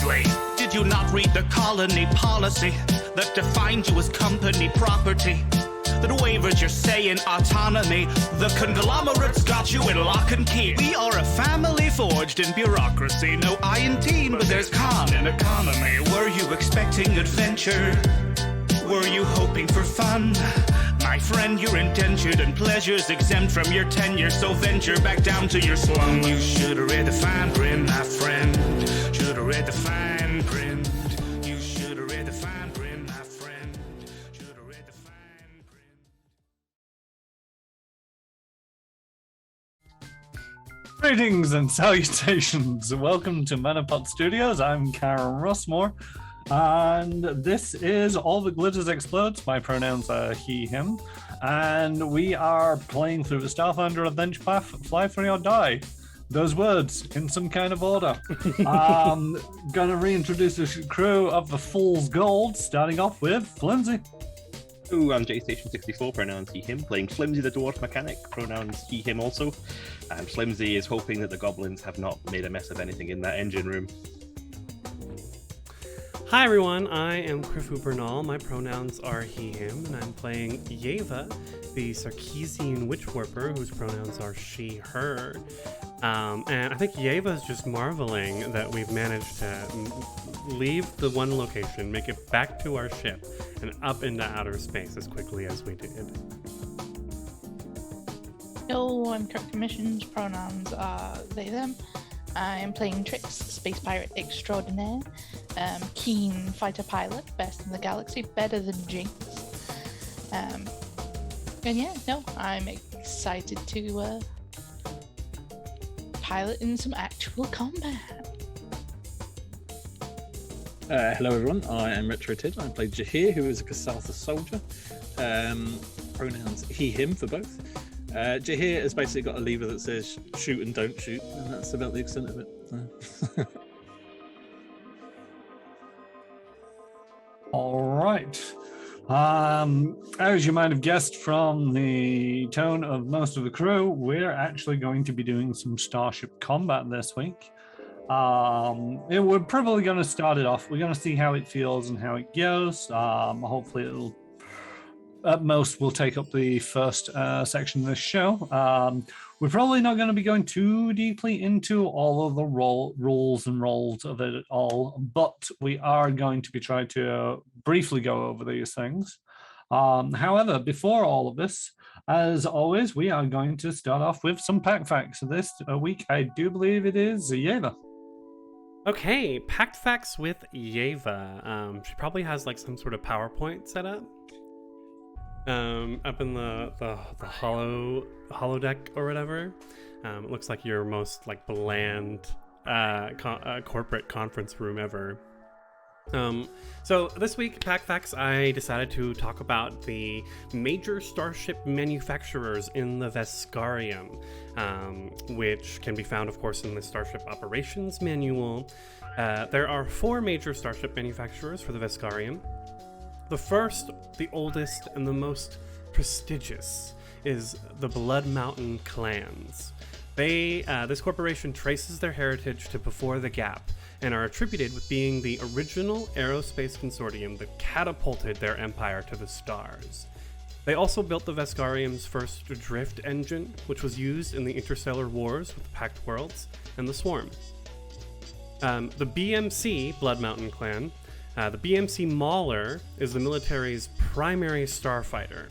Honestly, did you not read the colony policy that defined you as company property? That wavers your say in autonomy. The conglomerates got you in lock and key. We are a family forged in bureaucracy. No I in team, but there's con in economy. Were you expecting adventure? Were you hoping for fun? My friend, you're indentured and pleasures exempt from your tenure, so venture back down to your slum. You should've read the fine print, my friend. Should've read the fine print. You should've read the fine print, my friend. Should've read the fine print. Greetings and salutations. Welcome to Manapod Studios. I'm Karen Rossmore. And this is All That Glitters Explodes. My pronouns are he, him. And we are playing through the Starfinder Adventure Path Fly, Free or Die. Those words in some kind of order. Gonna reintroduce the crew of the Fool's Gold, starting off with Flimsy. Ooh, I'm JStation64, pronouns he, him, playing Flimsy the Dwarf Mechanic, pronouns he, him also. And Flimsy is hoping that the goblins have not made a mess of anything in that engine room. Hi everyone, I am Krifu Bernal. My pronouns are he, him, and I'm playing Yeva, the Sarkeesian witch warper, whose pronouns are she, her. And I think Yeva is just marveling that we've managed to leave the one location, make it back to our ship, and up into outer space as quickly as we did. Hello, I'm Kirk Commission's pronouns are they, them. I'm playing Trix, space pirate extraordinaire, keen fighter pilot, best in the galaxy, better than Jinx. And yeah, no, I'm excited to pilot in some actual combat. Hello everyone, I am Retrotid. I play Jahir, who is a Kasatha soldier. Pronouns he, him for both. Jahir has basically got a lever that says shoot and don't shoot, and that's about the extent of it. All right. As you might have guessed from the tone of most of the crew, we're actually going to be doing some Starship Combat this week. We're probably going to start it off. We're going to see how it feels and how it goes. Hopefully it'll, at most, we'll take up the first section of this show. We're probably not going to be going too deeply into all of the rules and roles of it all, but we are going to be trying to briefly go over these things. However, before all of this, as always, we are going to start off with some pack facts. This week, I do believe it is Yeva. Okay, packed facts with Yeva. She probably has like some sort of PowerPoint set up. Up in the holodeck or whatever. It looks like your most like bland corporate conference room ever. So this week, Pack Facts, I decided to talk about the major starship manufacturers in the Vascarium, which can be found, of course, in the Starship Operations Manual. There are 4 major starship manufacturers for the Vascarium. The first, the oldest, and the most prestigious is the Blood Mountain clans. This corporation traces their heritage to before the Gap and are attributed with being the original aerospace consortium that catapulted their empire to the stars. They also built the Vascarium's first drift engine, which was used in the interstellar wars with the Pact Worlds and the Swarm. The BMC, Blood Mountain clan, the BMC Mauler is the military's primary starfighter.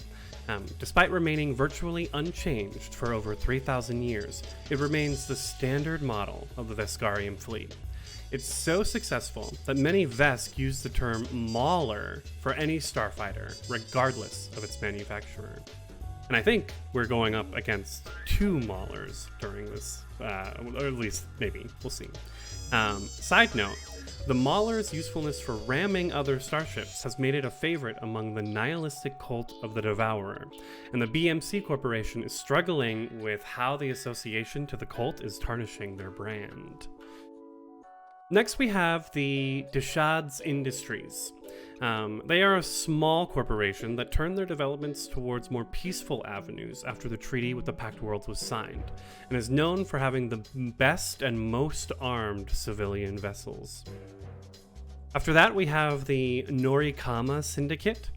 Despite remaining virtually unchanged for over 3,000 years, it remains the standard model of the Vascarium fleet. It's so successful that many Vesk use the term Mauler for any starfighter, regardless of its manufacturer. And I think we're going up against 2 Maulers during this, or at least maybe, we'll see. Side note, the Mauler's usefulness for ramming other starships has made it a favorite among the nihilistic cult of the Devourer, and the BMC Corporation is struggling with how the association to the cult is tarnishing their brand. Next, we have the Deshads Industries. They are a small corporation that turned their developments towards more peaceful avenues after the treaty with the Pact Worlds was signed, and is known for having the best and most armed civilian vessels. After that, we have the Norikama Syndicate.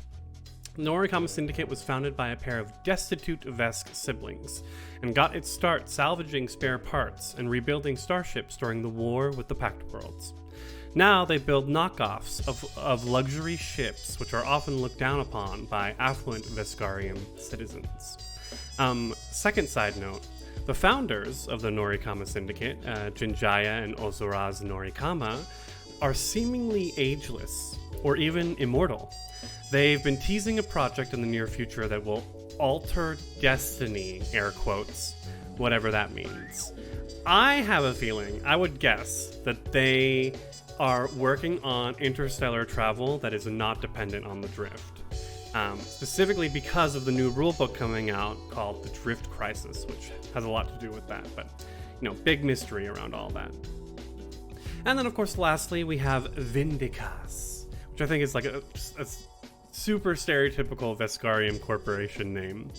The Norikama Syndicate was founded by a pair of destitute Vesk siblings, and got its start salvaging spare parts and rebuilding starships during the war with the Pact Worlds. Now they build knockoffs of luxury ships, which are often looked down upon by affluent Vascarium citizens. Second side note, the founders of the Norikama Syndicate, Jinjaya and Ozuraz Norikama, are seemingly ageless, or even immortal. They've been teasing a project in the near future that will alter destiny, air quotes, whatever that means. I have a feeling, I would guess, that they are working on interstellar travel that is not dependent on the drift. Specifically because of the new rulebook coming out called the Drift Crisis, which has a lot to do with that, but, big mystery around all that. And then, of course, lastly, we have Vindicas, which I think is like a super stereotypical Vascarium corporation name.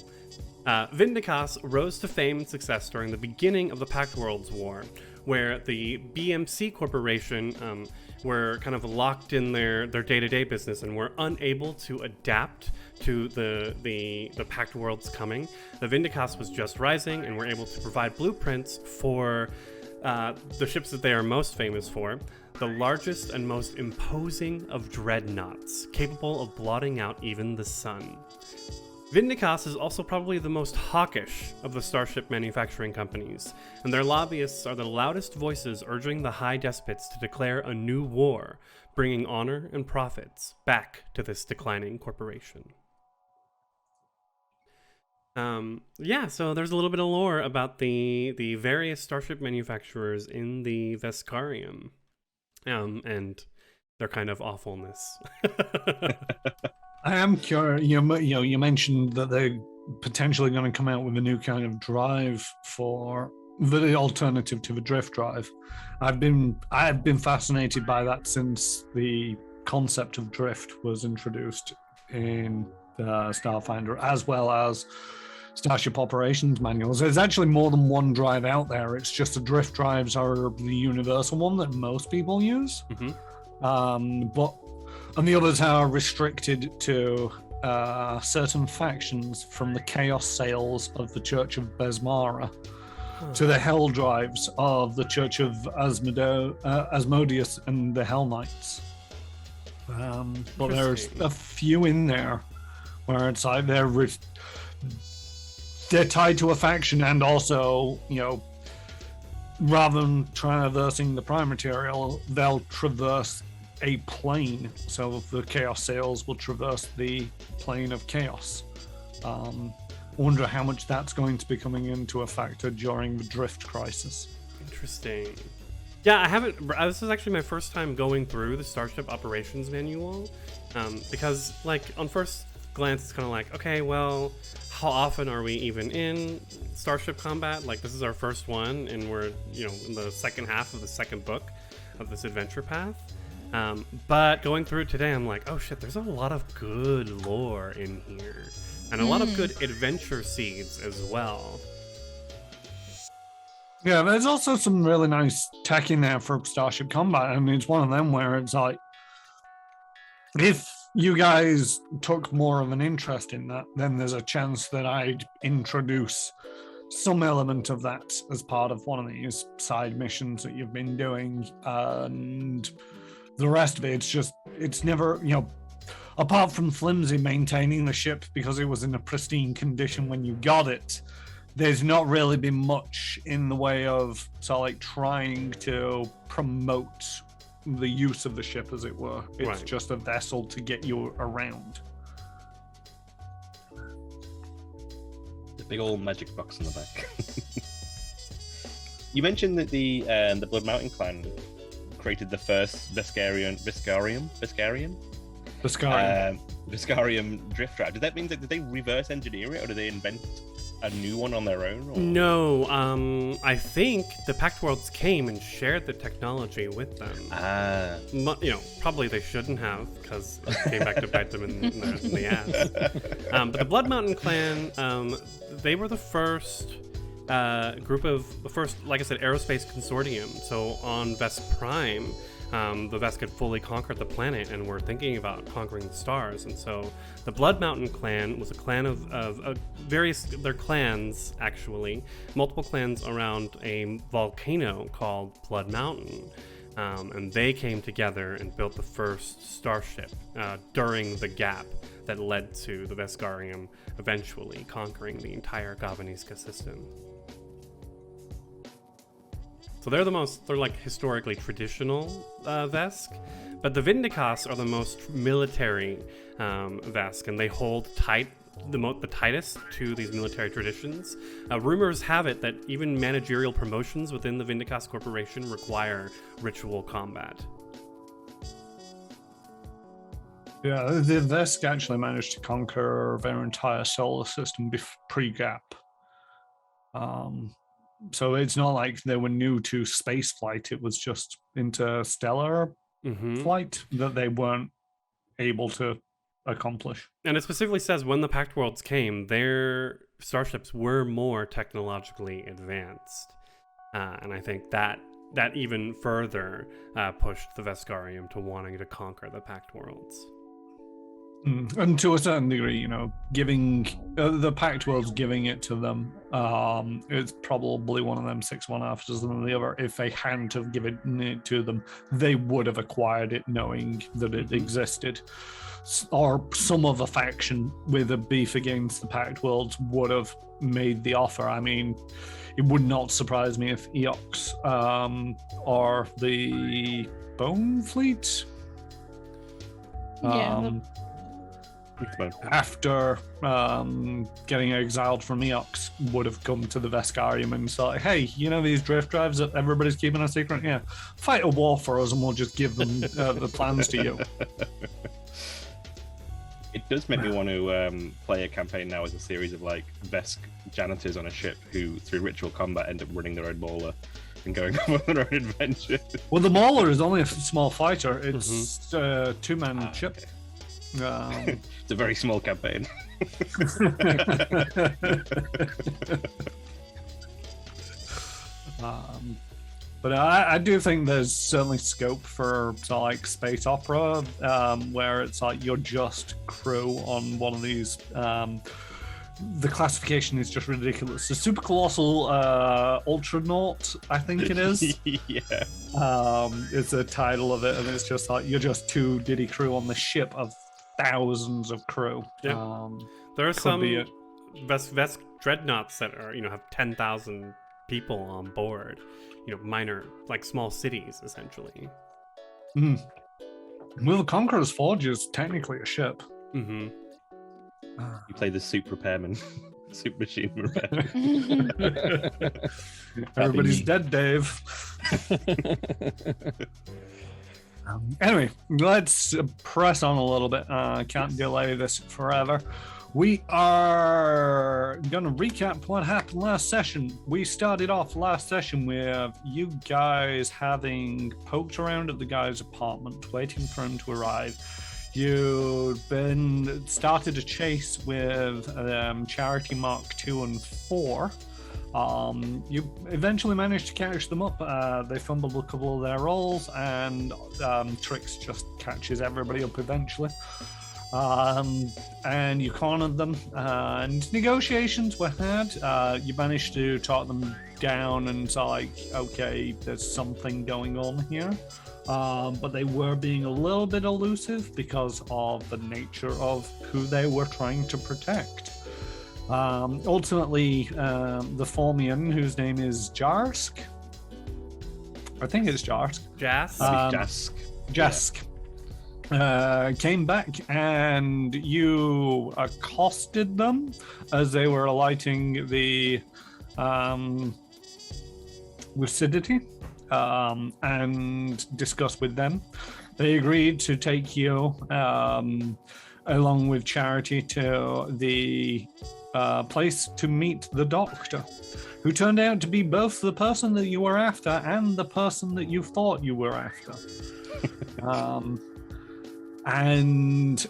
Vindicas rose to fame and success during the beginning of the Pact Worlds War, where the BMC Corporation were kind of locked in their day-to-day business and were unable to adapt to the Pact Worlds coming. The Vindicas was just rising and were able to provide blueprints for the ships that they are most famous for, the largest and most imposing of dreadnoughts, capable of blotting out even the sun. Vindicas is also probably the most hawkish of the starship manufacturing companies, and their lobbyists are the loudest voices urging the high despots to declare a new war, bringing honor and profits back to this declining corporation. So there's a little bit of lore about the various starship manufacturers in the Vascarium, and their kind of awfulness. I am curious. You mentioned that they're potentially going to come out with a new kind of drive for the alternative to the drift drive. I've been fascinated by that since the concept of drift was introduced in the Starfinder, as well as Starship operations manuals. There's actually more than one drive out there. It's just the drift drives are the universal one that most people use. And the others are restricted to certain factions, from the Chaos Sales of the Church of Besmara to the Hell Drives of the Church of Asmodeus and the Hell Knights. But there's a few in there where it's like they're tied to a faction, and also, rather than traversing the prime material, they'll traverse a plane. So the Chaos Sails will traverse the plane of chaos. I wonder how much that's going to be coming into a factor during the drift crisis. Interesting. Yeah, this is actually my first time going through the Starship Operations Manual, because, on first glance, it's kind of like, okay, well, how often are we even in Starship Combat? This is our first one, and we're, in the second half of the second book of this adventure path. But going through it today, I'm like, oh shit, there's a lot of good lore in here, and a lot of good adventure seeds as well. Yeah, there's also some really nice tech in there for Starship Combat. I mean, it's one of them where it's like, if you guys took more of an interest in that, then there's a chance that I'd introduce some element of that as part of one of these side missions that you've been doing. And the rest of it, it's never, apart from flimsy maintaining the ship because it was in a pristine condition when you got it, there's not really been much in the way of trying to promote the use of the ship, as it were. It's just a vessel to get you around. The big old magic box in the back. You mentioned that the Blood Mountain clan created the first Vascarium drift drive. Did that mean that did they reverse engineer it, or did they invent a new one on their own? Or? No, I think the Pact Worlds came and shared the technology with them. Probably they shouldn't have, because it came back to bite them in the ass. But the Blood Mountain clan, they were the first like I said, aerospace consortium. So on Vest Prime, the Vesk had fully conquered the planet and were thinking about conquering the stars. And so the Blood Mountain clan was a clan of various, their clans actually, multiple clans around a volcano called Blood Mountain. And they came together and built the first starship during the gap that led to the Vascarium eventually conquering the entire Gavaniska system. So they're like historically traditional Vesk, but the Vindicas are the most military Vesk, and they hold the tightest to these military traditions. Rumors have it that even managerial promotions within the Vindicas Corporation require ritual combat. Yeah, the Vesk actually managed to conquer their entire solar system pre-gap. So it's not like they were new to space flight. It was just interstellar flight that they weren't able to accomplish. And it specifically says when the Pact Worlds came, their starships were more technologically advanced. And I think that even further pushed the Vascarium to wanting to conquer the Pact Worlds. And to a certain degree, giving the Pact Worlds, giving it to them, it's probably one of them 6-1 after than the other. If they hadn't have given it to them, they would have acquired it knowing that it existed. Or some other faction with a beef against the Pact Worlds would have made the offer. I mean, it would not surprise me if Eox or the Bone Fleet after getting exiled from Eox would have come to the Vascarium and said, hey, these drift drives that everybody's keeping a secret? Yeah, fight a war for us and we'll just give them the plans to you. It does make me want to play a campaign now as a series of Vesk janitors on a ship who, through ritual combat, end up running their own mauler and going on their own adventure. Well, the mauler is only a small fighter. It's a 2-man ship. Okay. It's a very small campaign. But I do think there's certainly scope for space opera, where it's you're just crew on one of these. The classification is just ridiculous. The super colossal ultranaut, I think it is. Yeah. It's the title of it, and it's just you're just 2 Diddy crew on the ship of thousands of crew. Yeah. There are some Vesk dreadnoughts that are have 10,000 people on board. Minor, small cities, essentially. Well, the Conqueror's Forge is technically a ship. You play the soup repairman, soup machine repairman. Everybody's dead, Dave. Anyway, let's press on a little bit. Can't delay this forever. We are going to recap what happened last session. We started off last session with you guys having poked around at the guy's apartment, waiting for him to arrive. You'd started a chase with Charity Mark 2 and 4. You eventually managed to catch them up. They fumbled a couple of their rolls, and Trix just catches everybody up eventually. And you cornered them, and negotiations were had. You managed to talk them down and say, okay, there's something going on here. But they were being a little bit elusive because of the nature of who they were trying to protect. Ultimately, the Formian, whose name is Jarsk, I think it's Jarsk. Jask. Came back and you accosted them as they were alighting the lucidity and discussed with them. They agreed to take you along with Charity to the place to meet the doctor, who turned out to be both the person that you were after and the person that you thought you were after. And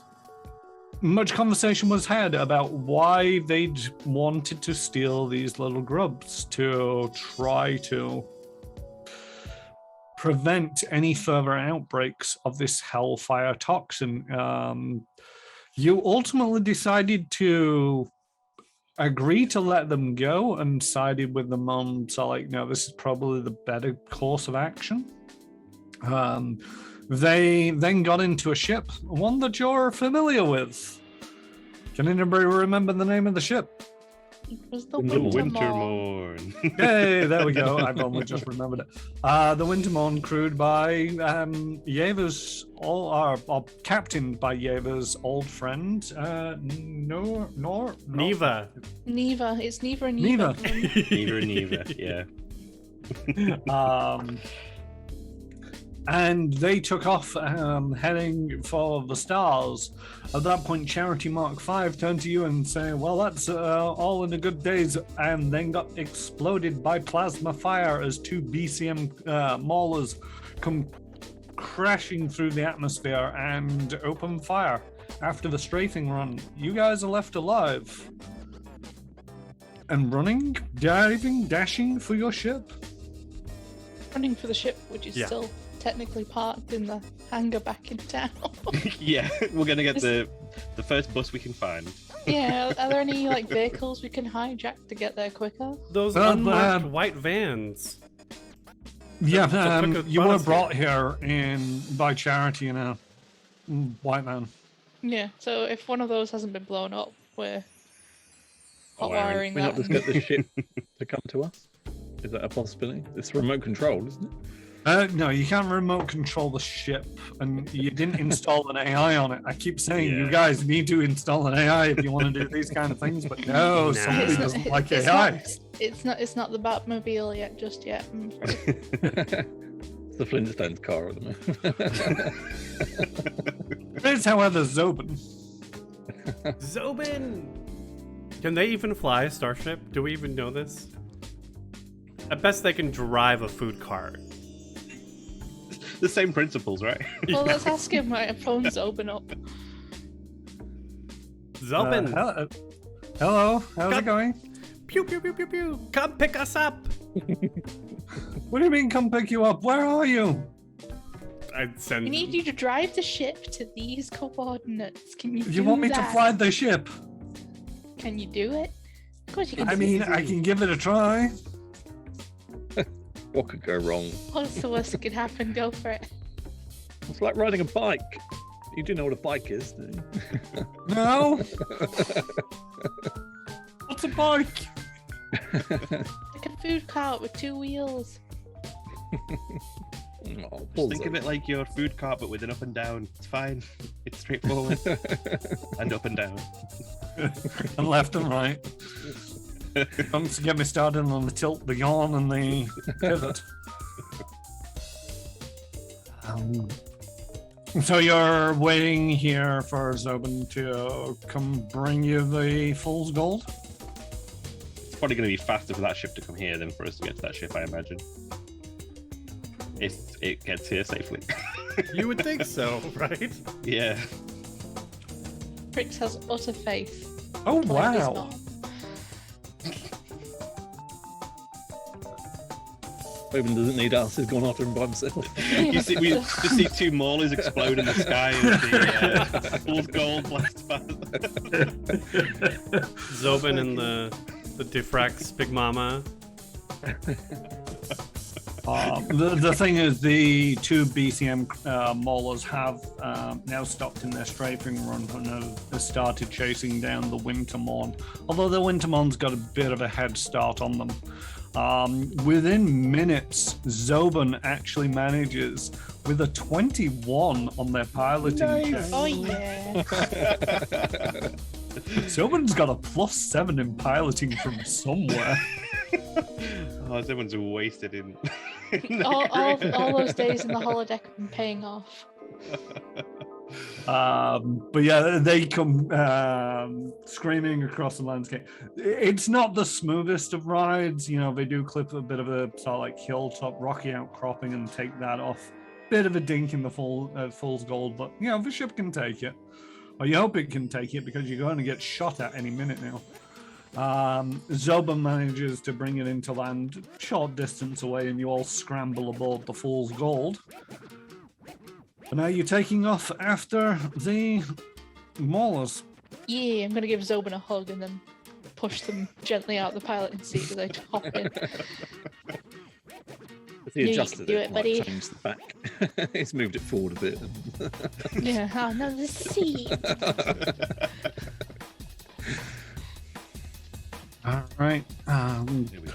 much conversation was had about why they'd wanted to steal these little grubs to try to prevent any further outbreaks of this hellfire toxin. You ultimately decided to agree to let them go and sided with them on, so like, no, this is probably the better course of action. They then got into a ship, one that you're familiar with. Can anybody remember the name of the ship? It was the The Wintermorn. Wintermorn. Hey, there we go. I've only just remembered it. The Wintermorn, crewed by Yeva's, or captained by Yeva's old friend, Neva. Neva. It's Neva and Neva. Neva, yeah. And they took off, heading for the stars. At that point, Charity Mark V turned to you and said, well, that's all in the good days, and then got exploded by plasma fire as 2 BCM maulers come crashing through the atmosphere and open fire. After the strafing run, you guys are left alive. And running, diving, dashing for your ship. Running for the ship, which is still technically parked in the hangar back in town. Yeah, we're gonna get the first bus we can find. Yeah, are there any like vehicles we can hijack to get there quicker? Those unmarked white vans. Yeah, quicker you were bus brought here by Charity in a white man. Yeah, so if one of those hasn't been blown up, we're hot wiring We that. not just get the ship to come to us? Is that a possibility? It's remote control, isn't it? No, you can't remote control the ship, and you didn't install an AI on it. I keep saying you guys need to install an AI if you want to do these kind of things, but no, somebody It's not- doesn't like it's AI. It's not the Batmobile yet, just yet. I'm afraid. It's the Flintstones car at the moment. There's, however, Zobin. Zobin! Can they even fly a starship? Do we even know this? At best, they can drive a food cart. The same principles, right? Well, let's ask him. My phone's open up. Zobin! Hello, how's it going? Pew pew pew pew pew! Come pick us up! What do you mean, come pick you up? Where are you? I'd send. We need you to drive the ship to these coordinates. Can you do You want me that? to fly the ship? Can you do it? Of course you can. I mean, I can give it a try. What could go wrong? What's the worst that could happen? Go for it. It's like riding a bike. You do know what a bike is, do you? No? What's a bike? Like a food cart with 2 wheels. Oh, Just think of it like your food cart, but with an up and down. It's fine. It's straightforward. And up and down. And left and right. Don't get me started on the tilt, the yawn, and the pivot. So you're waiting here for Zobin to come bring you the fool's gold? It's probably going to be faster for that ship to come here than for us to get to that ship, I imagine. If it gets here safely. You would think so, right? Yeah. Prix has utter faith. Oh, Like it's wow. not. Owen doesn't need us. He's gone after him by himself. We just see 2 maulers explode in the sky as the fool's gold blast past. Zobin and the Diffrax Big Mama. The thing is, the 2 BCM maulers have now stopped in their strafing run and have started chasing down the Wintermorn. Although the Wintermorn's got a bit of a head start on them. Within minutes, Zobin actually manages with a 21 on their piloting check. Oh yeah. Zobin's got a +7 in piloting from somewhere. Oh, everyone's wasted in. all those days in the holodeck have been paying off. But yeah, they come screaming across the landscape. It's not the smoothest of rides. You know, they do clip a bit of a sort of like hilltop rocky outcropping and take that off. Bit of a dink in the fool's gold, but you know, the ship can take it. Or you hope it can take it because you're going to get shot at any minute now. Zoba manages to bring it into land short distance away, and you all scramble aboard the fool's gold. And now you're taking off after the maulers. Yeah, I'm going to give Zobin a hug and then push them gently out the piloting seat as I hop in. If he You adjusted can do it, it, might buddy. change the back. He's moved it forward a bit. Yeah, oh no, the seat. All right. There we go.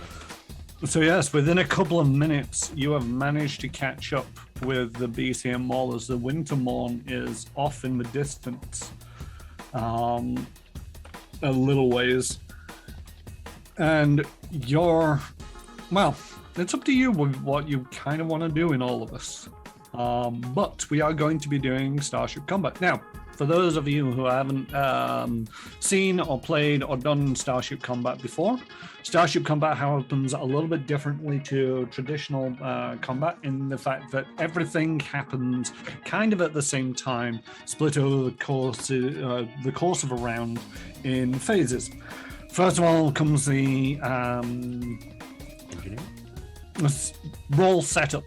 So yes, within a couple of minutes, you have managed to catch up with the BCM maulers. The Winter Morn is off in the distance, a little ways, and well, it's up to you with what you kind of want to do in all of this. But we are going to be doing Starship Combat now. For those of you who haven't seen or played or done Starship Combat before, Starship Combat happens a little bit differently to traditional combat in the fact that everything happens kind of at the same time, split over the course of a round in phases. First of all comes the role setup.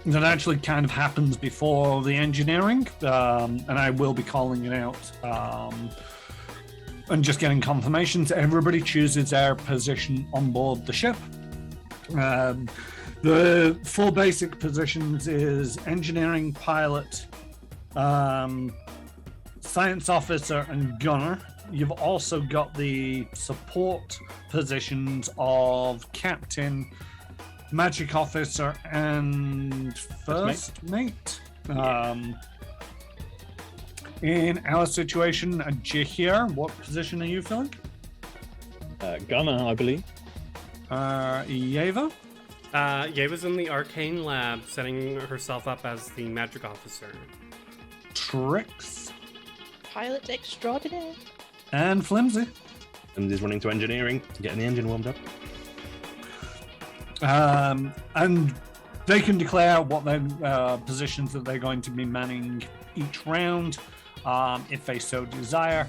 That actually kind of happens before the engineering, and I will be calling it out and just getting confirmations. Everybody chooses their position on board the ship. The 4 basic positions is engineering, pilot, science officer, and gunner. You've also got the support positions of captain, magic officer, and first mate. In our situation, Jahir, what position are you filling? Gunner, I believe. Yeva? Yeva's in the arcane lab, setting herself up as the magic officer. Trix? Pilot extraordinaire. And Flimsy? And he's running to engineering, getting the engine warmed up. And they can declare what their positions that they're going to be manning each round. If they so desire,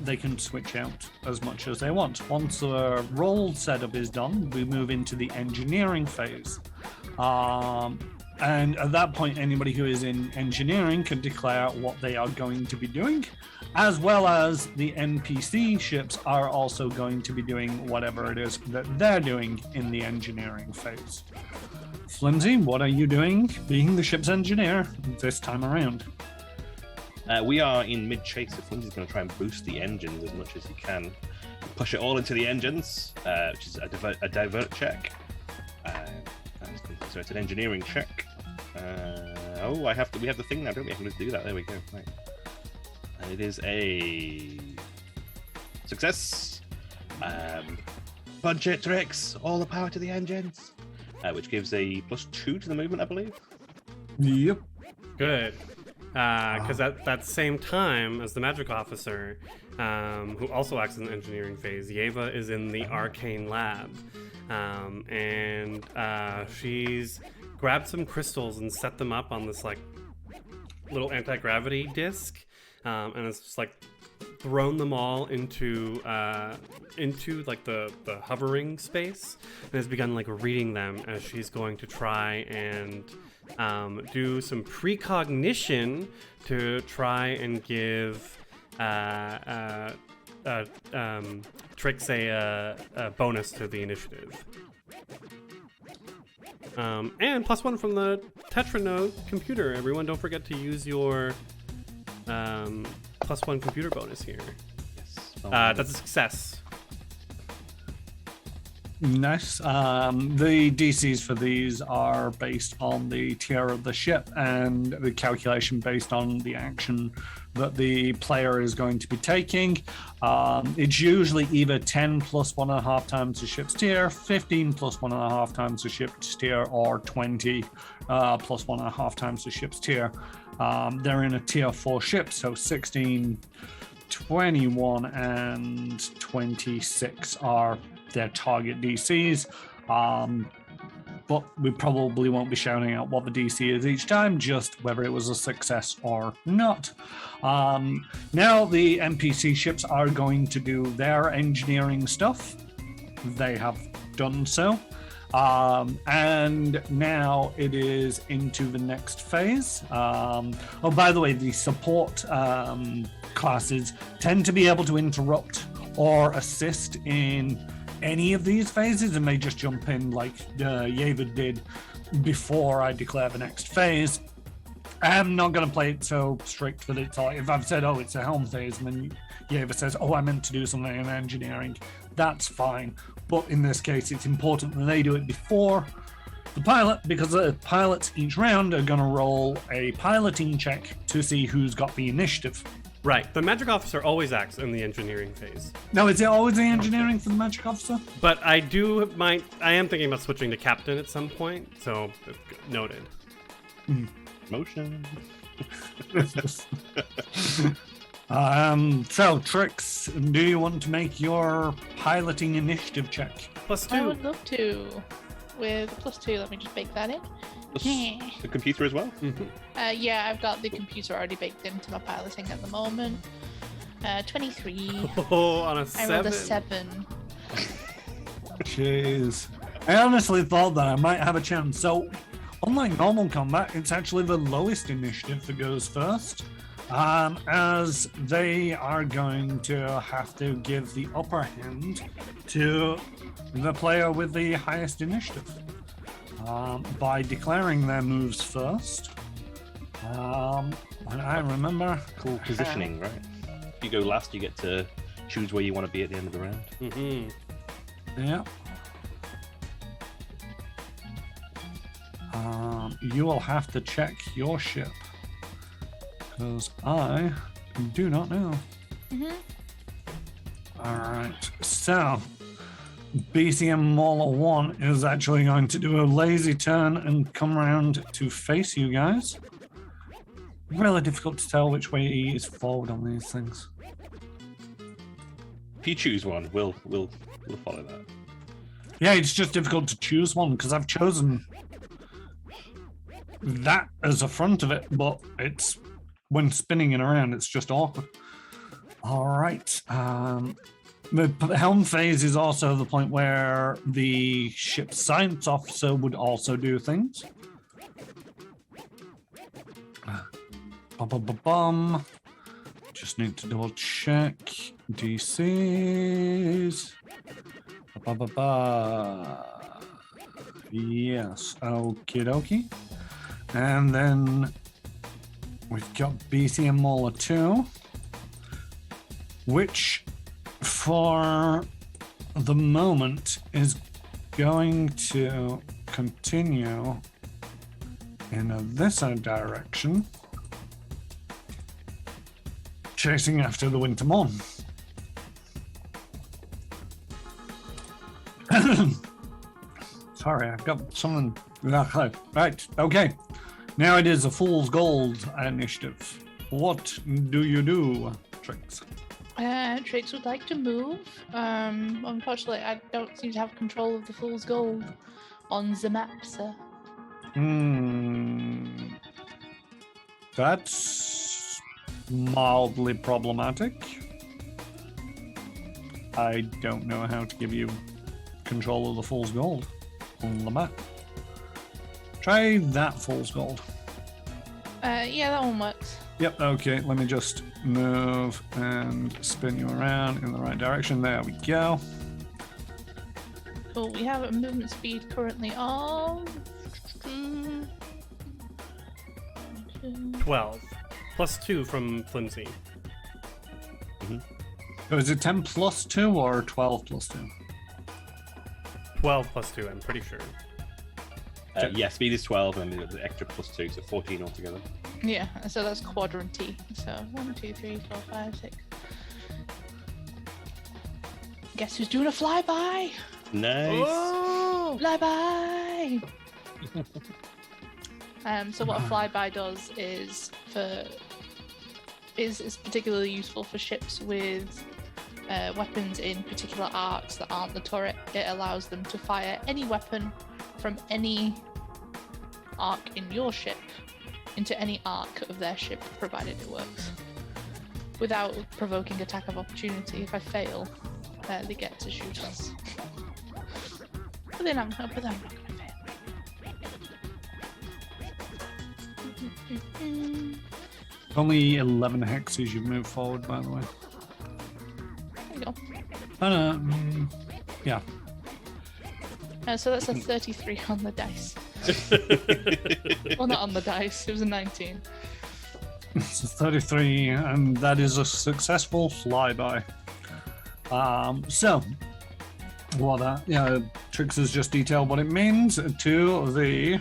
they can switch out as much as they want. Once the role setup is done, we move into the engineering phase. And at that point, anybody who is in engineering can declare what they are going to be doing, as well as the NPC ships are also going to be doing whatever it is that they're doing in the engineering phase. Flimsy, what are you doing being the ship's engineer this time around? We are in mid-chase, so Flimsy's going to try and boost the engines as much as he can. Push it all into the engines, which is a divert check. So it's an engineering check. We have the thing now, don't we? I can just do that. There we go. Right. And it is a success. Budget tricks, all the power to the engines, which gives a +2 to the movement, I believe. Yep. Good. Because at that same time as the magic officer, who also acts in the engineering phase, Yeva is in the arcane lab. And she's grabbed some crystals and set them up on this like little anti-gravity disc, and it's just like thrown them all into like the hovering space, and has begun like reading them as she's going to try and do some precognition to try and give Trix a bonus to the initiative. And +1 from the Tetranode computer. Everyone, don't forget to use your +1 computer bonus here. Yes. That's a success. Nice. The DCs for these are based on the tier of the ship and the calculation based on the action that the player is going to be taking. It's usually either 10 plus 1.5 times the ship's tier, 15 plus 1.5 times the ship's tier, or 20 plus 1.5 times the ship's tier. They're in a tier 4 ship, so 16, 21, and 26 are their target DCs. But we probably won't be shouting out what the DC is each time, just whether it was a success or not. Now the NPC ships are going to do their engineering stuff. They have done so. And now it is into the next phase. Oh, by the way, the support classes tend to be able to interrupt or assist in any of these phases, and may just jump in like Yavid did before I declare the next phase. I'm not going to play it so strict that it's like, if I've said, oh, it's a helm phase, and then Yavid says, oh, I meant to do something in engineering, that's fine. But in this case, it's important that they do it before the pilot, because the pilots each round are going to roll a piloting check to see who's got the initiative. Right. The magic officer always acts in the engineering phase. Now, is it always the engineering for the magic officer? But I am thinking about switching to captain at some point, so noted. Motion. So, Trix, do you want to make your piloting initiative check? +2. I would love to. With +2, let me just bake that in. The computer as well? Yeah, I've got the computer already baked into my piloting at the moment. 23. Oh, on a 7. I rolled a 7. Jeez. I honestly thought that I might have a chance. So, unlike normal combat, it's actually the lowest initiative that goes first, as they are going to have to give the upper hand to the player with the highest initiative by declaring their moves first. And I remember... Cool positioning, right? If you go last, you get to choose where you want to be at the end of the round. Yeah. You will have to check your ship, because I do not know. Alright, so BCM Mauler 1 is actually going to do a lazy turn and come around to face you guys. Really difficult to tell which way he is forward on these things. If you choose one, we'll follow that. Yeah, it's just difficult to choose one because I've chosen that as a front of it, but it's when spinning it around, it's just awkward. All right. The helm phase is also the point where the ship's science officer would also do things. Just need to double check DCs. Yes, okie dokie. And then we've got BCM Mauler 2, which for the moment is going to continue in this direction, chasing after the Winter Mon. Sorry, I've got something. Right, okay. Now it is a Fool's Gold initiative. What do you do, Trix? Trix would like to move. Unfortunately, I don't seem to have control of the Fool's Gold on the map, sir. That's mildly problematic. I don't know how to give you control of the Fool's Gold on the map. Try that Fool's Gold. Yeah, that one works. Yep, okay, let me just move and spin you around in the right direction. There we go. Cool, we have a movement speed currently of 12. +2 from Flimsy. So is it 10 plus 2 or 12 plus 2? 12 +2, I'm pretty sure. Yeah, speed is 12 and the extra +2, so 14 altogether. Yeah, so that's quadrant T. So 1, 2, 3, 4, 5, 6. Guess who's doing a flyby? Nice. Oh, flyby! So what a flyby does is particularly useful for ships with weapons in particular arcs that aren't the turret. It allows them to fire any weapon from any arc in your ship into any arc of their ship, provided it works, without provoking attack of opportunity. If I fail, they get to shoot us. But then I'm not gonna fail. Only 11 hexes you've moved forward, by the way. There you go. Yeah. So that's a 33 on the dice. Well, not on the dice. It was a 19. It's a 33, and that is a successful flyby. So, what Trix has just detailed what it means to the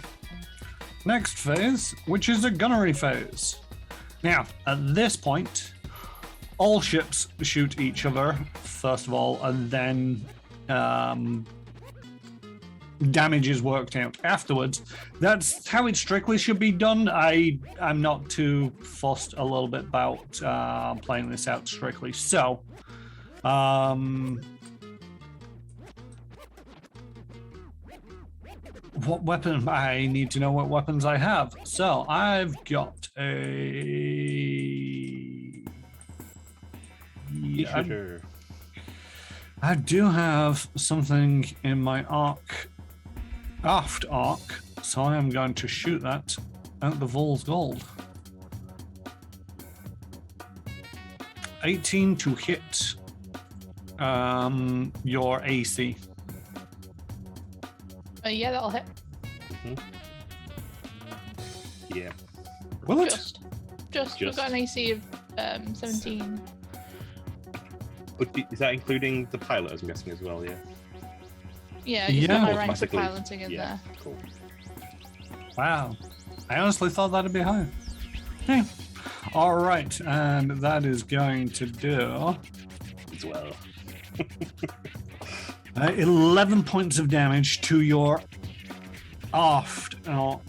next phase, which is a gunnery phase. Now, at this point, all ships shoot each other, first of all, and then damage is worked out afterwards. That's how it strictly should be done. I'm not too fussed a little bit about playing this out strictly. So, what weapon? I need to know what weapons I have. So I've got I do have something in my aft arc, so I am going to shoot that at the Vol's Gold. 18 to hit your AC. Yeah, that'll hit. Yeah. Will it? Just. We've got an AC of 17. But is that including the pilot, I'm guessing, as well, yeah? Yeah, you've got my ranks of Automatically, piloting in there. Cool. Wow. I honestly thought that'd be higher. Okay. All right, and that is going to do As well. 11 points of damage to your aft arc.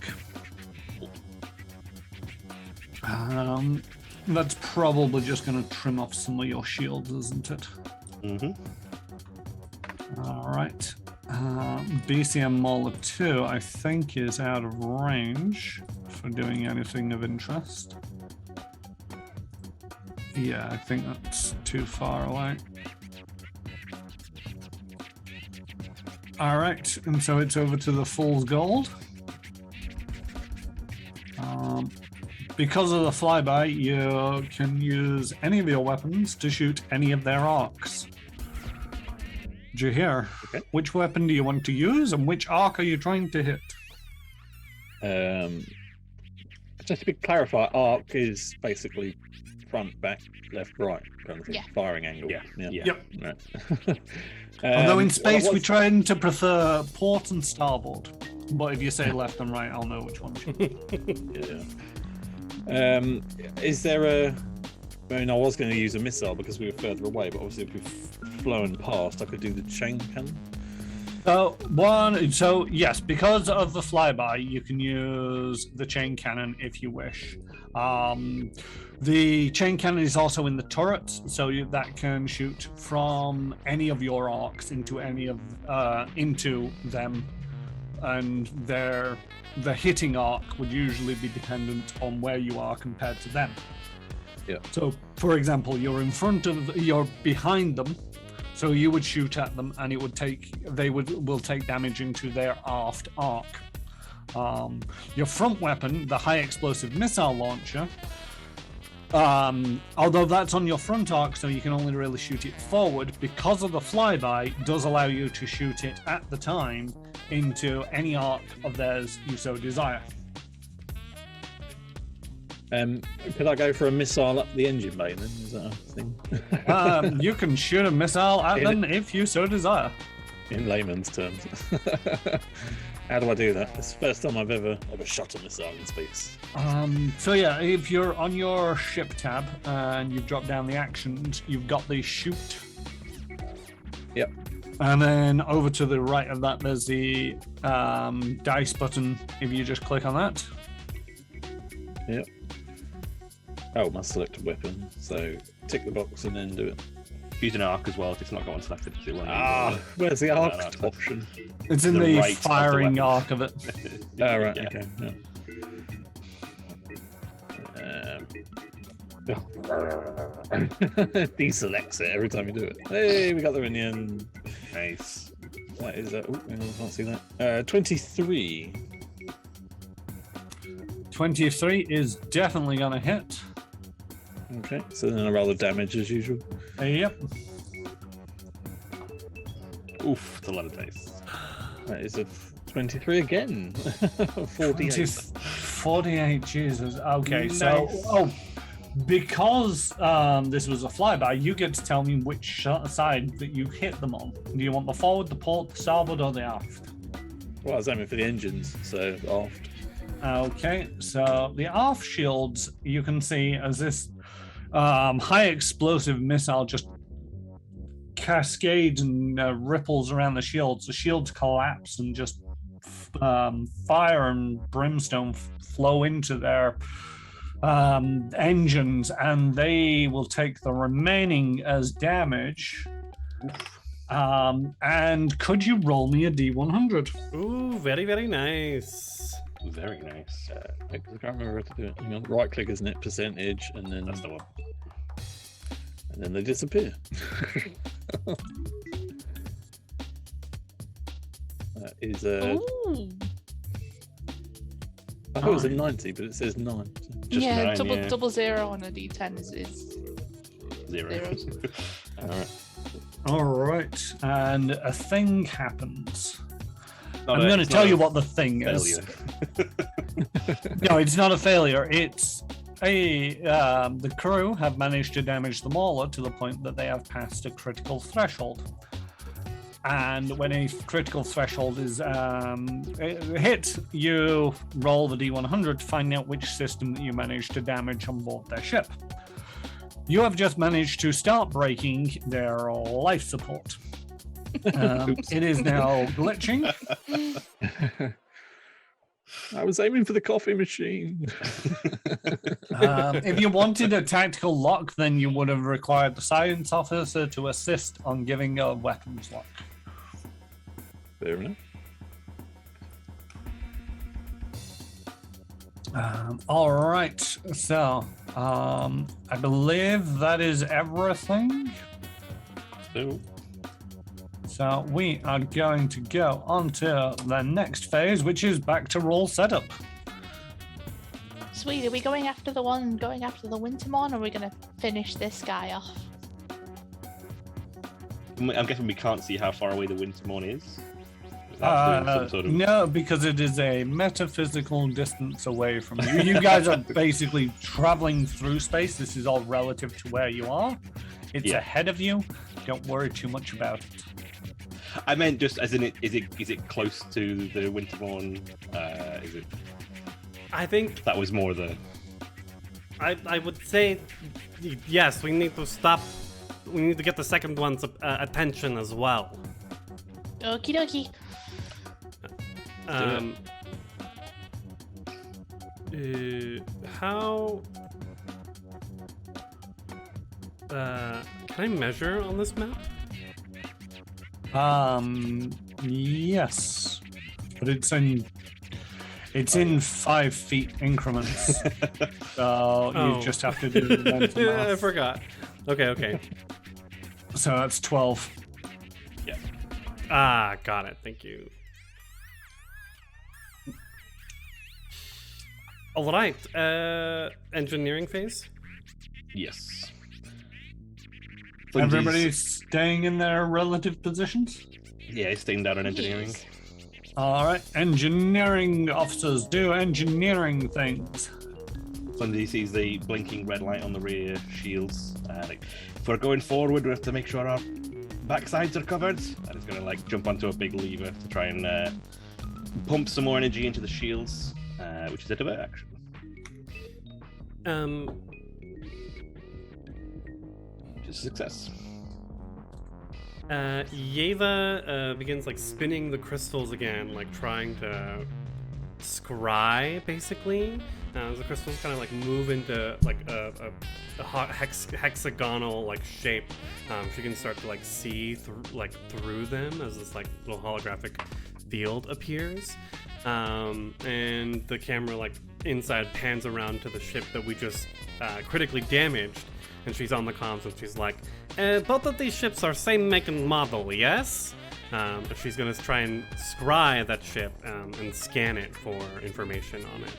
That's probably just going to trim off some of your shields, isn't it? Mm-hmm. All right. BCM Mauler 2, I think, is out of range for doing anything of interest. Yeah, I think that's too far away. All right, and so it's over to the Fool's Gold. Because of the flyby, you can use any of your weapons to shoot any of their arcs. Jahir, Okay. which weapon do you want to use, and which arc are you trying to hit? Just to clarify, arc is basically front, back, left, right kind of thing. Yeah. Firing angle. Yeah. Yep. Right. Although in space we was- try to prefer port and starboard. But if you say left and right, I'll know which one. Yeah. Is there a? I mean, I was going to use a missile because we were further away, but obviously if we've flown past, I could do the chain cannon. So yes, because of the flyby, you can use the chain cannon if you wish. The chain cannon is also in the turrets, so that can shoot from any of your arcs into them, and the hitting arc would usually be dependent on where you are compared to them. Yeah. So, for example, you're behind them, so you would shoot at them, and will take damage into their aft arc. Your front weapon, the high explosive missile launcher, although that's on your front arc, so you can only really shoot it forward, because of the flyby, does allow you to shoot it at the time into any arc of theirs you so desire. Could I go for a missile up the engine bay then? Is that a thing? You can shoot a missile at them if you so desire. In layman's terms. How do I do that? It's the first time I've ever shot a missile in space. So yeah, if you're on your ship tab and you've dropped down the actions, you've got the shoot. Yep. And then over to the right of that, there's the dice button. If you just click on that, Yep. Oh, must select a weapon. So tick the box and then do it. Use an arc as well if it's not got one selected. It won't Where's the arc that's option? It's in the the right of the firing weapon. arc of it. Oh, right, Yeah. okay. Yeah. Deselects it every time you do it. Hey, we got there in the end. Nice. That is I can't see that. 23. 23 is definitely going to hit. Okay, so then I roll the damage as usual. Yep. Oof, it's a lot of dice. That is a 23 again. 48. 48, Jesus. Okay, so Nice. because this was a flyby, you get to tell me which side that you hit them on. Do you want the forward, the port, the starboard, or the aft? Well, I was aiming for the engines, so aft. Okay, so the aft shields you can see as this high explosive missile just cascades and ripples around the shields. The shields collapse and just fire and brimstone flow into their engines, and they will take the remaining as damage. And could you roll me a D100? Ooh, very, very nice. Very nice. I can't remember how to do it. Hang on. Right click, isn't it? Percentage, and then That's the one. and then they disappear. That is Ooh. I thought it was a 90, but it says 9. So. Just Yeah, 9, double yeah. double zero on a D10 is Zero. zeros. Alright. All right, and a thing happens. Not I'm a- going to it's tell not you a what the thing is. failure. No, it's not a failure. It's the crew have managed to damage the mauler to the point that they have passed a critical threshold. And when a critical threshold is hit, you roll the D100 to find out which system that you managed to damage on board their ship. You have just managed to start breaking their life support. It is now glitching. I was aiming for the coffee machine. If you wanted a tactical lock, then you would have required the science officer to assist on giving a weapons lock. Fair enough. All right, so I believe that is everything. So we are going to go on to the next phase, which is back to roll setup. Sweet, are we going after the Wintermorn, or are we going to finish this guy off? I'm guessing we can't see how far away the Wintermorn is. Is that some sort of... No, because it is a metaphysical distance away from you. You guys are basically traveling through space. This is all relative to where you are. It's ahead of you. Don't worry too much about it. I meant just as in is it close to the Wintermorn? Is it? I think That was more the. I would say yes. We need to stop. We need to get the second one's attention as well. Okie dokie. How? Can I measure on this map? Yes, but it's in 5 feet increments. So you just have to do the mental I math. forgot. Okay. So that's 12. Yeah. Ah, got it. Thank you. All right. Engineering phase. Yes. Everybody's staying in their relative positions? Yeah, he's staying down on engineering. All right, engineering officers do engineering things. Fundy sees the blinking red light on the rear shields. If we're going forward, we have to make sure our backsides are covered. And it's going to jump onto a big lever to try and pump some more energy into the shields, which is a divert action. Which is a success. Yeva begins spinning the crystals again, trying to scry, basically. The crystals kind of like move into like a hexagonal like shape. She can start to like see through them as this like little holographic field appears. And the camera like inside pans around to the ship that we just critically damaged, and she's on the comms and she's like, both of these ships are same make and model, yes? But she's gonna try and scry that ship and scan it for information on it.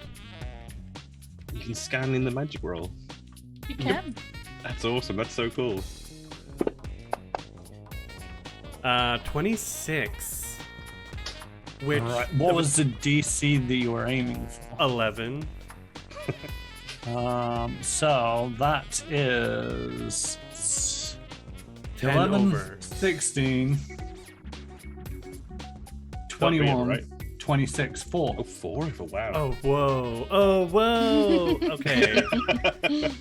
You can scan in the magic roll. You can. That's awesome. That's so cool. 26. Which Alright, what was the DC that you were aiming for? 11. So that is 10 11, over. 16, Not being 21, right. 26, 4. Oh, 4 over, wow. Oh, whoa. Oh, whoa. Okay.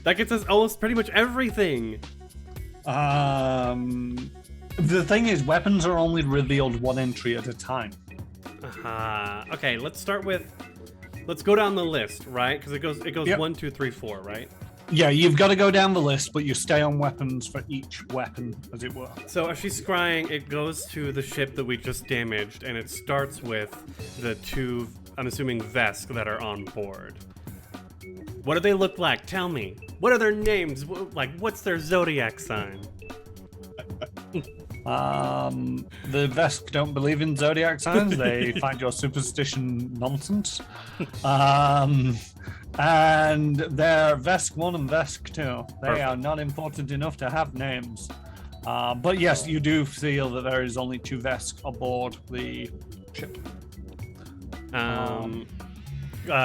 That gets us almost pretty much everything. The thing is, weapons are only revealed one entry at a time. Okay, let's go down the list, right? Because it goes Yep. 1, 2, 3, 4, right? Yeah, you've got to go down the list, but you stay on weapons for each weapon, as it were. So as she's scrying, it goes to the ship that we just damaged, and it starts with the 2, I'm assuming, Vesk that are on board. What do they look like? Tell me. What are their names? Like, what's their zodiac sign? The Vesk don't believe in zodiac signs. They find your superstition nonsense. And they're Vesk 1 and Vesk 2. They Perfect. are not important enough to have names. But yes, you do feel that there is only 2 Vesk aboard the ship. The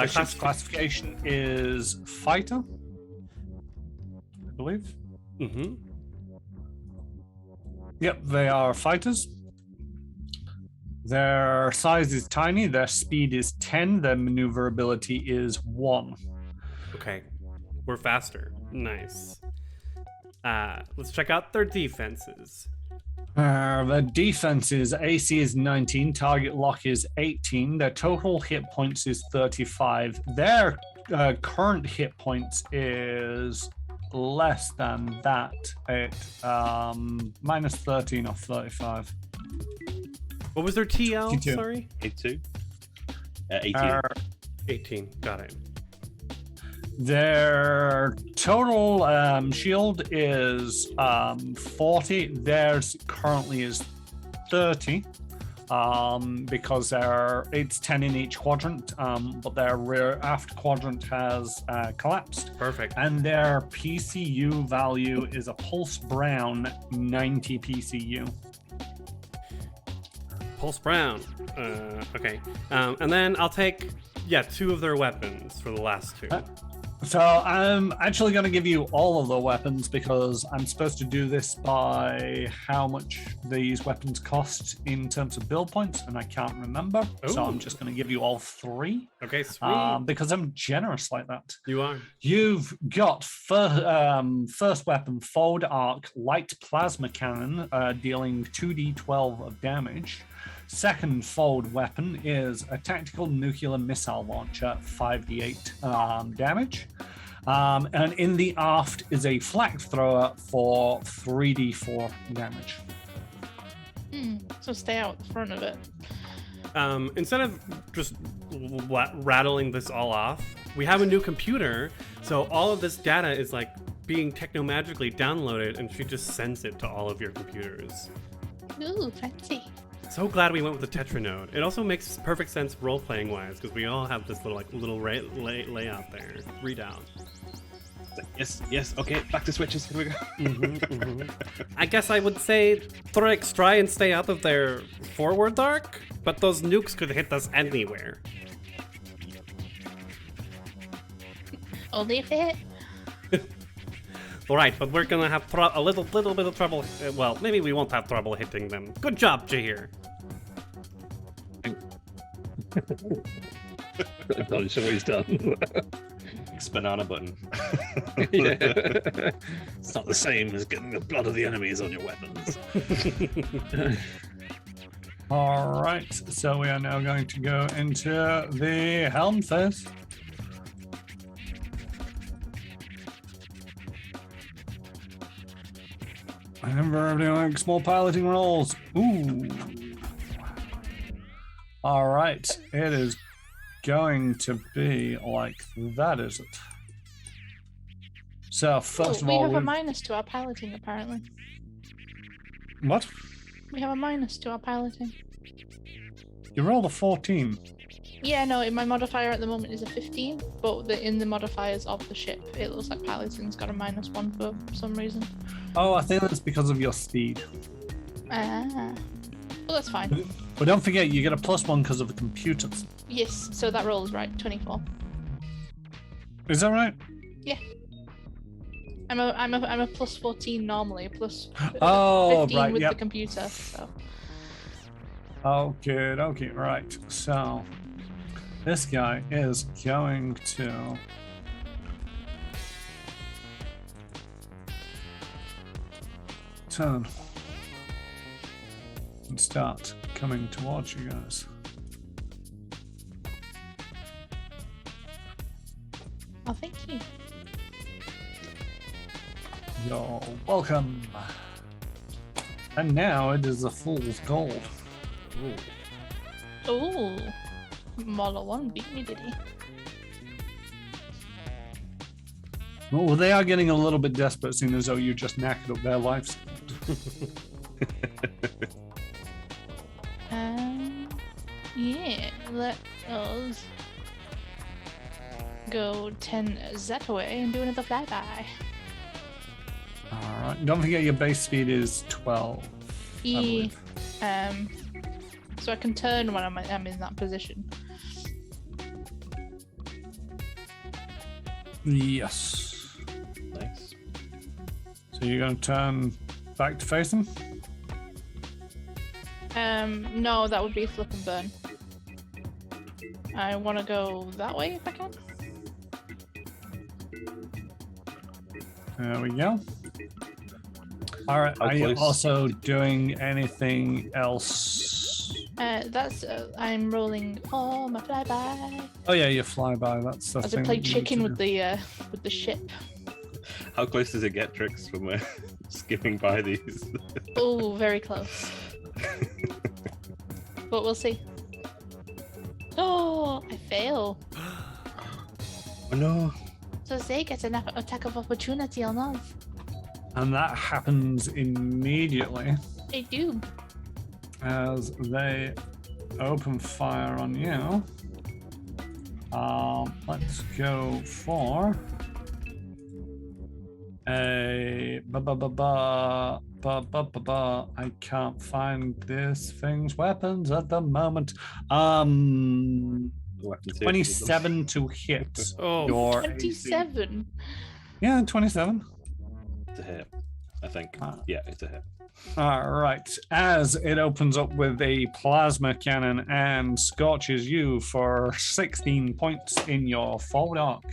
ship's classification is fighter, I believe. Mm-hmm. Yep, they are fighters. Their size is tiny, their speed is 10, their maneuverability is 1. Okay. We're faster. Nice. Let's check out their defenses. Their defense is AC is 19, target lock is 18, their total hit points is 35. Their current hit points is less than that at minus 13 off 35. What was their TL? 52. Sorry? 82. 18. 18. Got it. Their total shield is 40. Theirs currently is 30 because it's 10 in each quadrant, but their rear aft quadrant has collapsed. Perfect. And their PCU value is a pulse brown 90 PCU. Pulse Brown. Okay. And then I'll take, 2 of their weapons for the last 2. So I'm actually going to give you all of the weapons because I'm supposed to do this by how much these weapons cost in terms of build points, and I can't remember. So I'm just going to give you all 3. Okay, sweet. Because I'm generous like that. You are. You've got first weapon, forward arc, light plasma cannon, dealing 2d12 of damage. Second forward weapon is a tactical nuclear missile launcher, 5d8 damage. And in the aft is a flak thrower for 3d4 damage. So stay out front of it. Instead of just rattling this all off, we have a new computer, so all of this data is like being technomagically downloaded, and she just sends it to all of your computers. Ooh, fancy. So glad we went with the Tetranode. It also makes perfect sense role-playing wise because we all have this little layout there. Readout. Yes, okay, back to switches. Here we go. I guess I would say Thorix, try and stay out of their forward arc, but those nukes could hit us anywhere. Only if it. Right, but we're gonna have a little bit of trouble. Well, maybe we won't have trouble hitting them. Good job, Jahir. I'm not sure what he's done. It's banana button. Yeah. It's not the same as getting the blood of the enemies on your weapons. All right, so we are now going to go into the helm phase. Remember, doing small piloting rolls. Ooh. All right, it is going to be like that, is it? So first of we all, have a minus to our piloting, apparently. what? We have a minus to our piloting. You rolled a 14. Yeah, no, my modifier at the moment is a 15, but in the modifiers of the ship, it looks like piloting's got a -1 for some reason. Oh, I think that's because of your speed. Ah. Well, that's fine. But don't forget, you get a +1 because of the computers. Yes, so that roll is right, 24. Is that right? Yeah. I'm a +14 normally, plus Oh, 15 right, with yep. the computer, so. Okay, right. So this guy is going to turn and start coming towards you guys. Oh, thank you. You're welcome. And now it is a fool's gold. Ooh. Model 1 beat me, did he? Well, they are getting a little bit desperate, seeing as though you just knackered up their lives. Yeah, let us go 10 that away and do another flyby. All right. Don't forget your base speed is 12. I Yeah. believe. So I can turn when I'm in that position. Yes. Nice. So you're going to turn back to face him? No, that would be a flip and burn. I want to go that way if I can. There we go. All right. How Are you close? also doing anything else? That's I'm rolling. Oh, my flyby. Oh yeah, you fly by. That's the As thing. I play that you need chicken to with do. the ship. How close does it get, Trix, from skipping by these? Oh, very close. But we'll see. Oh, I fail. Oh no. So they get an attack of opportunity on us. And that happens immediately They do. as they open fire on you. Let's go for a I can't find this thing's weapons at the moment. 27 to hit Oh. your AC. 27. Yeah, 27. It's a hit, I think. Yeah, it's a hit. All right. As it opens up with a plasma cannon and scorches you for 16 points in your forward arc.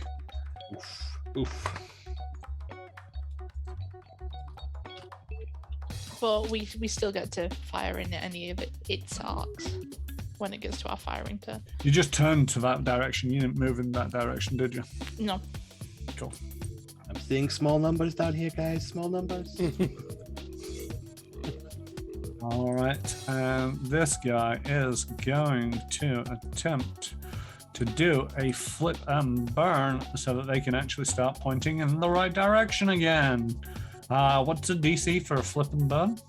Oof. But we still get to fire in any of its arcs when it gets to our firing turn. You just turned to that direction. You didn't move in that direction, did you? No. Cool. I'm seeing small numbers down here, guys. Small numbers. All right. And this guy is going to attempt to do a flip and burn so that they can actually start pointing in the right direction again. What's the DC for a flip and burn?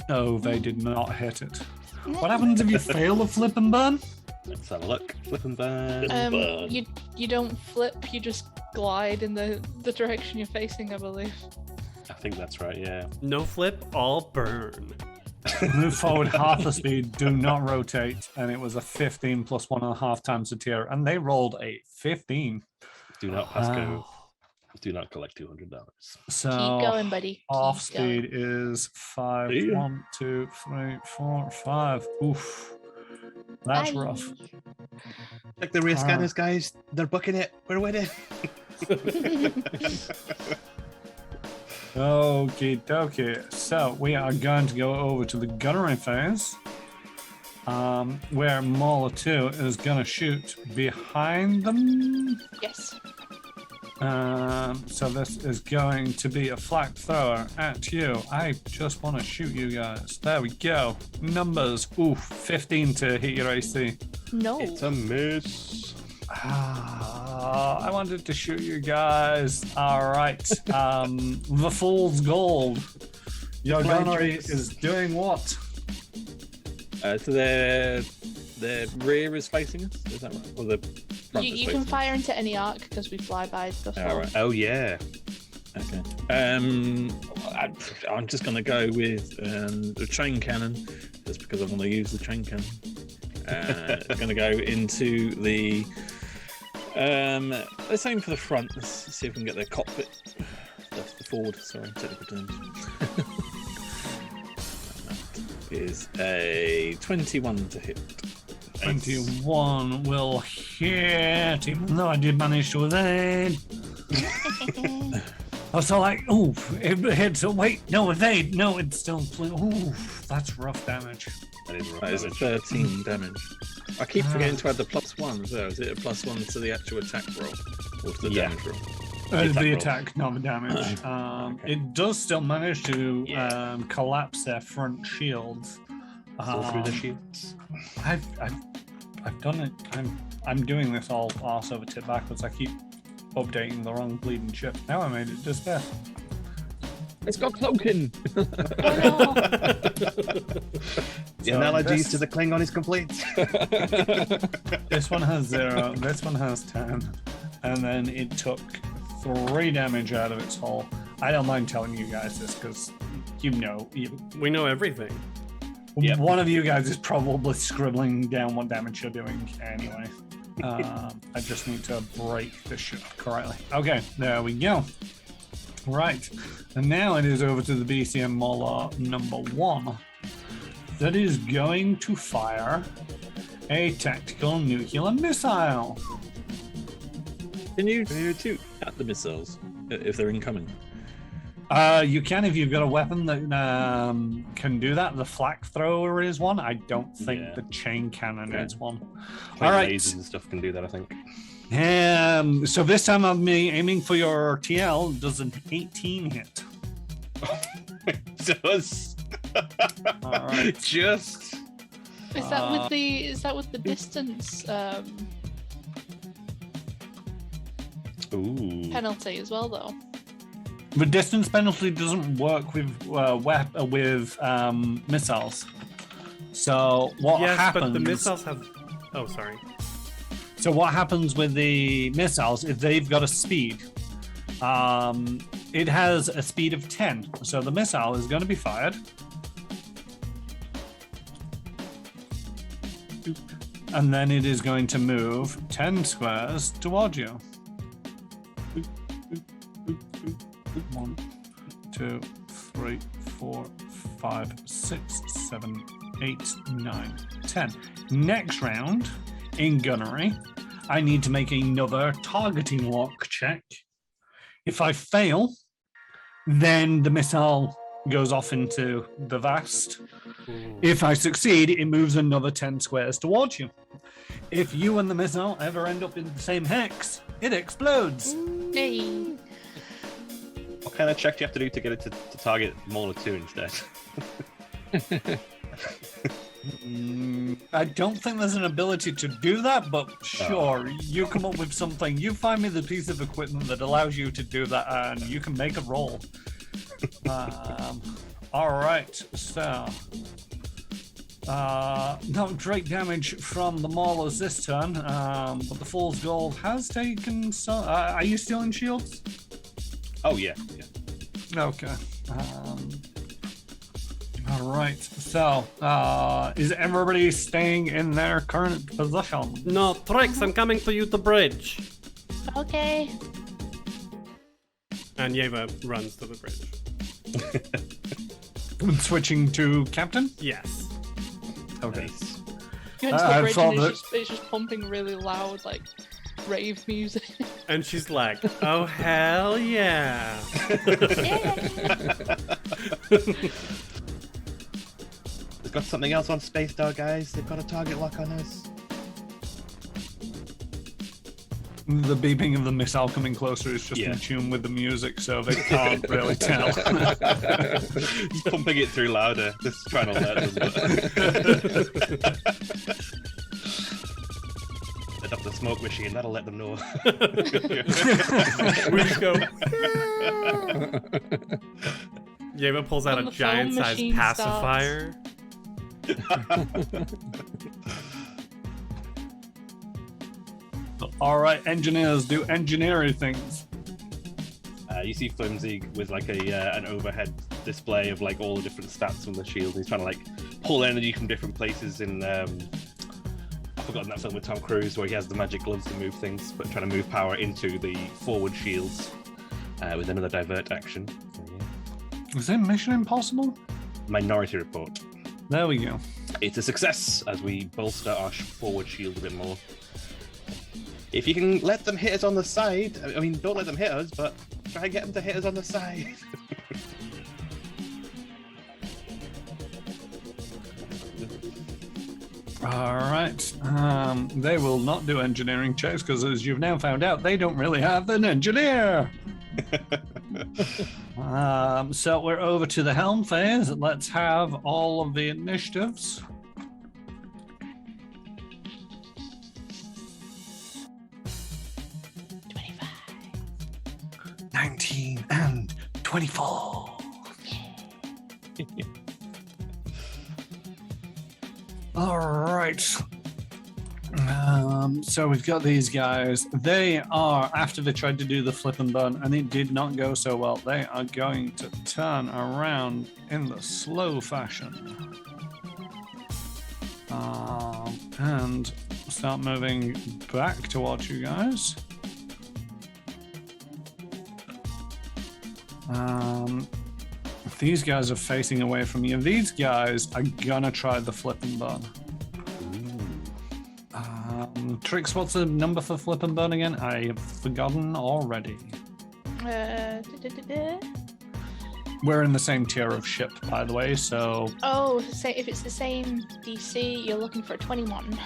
Oh, they did not hit it. What happens if you fail a flip and burn? Let's have a look. Flip and burn. You don't flip, you just glide in the direction you're facing, I believe. I think that's right, yeah. No flip, all burn. Move forward half the speed, do not rotate, and it was a 15 plus 1.5 times the tier, and they rolled a 15. Do not pass go. Do not collect $200. So Keep going, buddy. Keep off going. speed is 5. Yeah. 1, 2, 3, 4, 5. Oof. That's Bye. rough. Check the rear scanners, guys. They're booking it. We're winning. Okay, dokie. So we are going to go over to the gunnery phase, where Mauler 2 is going to shoot behind them. Yes. So this is going to be a flak thrower at you. I just want to shoot you guys. There we go. Numbers. Oof, 15 to hit your AC. No. It's a miss. I wanted to shoot you guys. All right. The Fool's Gold. Your gunnery is doing what? So their rear is facing us. Is that right? Or the front is You facing can fire into any arc because we fly by stuff. All right. Oh yeah. Okay. I'm just going to go with the chain cannon, just because I want to use the chain cannon. It's going to go into the. Let's aim for the front. Let's see if we can get their cockpit. That's the forward. Sorry, technical terms. That is a 21 to hit. 21 will hit, even though I did manage to evade. I was all like, ooh, it hits. Wait, no, evade. No, it's still. Ooh, that's rough damage. That is rough. That is a 13 damage. I keep forgetting to add the +1 as well. Is it a +1 to the actual attack roll or to the damage roll? The attack, not the damage. It does still manage to collapse their front shields. Fall through the shields. I've done it. I'm doing this all arse over tip backwards. I keep updating the wrong bleeding ship. Now I made it despair. It's got cloaking. The analogies to the Klingon is complete. This one has 0. This one has 10, and then it took 3 damage out of its hull. I don't mind telling you guys this because we know everything. Yep. One of you guys is probably scribbling down what damage you're doing anyway. I just need to break the ship correctly. Okay, there we go. Right, and now it is over to the BCM Mauler number 1 that is going to fire a tactical nuclear missile. Can you shoot at the missiles if they're incoming? You can if you've got a weapon that can do that. The flak thrower is one. I don't think the chain cannon is one. All right. Lasers and stuff can do that, I think. So this time I'm aiming for your TL. Does an 18 hit? It does. All right. Just. Is that with the distance penalty as well, though? The distance penalty doesn't work with missiles. So what happens? But the missiles have. Oh, sorry. So what happens with the missiles is they've got a speed. It has a speed of 10. So the missile is going to be fired. And then it is going to move 10 squares towards you. 1, 2, 3, 4, 5, 6, 7, 8, 9, 10. Next round, in gunnery, I need to make another targeting lock check. If I fail, then the missile goes off into the vast. If I succeed, it moves another 10 squares towards you. If you and the missile ever end up in the same hex, it explodes. Hey. What kind of check do you have to do to get it to target Mauler 2 instead? I don't think there's an ability to do that, but sure, you come up with something. You find me the piece of equipment that allows you to do that, and you can make a roll. All right, so not great damage from the Maulers this turn, but the Fool's Gold has taken some. Are you still in shields? Oh yeah. Okay. All right. So, is everybody staying in their current position? No, Trix, I'm coming to you to bridge. Okay. And Yeva runs to the bridge. Switching to captain? Yes. Okay. Nice. You went to the bridge and thought it's just pumping really loud, like rave music. And she's like, "Oh hell yeah!" They've got something else on Space Star, guys. They've got a target lock on us. The beeping of the missile coming closer is just in tune with the music, so they can't really tell. Just pumping it through louder, just trying to let them. Set up the smoke machine, that'll let them know. We just go. Yeva pulls out When a the foam giant-sized machine pacifier. All right, engineers, do engineering things. You see Flimsy with like an overhead display of like all the different stats from the shield. He's trying to like pull energy from different places in I've forgotten that film with Tom Cruise where he has the magic gloves to move things, but trying to move power into the forward shields with another divert action. So, yeah. Is it Mission Impossible? Minority Report. There we go. It's a success as we bolster our forward shield a bit more. If you can let them hit us on the side, I mean, don't let them hit us, but try and get them to hit us on the side. All right. They will not do engineering checks because, as you've now found out, they don't really have an engineer. So we're over to the helm phase. Let's have all of the initiatives. 19 and 24. All right. So we've got these guys. They are, after they tried to do the flip and burn, and it did not go so well, they are going to turn around in the slow fashion. And start moving back towards you guys. These guys are facing away from you. These guys are gonna try the flip and burn. Trix, what's the number for flip and burn again? I have forgotten already. We're in the same tier of ship, by the way, so... Oh, so if it's the same DC, you're looking for a 21.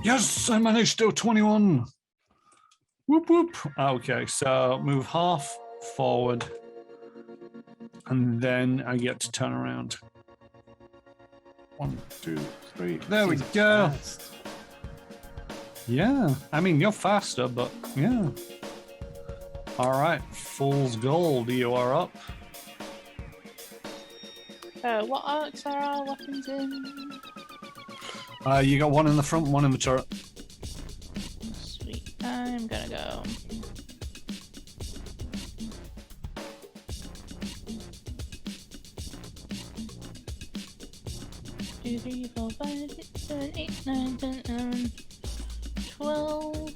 Yes, I managed to do 21. Whoop, whoop. Okay, so move half forward. And then I get to turn around. 1, 2, 3. There we go. Fast. Yeah, I mean, you're faster, but yeah. All right, Fool's Gold, you are up. What arcs are our weapons in? You got one in the front, one in the turret. Sweet. I'm gonna go. Two, 3, 4, 5, 6, 7, 8, 9, 10, 11, 12.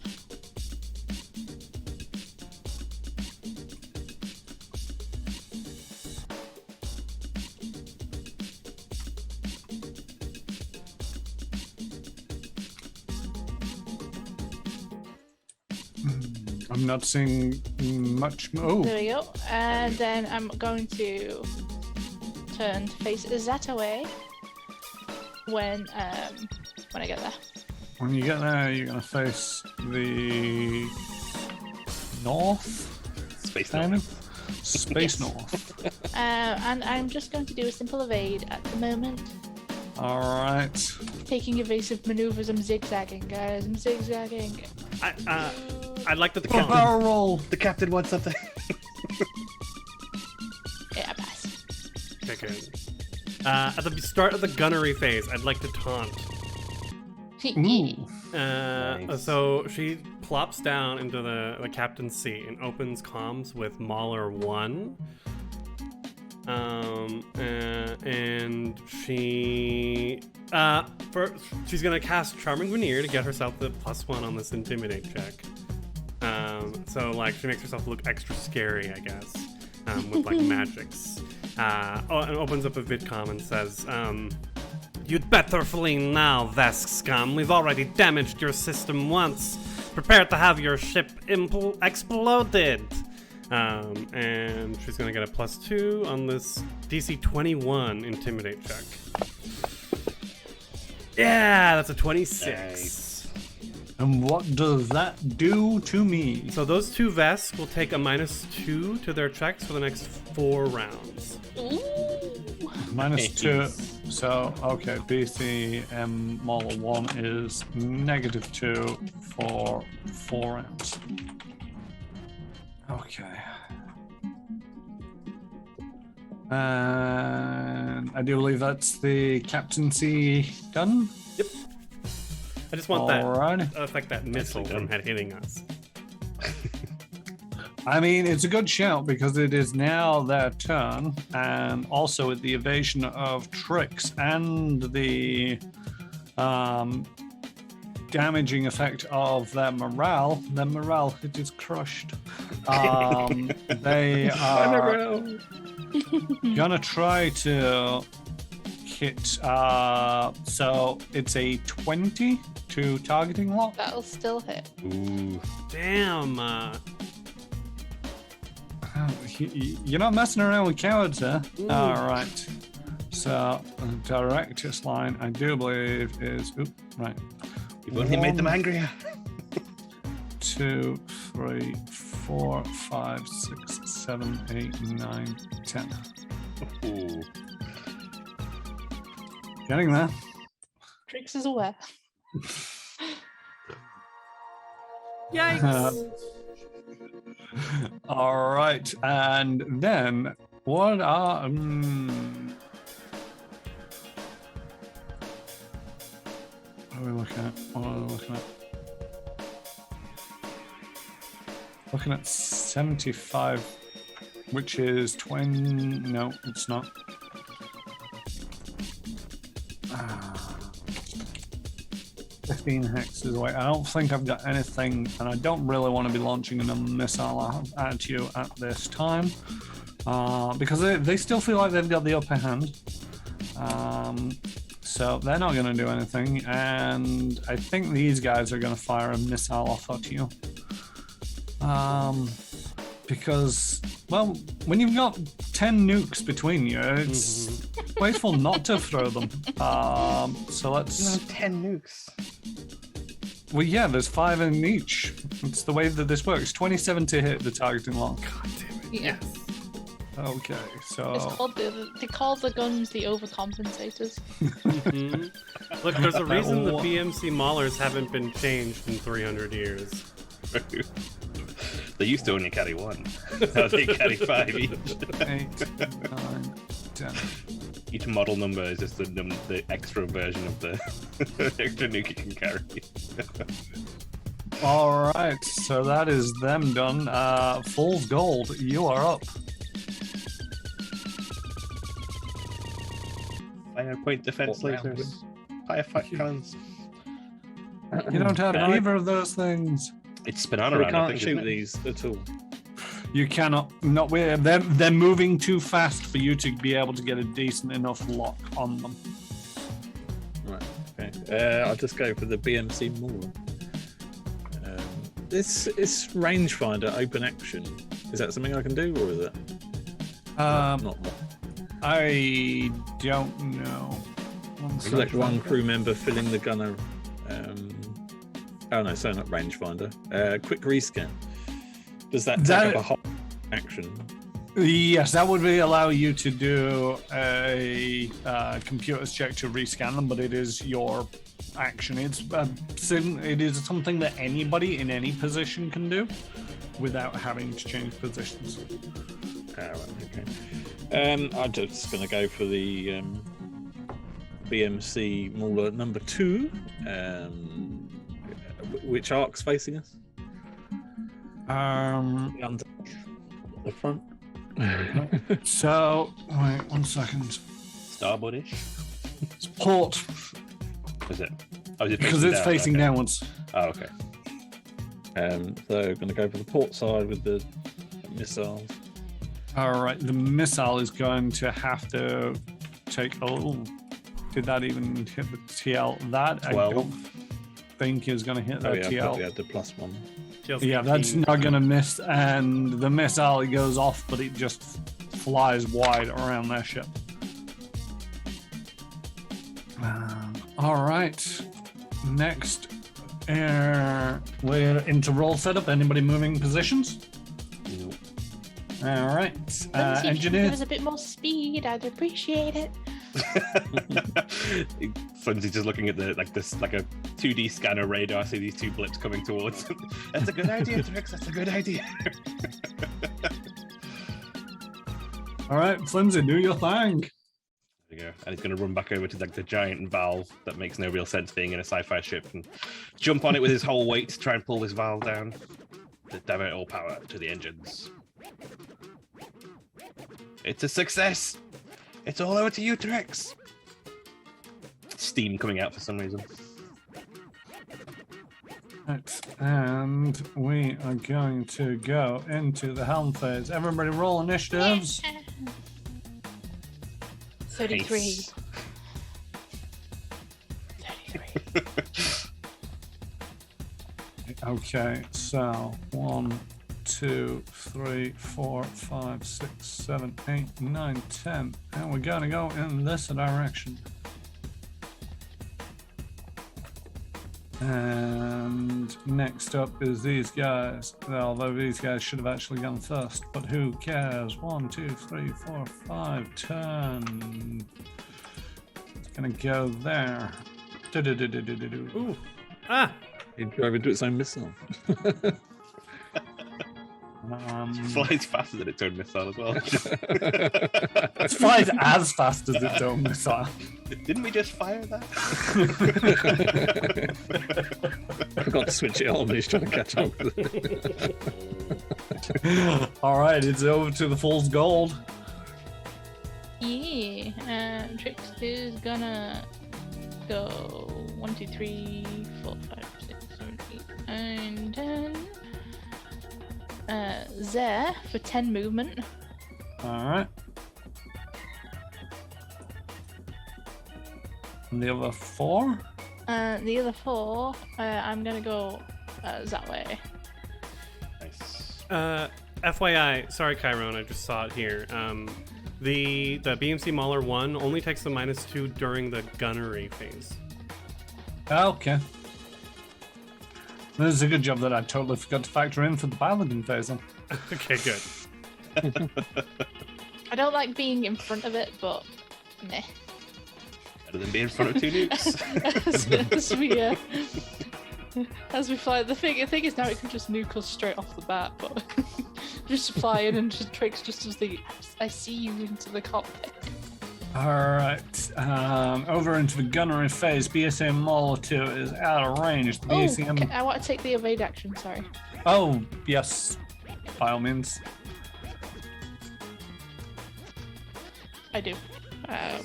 I'm not seeing much. Oh, There we go. And then I'm going to turn to face Zeta way when I get there. when you get there, you're gonna face the north. Space kind North. of. Space Yes. north. And I'm just going to do a simple evade at the moment. All right. Taking evasive maneuvers. I'm zigzagging, guys. I'm zigzagging. I'd like to The Oh, captain, barrel roll. the captain wants something. Yeah, I pass. Okay, good. At the start of the gunnery phase, I'd like to taunt. Ooh. Nice. So she plops down into the captain's seat and opens comms with Mauler 1. And she's gonna cast Charming Veneer to get herself the +1 on this Intimidate check. So like she makes herself look extra scary, I guess, with like magics. And opens up a vidcom and says, "You'd better flee now, Vesk scum. We've already damaged your system once. prepare to have your ship exploded. And she's gonna get a +2 on this DC 21 Intimidate check. Yeah, that's a 26. Nice. And what does that do to me? So those two vests will take a -2 to their checks for the next 4 rounds. Ooh. -2. So, okay, BCM Model 1 is -2 for 4 rounds. Okay. And I do believe that's the captaincy done. Yep. I just want that Alright. affect that missile from hitting us. I mean, it's a good shout because it is now their turn, and also with the evasion of Trix and the damaging effect of their morale it is crushed. They are gonna try to hit. So it's a 20 to targeting lock. That'll still hit. Ooh. Damn. You're not messing around with cowards, huh? All right. So directus line, I do believe is right. You've only made them angrier. 2, 3, 4, 5, 6, 7, 8, 9, 10. Ooh. Getting there. Trix is aware. Yikes. All right, and then what are what are we looking at? What are we looking at? Looking at 75, which is 20. No, it's not. 15 hexes away. I don't think I've got anything, and I don't really want to be launching a missile at you at this time because they still feel like they've got the upper hand. So they're not going to do anything, and I think these guys are going to fire a missile off at you. Because, well, when you've got 10 nukes between you, it's wasteful not to throw them. So let's... 10 nukes. Well, yeah, there's 5 in each. It's the way that this works. 27 to hit the targeting lock. God damn it. Yeah. Okay, so... It's called they call the guns the overcompensators. Look, there's a reason the BMC Maulers haven't been changed in 300 years. They used to only carry 1. Now they carry 5 each. 8, 9, 10. Each model number is just the extra version of the extra nuke you can carry. All right, so that is them done. Fool's Gold, you are up. Fire point defense lasers. Firefight cannons. You don't have Can I- either of those things. It's spin on We around, I can't think, shoot isn't it? these at all. You cannot. Not with they're moving too fast for you to be able to get a decent enough lock on them. Right. Okay. I'll just go for the BMC Mauler. This is rangefinder open action. Is that something I can do, or is it not? I don't know. Select one crew member filling the gunner. Oh no, so not rangefinder. Quick rescan. Does that take up a whole action? Yes, that would allow you to do a computer's check to rescan them, but it is your action. It is something that anybody in any position can do without having to change positions. Right, okay. I'm just going to go for the BMC Mauler number 2. Which arc's facing us? The front. So, wait 1 second. Starboardish? It's port, Is it? Oh, is it because it's down? facing Okay. downwards. Oh, okay. So I'm going to go for the port side with the missiles. All right, the missile is going to have to take. Oh, did that even hit the TL? That 12. think is going to hit that yeah, TL. yeah, the +1. Yeah, that's not going to miss, and the missile, it goes off, but it just flies wide around their ship. All right. Next, we're into roll setup. Anybody moving positions? Nope. All right. If you could Engineer. give us a bit more speed, I'd appreciate it. Flimsy's just looking at the like a 2D scanner radar. I see these two blips coming towards him. That's a good idea, Trix. That's a good idea. All right, Flimsy, do your thing. There we go. And he's going to run back over to like the giant valve that makes no real sense being in a sci-fi ship and jump on it with his whole weight to try and pull this valve down to divert all power to the engines. It's a success. It's all over to you, Trix. Steam coming out for some reason. Right, and we are going to go into the helm phase. Everybody roll initiatives. 33. Nice. 33. Okay, so 1, 2, 3, 4, 5, 6, 7, 8, 9, 10. And we're going to go in this direction. And next up is these guys. Although these guys should have actually gone first, but who cares? 1, 2, 3, 4, 5, turn. It's gonna go there. Do-do-do-do-do-do-do. Ooh. Ah! He drove into its own missile. Flies faster than its own missile as well. It flies as fast as its own missile. Didn't we just fire that? I forgot to switch it on. He's trying to catch up. All right, it's over to the fool's gold. Yeah, Trix is gonna go 1, 2, 3, 4, 5, 6, 7, 8, 9, 10. There for 10 movement. All right. And the other 4? The other 4, I'm gonna go that way. Nice. FYI, sorry, Chiron, I just saw it here. The BMC Mauler 1 only takes the -2 during the gunnery phase. Okay. This is a good job that I totally forgot to factor in for the piloting phase. Okay, good. I don't like being in front of it, but meh. Better than being in front of two nukes. as we fly, the thing is now it can just nuke us straight off the bat, but just fly in and just Trix just as I see you into the cockpit. All right. Over into the gunnery phase. BSM Mauler 2 is out of range. The BSM... okay, I want to take the evade action, sorry. Oh, yes. By all means. I do.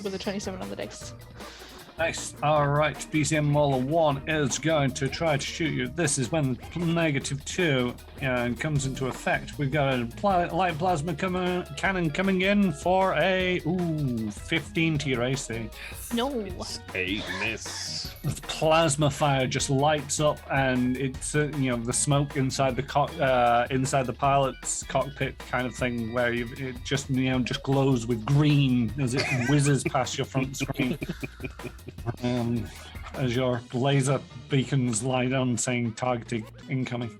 With a 27 on the dice. Nice. All right. BCM Mauler 1 is going to try to shoot you. This is when -2 comes into effect. We've got a light plasma cannon coming in for a 15 to your AC. No. It's a miss. The plasma fire just lights up, and it's the smoke inside the pilot's cockpit kind of thing, where it just glows with green as it whizzes past your front screen. As your laser beacons light on saying targeting incoming.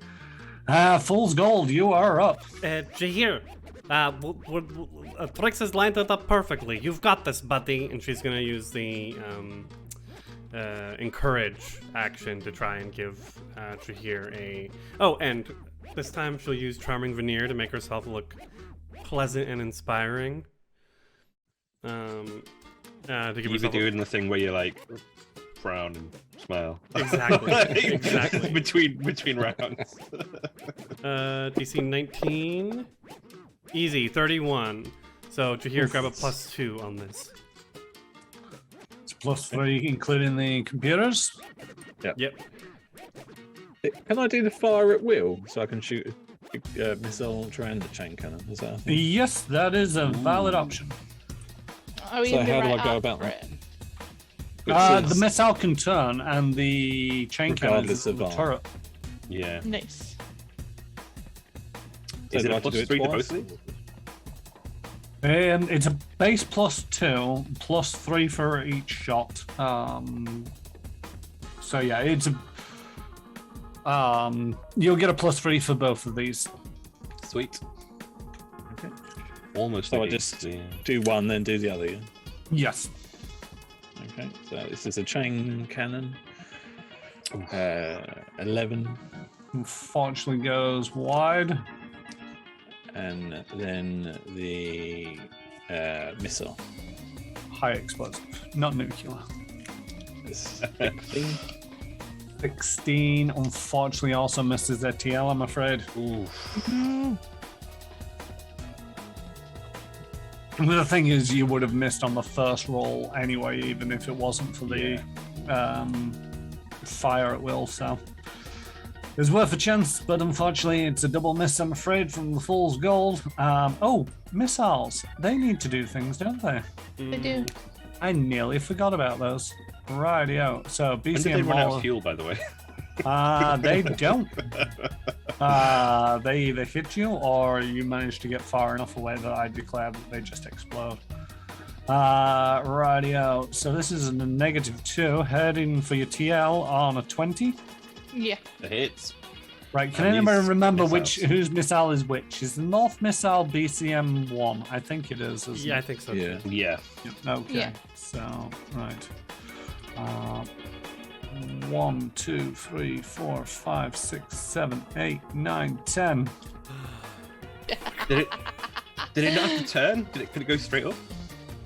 Fool's Gold, you are up. Jahir, Trix has lined it up perfectly. You've got this, buddy. And she's gonna use the encourage action to try and give Jahir a... Oh, and this time she'll use Charming Veneer to make herself look pleasant and inspiring. To give You herself be doing the thing where you like frown and smile. Exactly. Exactly. between rounds. DC 19. Easy, 31. So Jahir, grab a +2 on this. It's +3, including the computers. Yep. Can I do the fire at will so I can shoot a missile transit chain cannon? Is that a thing? Yes, that is a valid option. Are we So gonna be how do right I go up about for that? it? But it The says missile can turn, and the chain cannon Regardless is of the arm. turret. Yeah. Nice. Is it do I a have to plus do it 3 to twice? both of these? It's a base +2, +3 for each shot. So yeah, it's a. You'll get a +3 for both of these. Sweet. Okay. Almost. So I against just the- do one, then do the other. Yeah? Yes. Okay. So this is a chain cannon. 11, Unfortunately, goes wide. and then the missile. High explosive, not nuclear. Is 16. 16, unfortunately, also misses their TL, I'm afraid. Ooh. The thing is, you would have missed on the first roll anyway, even if it wasn't for the fire at will, so. It's worth a chance, but unfortunately, it's a double miss, I'm afraid, from the Fool's Gold. Oh, missiles. They need to do things, don't they? They do. I nearly forgot about those. Rightio. So, When did they BCM run out Mauler. of fuel, by the way? They don't. They either hit you or you manage to get far enough away that I declare that they just explode. Rightio. So this is a -2, heading for your TL on a 20. Yeah. The hits. Right, can And anybody these remember missiles. whose missile is which? Is the North Missile BCM 1? I think it is, isn't Yeah, I it? think so. Yeah. Yeah. Okay. Yeah. So, right. 1, 2, 3, 4, 5, 6, 7, 8, 9, 10. Did it not have to turn? Could it go straight up?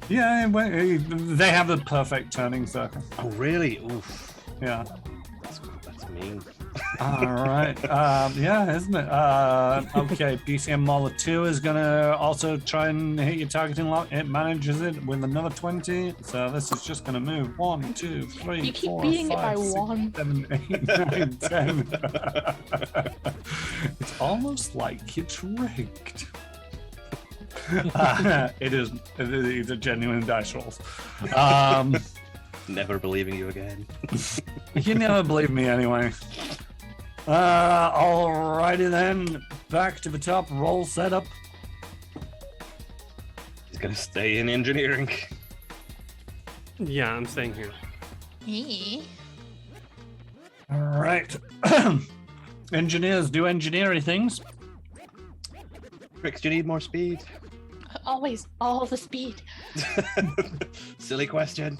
Yeah, they have a perfect turning circle. Oh, really? Oof. Yeah. That's mean. All right. Yeah, isn't it? Okay, BCM Mauler 2 is going to also try and hit your targeting lock. It manages it with another 20. So this is just going to move 1, 2, 3, You keep 4, beating it 5, by 6, one. 7, 8, 9, 10. It's almost like it's rigged. It is. These are genuine dice rolls. Never believing you again. You never believe me anyway. Alrighty then. Back to the top. Roll setup. He's gonna stay in engineering. Yeah, I'm staying here. Alright. Engineers do engineering things. Trix, do you need more speed? Always all the speed. Silly question.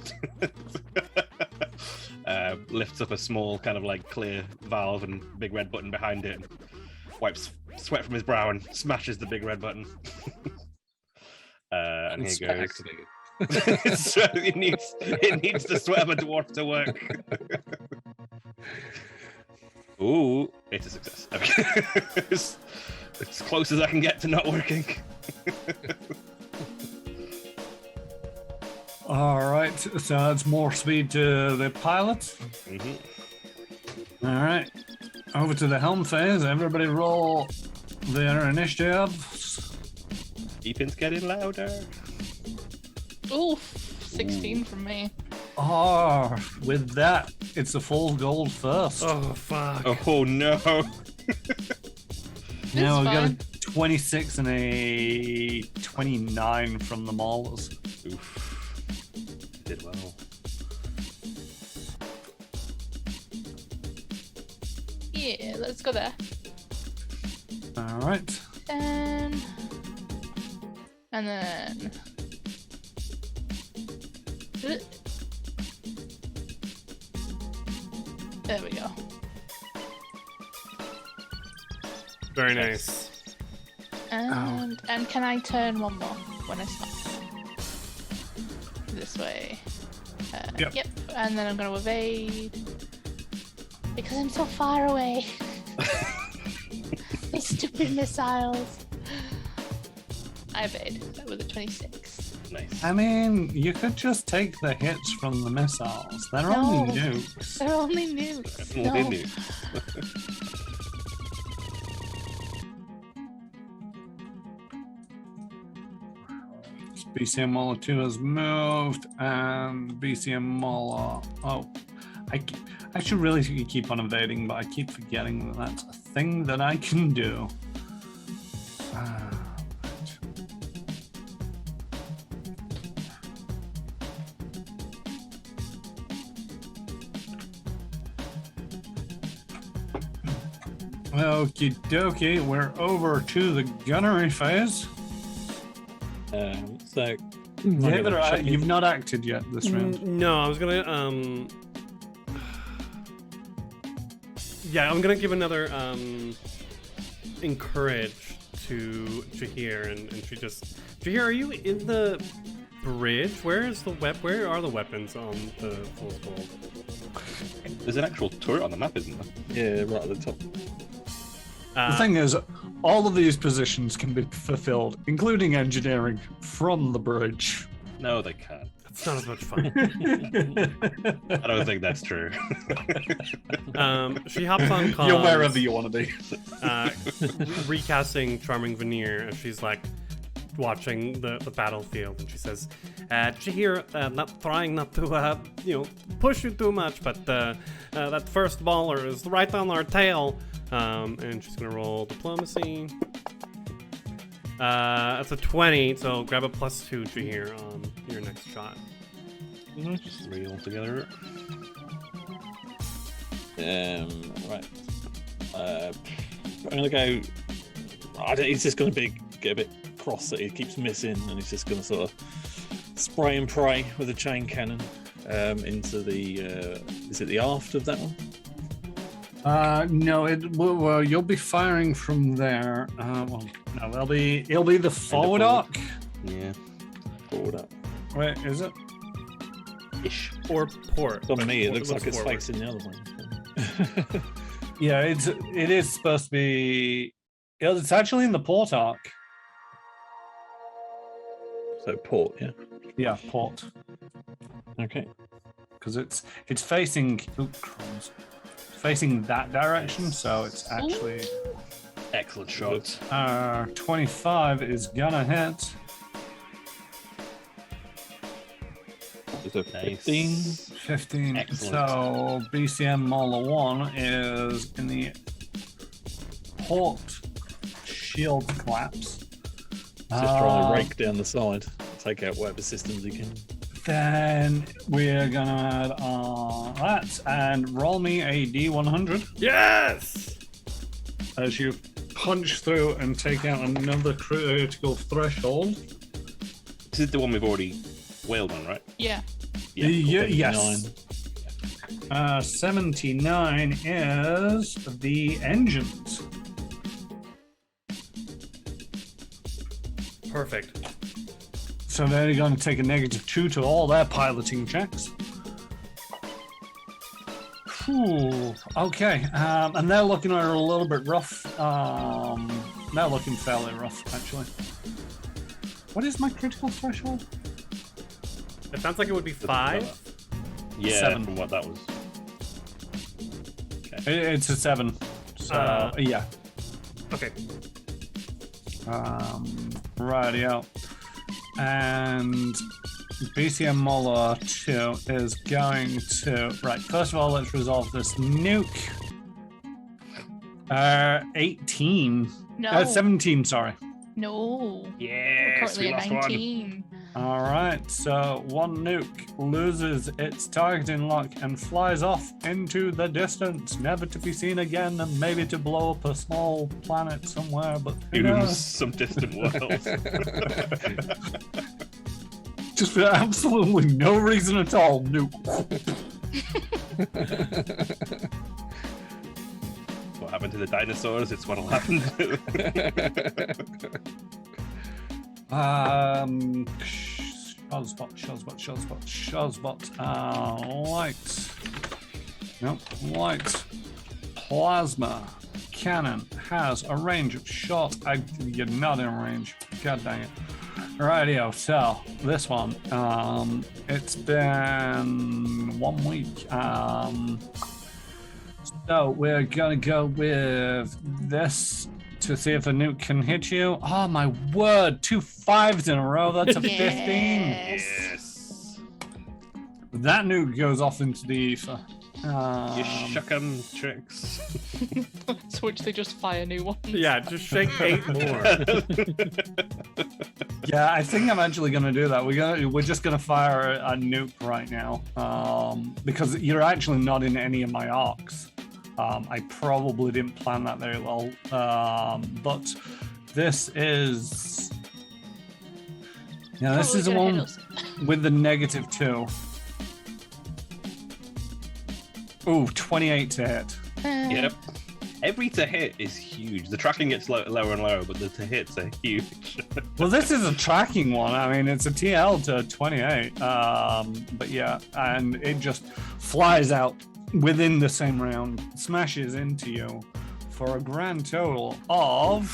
Lifts up a small kind of like clear valve and big red button behind it and wipes sweat from his brow and smashes the big red button. And here goes. So it needs the sweat of a dwarf to work. Ooh, it's a success. Okay. It's as close as I can get to not working. Alright, so that's more speed to the pilots. Mm-hmm. Alright. Over to the helm phase. Everybody roll their initiative. Beeping's getting louder. Oof. 16 from me. Oh, with that, it's a full gold first. Oh, fuck. Oh no. Now we got a fine. 26 and a 29 from the Maulers. Oof. Did well. Yeah, let's go there. Alright. And then. There we go. Very nice. And can I turn one more when I stop? This way. Yep. And then I'm going to evade because I'm so far away. The stupid missiles. I evade with a 26. Nice. I mean, you could just take the hits from the missiles. They're No. only nukes. They're only nukes. No. Only new. BCM Mauler 2 has moved, and BCM Mauler. Oh, I should really keep on evading, but I keep forgetting that that's a thing that I can do. Okie dokie, we're over to the gunnery phase. So, David, you've not acted yet this round. No, I was gonna yeah, I'm gonna give another encourage to Jahir, and she just Jahir, are you in the bridge? Where are the weapons on the Fool's Gold? There's an actual turret on the map, isn't there? yeah, right at the top. The thing is, all of these positions can be fulfilled, including engineering, from the bridge. No, they can't. It's not as much fun. I don't think that's true. She hops on comms. You're wherever you want to be. Recasting Charming Veneer, and she's like watching the battlefield, and she says, Jahir, not trying not to push you too much, but that first baller is right on our tail. And she's gonna roll diplomacy. That's a 20, so grab a +2 to here on your next shot. Just 3 altogether. Right. I'm gonna go. He's just gonna get a bit cross that he keeps missing, and he's just gonna sort of spray and pray with a chain cannon into the. Is it the aft of that one? No, well, you'll be firing from there. Well, no, it'll be the forward arc. Yeah. Forward up. Wait, is it? Ish. Or port. On me, it looks like it's forward. facing the other way. Yeah, it is supposed to be. It's actually in the port arc. So port, yeah. Yeah, port, Okay. because it's facing. Oh, crumbs. Facing that direction, so it's actually. Excellent shot. 25 is gonna hit. Is it Nice. 15? 15. Excellent. So BCM Mauler 1 is in the port shield collapse. Just trying to rake down the side, take out whatever systems he can. Then we're gonna add that and roll me a D100 Yes! as you punch through and take out another critical threshold. This is the one we've already wailed on, right? Yeah. Yes. 79 is the engines. Perfect. So they're going to take a -2 to all their piloting checks. Whew. Okay, and they're looking a little bit rough. They're looking fairly rough, actually. What is my critical threshold? It sounds like it would be 5. Yeah, 7. from what that was. It's a 7. So, yeah. Okay. Rightio. And BCM Mauler 2 is going to... Right, first of all, let's resolve this nuke. 18. No. 17, sorry. No. Yes, Currently we at lost 19. All right, so one nuke loses its targeting lock and flies off into the distance, never to be seen again, and maybe to blow up a small planet somewhere, but who one. knows? Some distant world. Just for absolutely no reason at all, nuke. What happened to the dinosaurs? It's what'll happen. Shazbot. Light. Nope, light. Plasma cannon has a range of shot. You're not in range. God dang it. Rightio, so this one, it's been 1 week. So we're gonna go with this to see if a nuke can hit you. Oh my word! 2 5s in a row. That's a 15. Yes. That nuke goes off into the ether. You shuck 'em, Tricks. Switch, they just fire new ones. Yeah, just shake 8 more. Yeah, I think I'm actually gonna do that. We're just gonna fire a nuke right now, because you're actually not in any of my arcs. I probably didn't plan that very well, but this is this is the Probably one gonna hit with the -2. Ooh, 28 to hit. Yep. Every to hit is huge. The tracking gets lower and lower, but the to hits are huge. Well, this is a tracking one. I mean, it's a TL to 28. But yeah, and it just flies out within the same round, smashes into you for a grand total of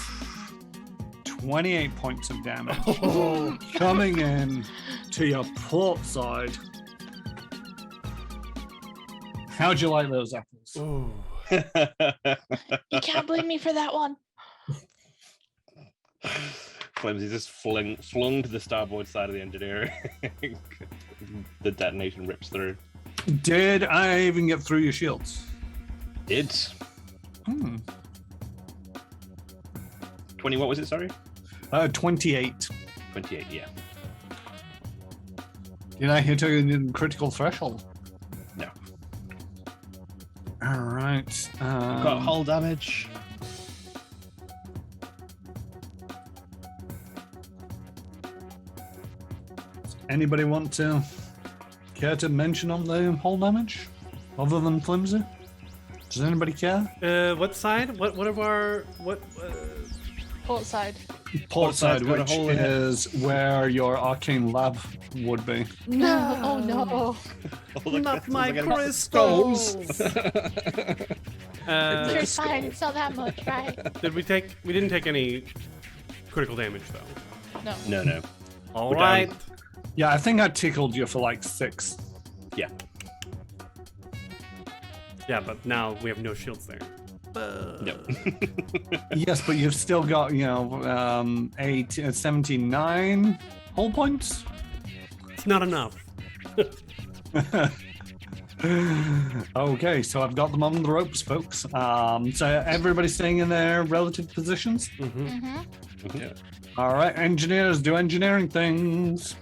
28 points of damage. Coming in to your port side. How'd you like those apples? Ooh. You can't blame me for that one. Flimsy just flung to the starboard side of the engineer. The detonation rips through. Did I even get through your shields? Did. 20, what was it, sorry? 28. 28, yeah. Did I hit a critical threshold? No. All right. Got hull damage. Anybody want to care to mention on the hull damage, other than Flimsy? Does anybody care? What side? What of our what? Port side. Port side, got a which hole in it. is where your arcane lab would be. No. Oh no. Not my crystals. crystals. You're fine. It's not that much, right? We didn't take any critical damage though. No. No. All We're right. down. Yeah, I think I tickled you for like 6. Yeah. Yeah, but now we have no shields there. No. Yes, but you've still got, 79 hull points. It's not enough. Okay, so I've got them on the ropes, folks. So everybody's staying in their relative positions. Yeah. All right, engineers, do engineering things.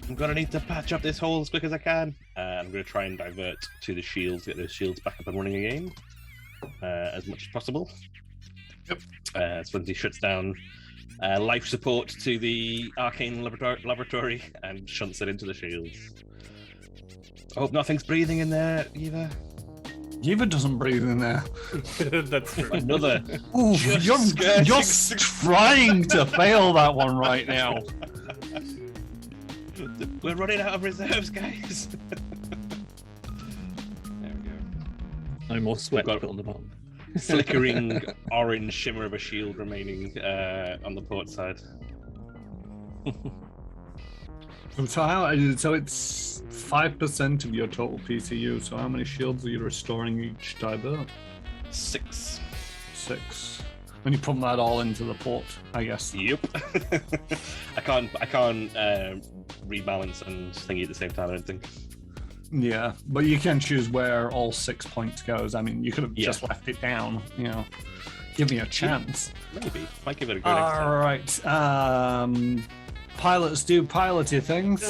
I'm gonna need to patch up this hole as quick as I can. I'm gonna try and divert to the shields, get those shields back up and running again, as much as possible. Yep. Flimsy shuts down life support to the arcane laboratory and shunts it into the shields. I hope nothing's breathing in there either. Eva doesn't breathe in there. That's true. Another. Ooh, Just you're skirting trying to fail that one right now. We're running out of reserves, guys. There we go. No more sweat Got- put on the bottom. Flickering orange shimmer of a shield remaining on the port side. So it's 5% of your total PCU. So how many shields are you restoring each divert? 6. 6. When you put that all into the port, I guess. Yep. I can't rebalance and thingy at the same time, I don't think. Yeah, but you can choose where all 6 points goes. I mean, you could have Yeah. just left it down, Give me a chance. Maybe. Might give it a go next time. All right. Pilots do piloty things.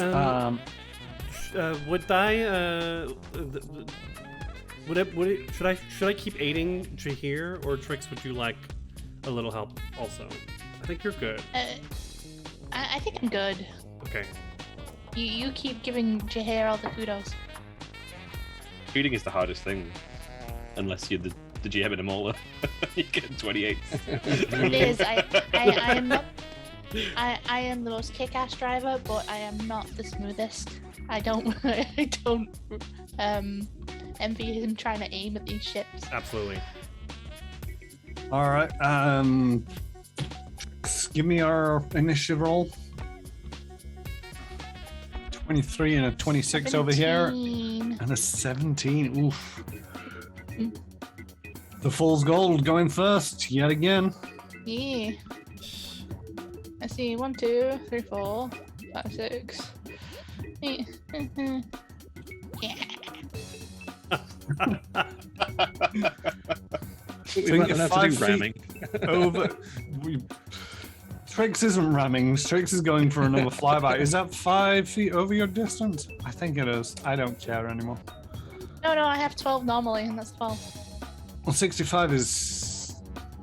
Should I keep aiding Jahir, or Trix, would you like a little help also? I think you're good. I think I'm good. Okay. You keep giving Jahir all the kudos. Shooting is the hardest thing. Unless you're the GM in a mauler. You get 28. It is. I am not. I am the most kick-ass driver, but I am not the smoothest. I don't envy him trying to aim at these ships. Absolutely. All right. Give me our initiative roll. 23 and a 26 over here, 17. and a 17. Oof. The Fool's Gold going first yet again. Yeah. Let's see. 1, 2, 3, 4, 5, 6. Yeah. We might have to do ramming. Over. Trix isn't ramming. Trix is going for another flyby. Is that 5 feet over your distance? I think it is. I don't care anymore. No, I have 12 normally, and that's 12. Well, 65 is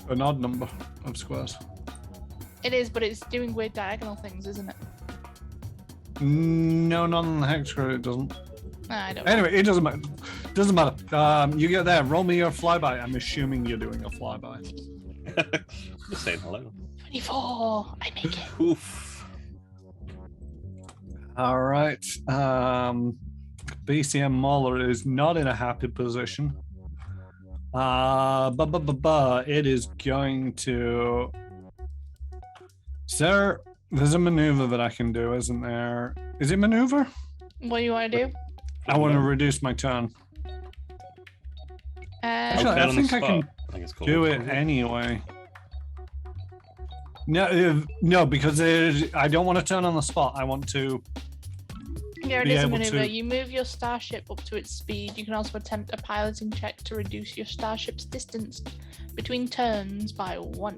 an odd number of squares. It is, but it's doing weird diagonal things, isn't it? No, not on the hex grid. It doesn't. I don't. Anyway, it doesn't matter. Doesn't matter. You get there. Roll me your flyby. I'm assuming you're doing a flyby. Just saying hello. 24. I make it. Oof. All right. BCM Mauler is not in a happy position. It is going to. There's a maneuver that I can do, isn't there? Is it maneuver? What do you want to do? I want to reduce my turn. Actually, I think I can do it anyway. No, because I don't want to turn on the spot. I want to. There it be is a able maneuver. to- You move your starship up to its speed. You can also attempt a piloting check to reduce your starship's distance between turns by 1.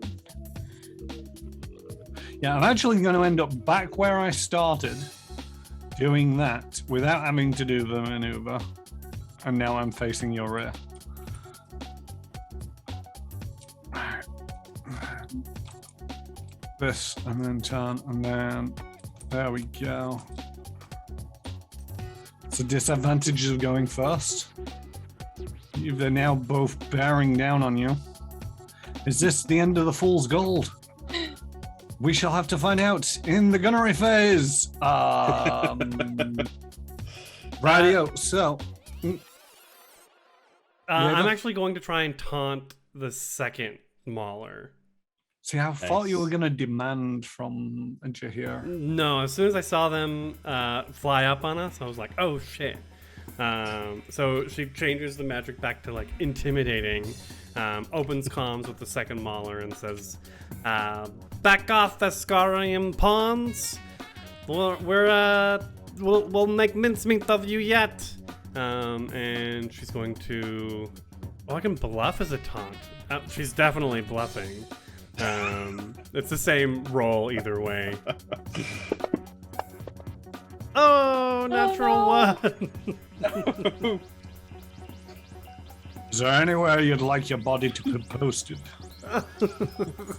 Yeah, I'm actually going to end up back where I started, doing that without having to do the maneuver. And now I'm facing your rear. This, and then turn, and then there we go. It's the disadvantage of going first. They're now both bearing down on you. Is this the end of the Fool's Gold? We shall have to find out in the Gunnery Phase. Radio. So, I'm actually going to try and taunt the second Mauler. see, I thought you were going to demand from Jahir. No, as soon as I saw them fly up on us, I was like, oh shit. So she changes the magic back to like intimidating, opens comms with the second Mauler and says, back off, Vascarium pawns. We'll make mincemeat of you yet. And she's going to. Oh, I can bluff as a taunt. She's definitely bluffing. It's the same roll either way. Oh, natural one. Is there anywhere you'd like your body to be posted?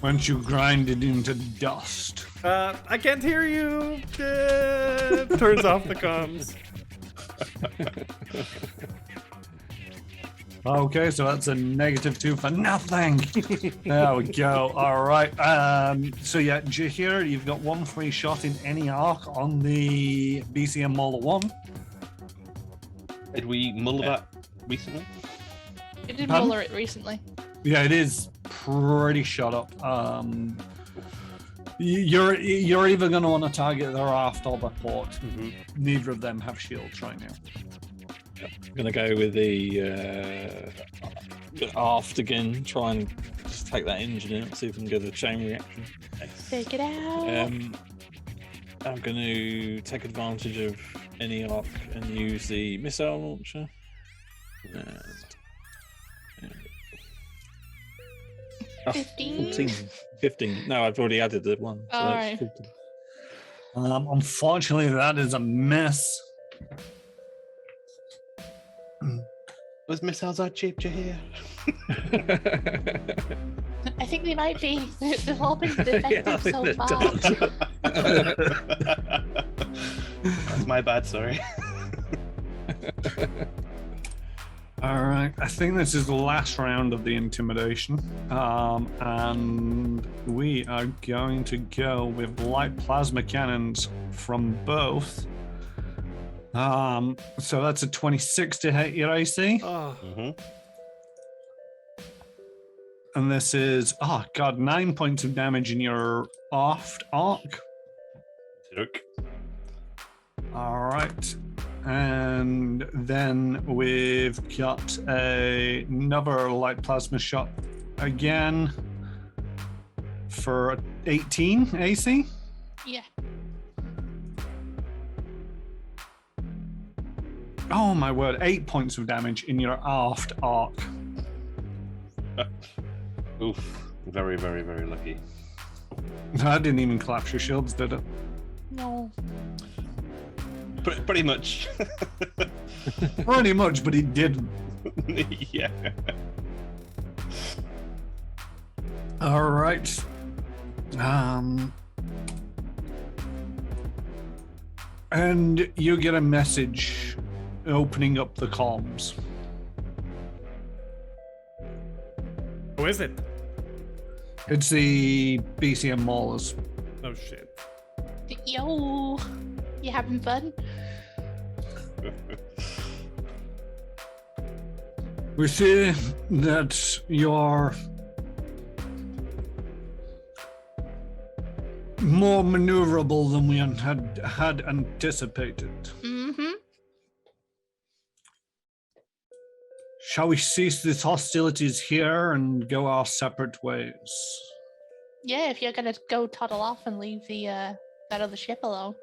Once you grind it into dust. I can't hear you. Turns off the comms. Okay, so that's a -2 for nothing. There we go. All right. So yeah, Jahir, you've got 1 free shot in any arc on the BCM Mauler 1. Did we mull that recently? You did Pardon? Muller it recently. Yeah, it is pretty shot up. You're either going to want to target the raft or the port. Mm-hmm. Neither of them have shields right now. I'm gonna go with the aft again. Try and just take that engine out. See if we can get a chain reaction. Take it out. I'm going to take advantage of any arc and use the missile launcher. 15. 15. No, I've already added the one. So All that's right. 15. Unfortunately, that is a miss. Those missiles are cheap, Jahir. I think they might be. They've all been defective Yeah, I think so they're far. That's my bad, sorry. All right, I think this is the last round of the intimidation, and we are going to go with light plasma cannons from both. So that's a 26 to hit your AC, Oh, and this is 9 points of damage in your aft arc. Look. All right, And then we've got another light plasma shot again for 18 AC. Yeah. Oh my word, 8 points of damage in your aft arc. Oof. Very, very, very lucky. That didn't even collapse your shields, did it? No. Pretty much. Pretty much, but it didn't. Yeah. All right. And you get a message opening up the comms. Who is it? It's the BCM Maulers. Oh shit. Yo, you having fun? We see that you're more maneuverable than we had anticipated. Mm-hmm. Shall we cease these hostilities here and go our separate ways? Yeah, if you're gonna go toddle off and leave the that other ship alone.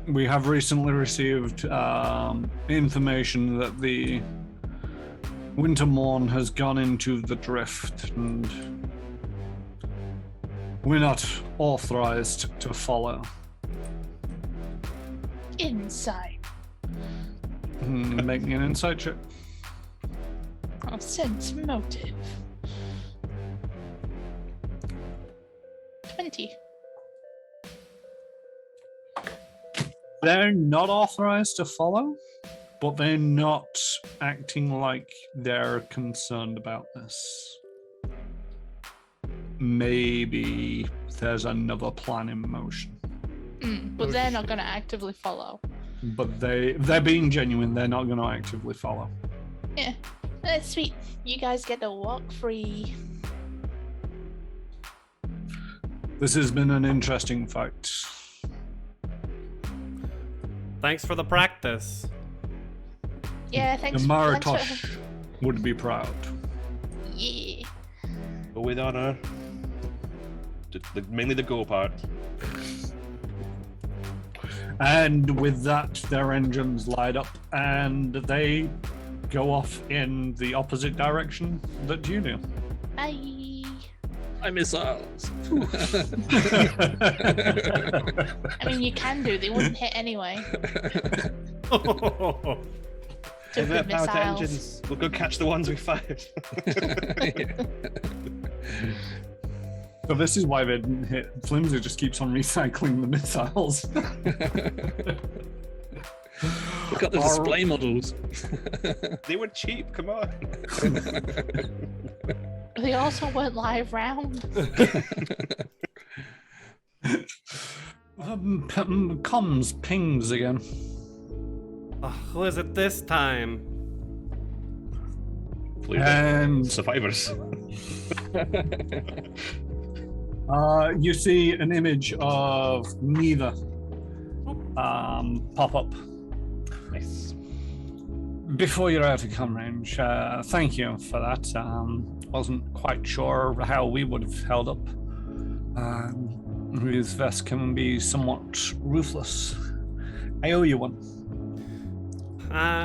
We have recently received information that the Wintermorn has gone into the drift, and we're not authorized to follow. Inside. Make me an insight check. I'll sense motive. 20. They're not authorized to follow, but they're not acting like they're concerned about this. Maybe there's another plan in motion. But they're not gonna actively follow. But they're being genuine, they're not going to actively follow. Yeah. That's sweet. You guys get to walk free. This has been an interesting fight. Thanks for the practice. Yeah, The thanks. Maratosh would be proud. Yeah. Go with honor. Mainly the go part. And with that, their engines light up and they go off in the opposite direction that you do. Bye. My missiles. I mean, you can do. They wouldn't hit anyway. Stupid Power to missiles. engines. We'll go catch the ones we fired. So this is why they didn't hit. Flimsy just keeps on recycling the missiles. Look at the display models. They were cheap, come on. They also weren't live round. Comms pings again. Who is it this time? And survivors. You see an image of Neva pop up. Nice. Before you're out of comm range, thank you for that. Wasn't quite sure how we would have held up. With Vesk can be somewhat ruthless. I owe you one.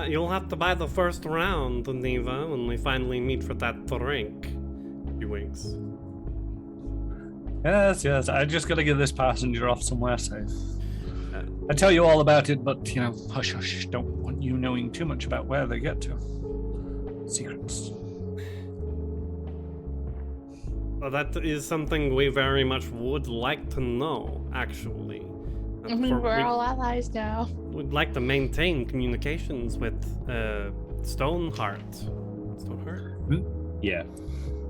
You'll have to buy the first round, Neva, when we finally meet for that drink. He winks. Yes. I just gotta get this passenger off somewhere safe. I tell you all about it, but, hush, hush. Don't want you knowing too much about where they get to. Secrets. Well, that is something we very much would like to know, actually. I mean, we're all allies now. We'd like to maintain communications with Stoneheart. Stoneheart? Yeah.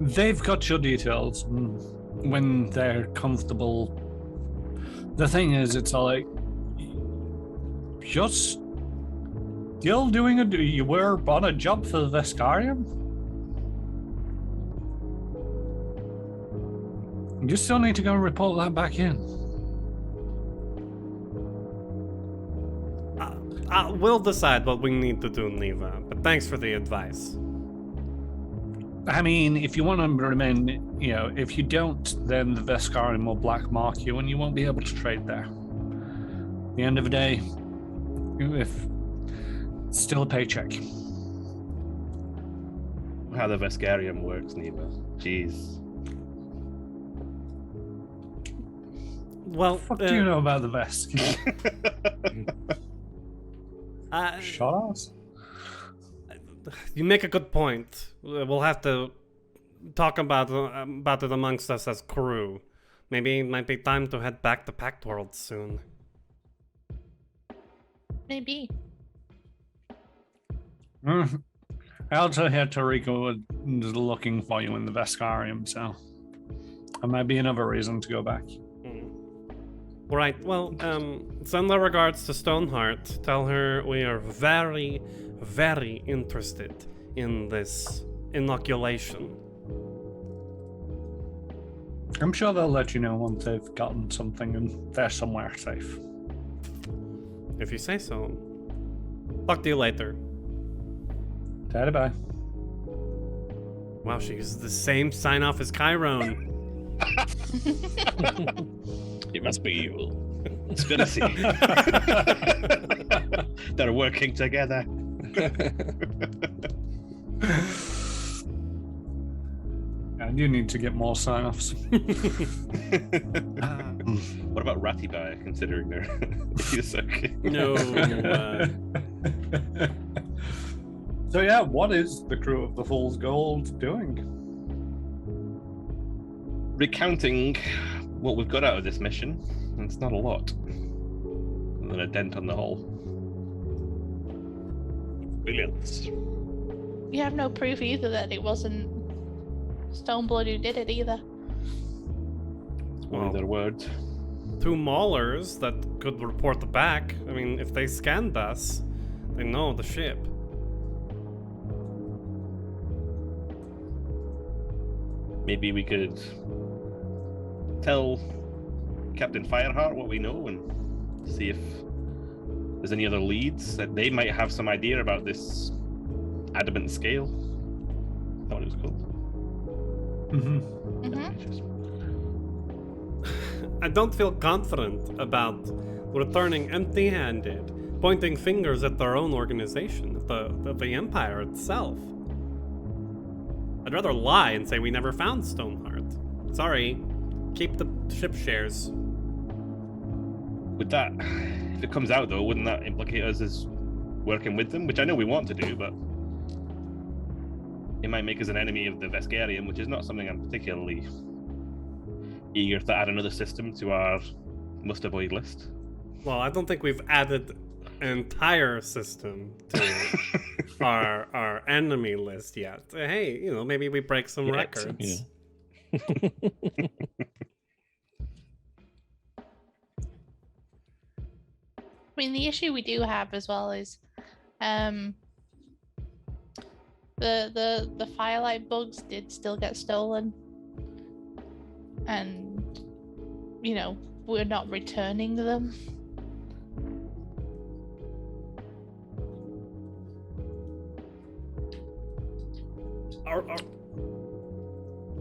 They've got your details when they're comfortable. The thing is, it's all like, just still doing you were on a job for the Vascarium? You still need to go report that back in. We'll decide what we need to do, Neva. But thanks for the advice. I mean, if you want to remain, if you don't, then the Vascarium will black mark you and you won't be able to trade there. At the end of the day, if still a paycheck. How the Vascarium works, Neva. Jeez. Well, What do you know about the Vesk? Shut us. You make a good point. We'll have to talk about it amongst us as crew. Maybe it might be time to head back to Pact World soon. Maybe. I also hear Toriko was looking for you in the Vascarium, so that might be another reason to go back. Right, well, send our regards to Stoneheart. Tell her we are very, very interested in this inoculation. I'm sure they'll let you know once they've gotten something and they're somewhere safe. If you say so. Talk to you later. Bye. Wow, she uses the same sign-off as Chiron. It must be evil. Conspiracy. They're working together. I do need to get more sign-offs. What about Ratibai, considering they're Yusuke? No. So yeah, what is the crew of the Fool's Gold doing? Recounting what we've got out of this mission, and it's not a lot. And then a dent on the hull. Brilliant. You have no proof either that it wasn't Stoneblood who did it either. Only their word. 2 maulers that could report back. I mean, if they scanned us, they know the ship. Maybe we could tell Captain Fireheart what we know and see if there's any other leads that they might have some idea about this adamant scale. Is that what it was called? I don't feel confident about returning empty-handed, pointing fingers at their own organization, at the Empire itself. I'd rather lie and say we never found Stoneheart. Sorry, keep the ship shares. With that, if it comes out though, wouldn't that implicate us as working with them? Which I know we want to do, but it might make us an enemy of the Vascarium, which is not something I'm particularly eager to add another system to our must-avoid list. Well, I don't think we've added an entire system to our enemy list yet. Hey, maybe we break some records. Yeah. I mean, the issue we do have as well is the firelight bugs did still get stolen, and we're not returning them.